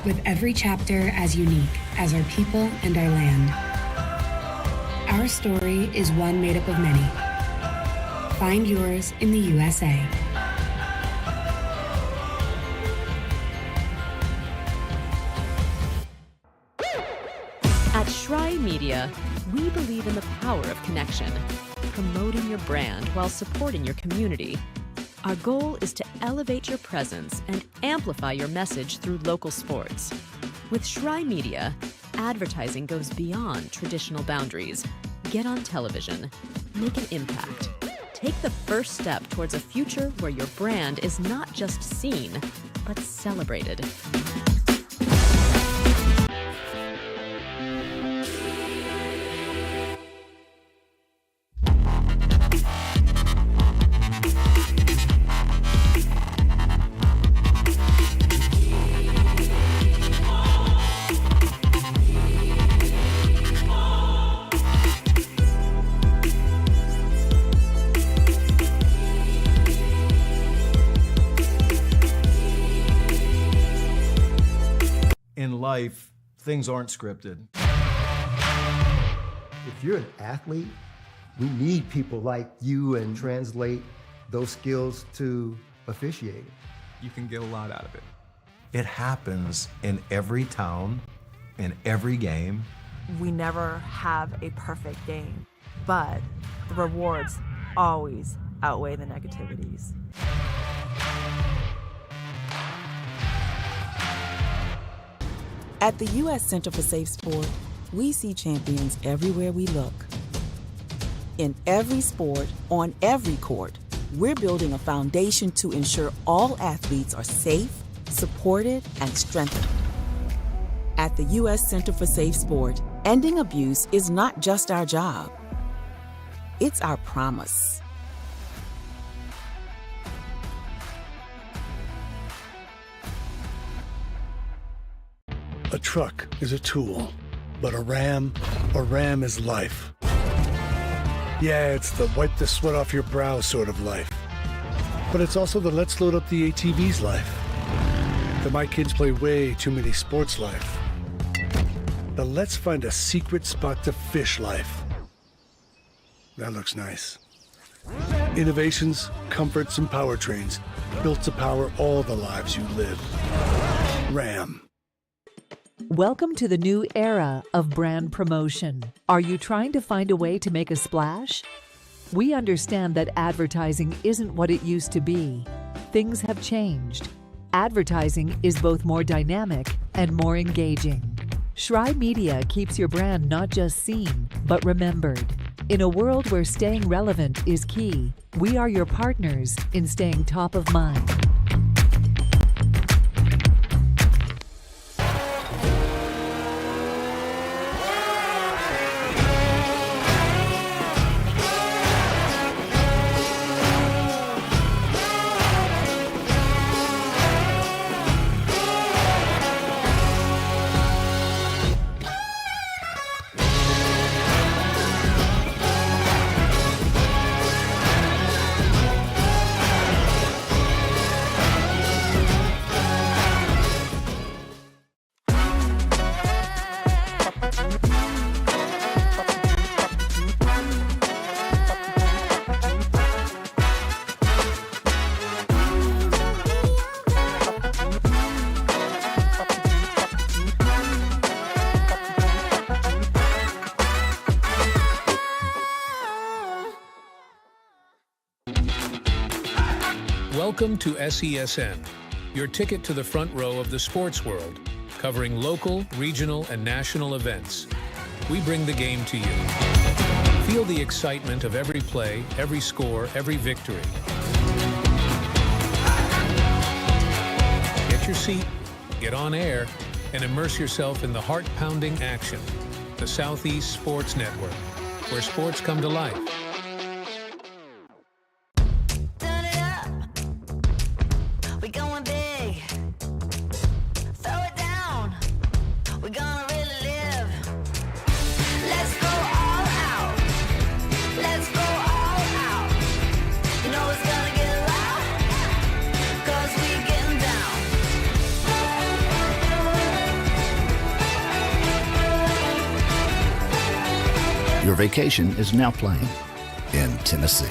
With every chapter as unique as our people and our land. Our story is one made up of many. Find yours in the USA. At Schrei Media, we believe in the power of connection, promoting your brand while supporting your community. Our goal is to elevate your presence and amplify your message through local sports. With Schrei Media, advertising goes beyond traditional boundaries. Get on television, make an impact. Take the first step towards a future where your brand is not just seen, but celebrated. In life, things aren't scripted. If you're an athlete, we need people like you and translate those skills to officiating. You can get a lot out of it. It happens in every town, in every game. We never have a perfect game, but the rewards always outweigh the negativities. At the U.S. Center for Safe Sport, we see champions everywhere we look. In every sport, on every court, we're building a foundation to ensure all athletes are safe, supported, and strengthened. At the U.S. Center for Safe Sport, ending abuse is not just our job. It's our promise. A truck is a tool, but a ram is life. Yeah, it's the wipe the sweat off your brow sort of life. But it's also the let's load up the ATV's life. The my kids play way too many sports life. The let's find a secret spot to fish life. That looks nice. Innovations, comforts, and powertrains built to power all the lives you live. Ram. Welcome to the new era of brand promotion. Are you trying to find a way to make a splash? We understand that advertising isn't what it used to be. Things have changed. Advertising is both more dynamic and more engaging. Schrei Media keeps your brand not just seen, but remembered. In a world where staying relevant is key, we are your partners in staying top of mind. Welcome to SESN, your ticket to the front row of the sports world, covering local, regional, and national events. We bring the game to you. Feel the excitement of every play, every score, every victory. Get your seat, get on air, and immerse yourself in the heart-pounding action. The Southeast Sports Network, where sports come to life. Throw it down. We're gonna really live. Your vacation is now playing in Tennessee.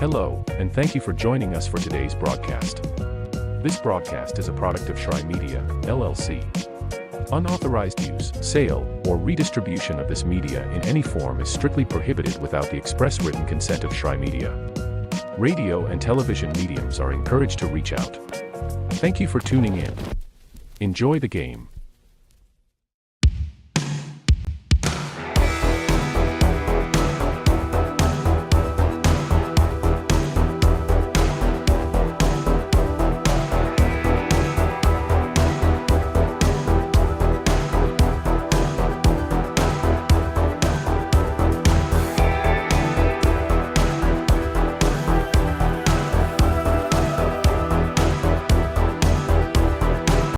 Hello, and thank you for joining us for today's broadcast. This broadcast is a product of Shry Media, LLC. Unauthorized use, sale, or redistribution of this media in any form is strictly prohibited without the express written consent of Shry Media. Radio and television mediums are encouraged to reach out. Thank you for tuning in. Enjoy the game.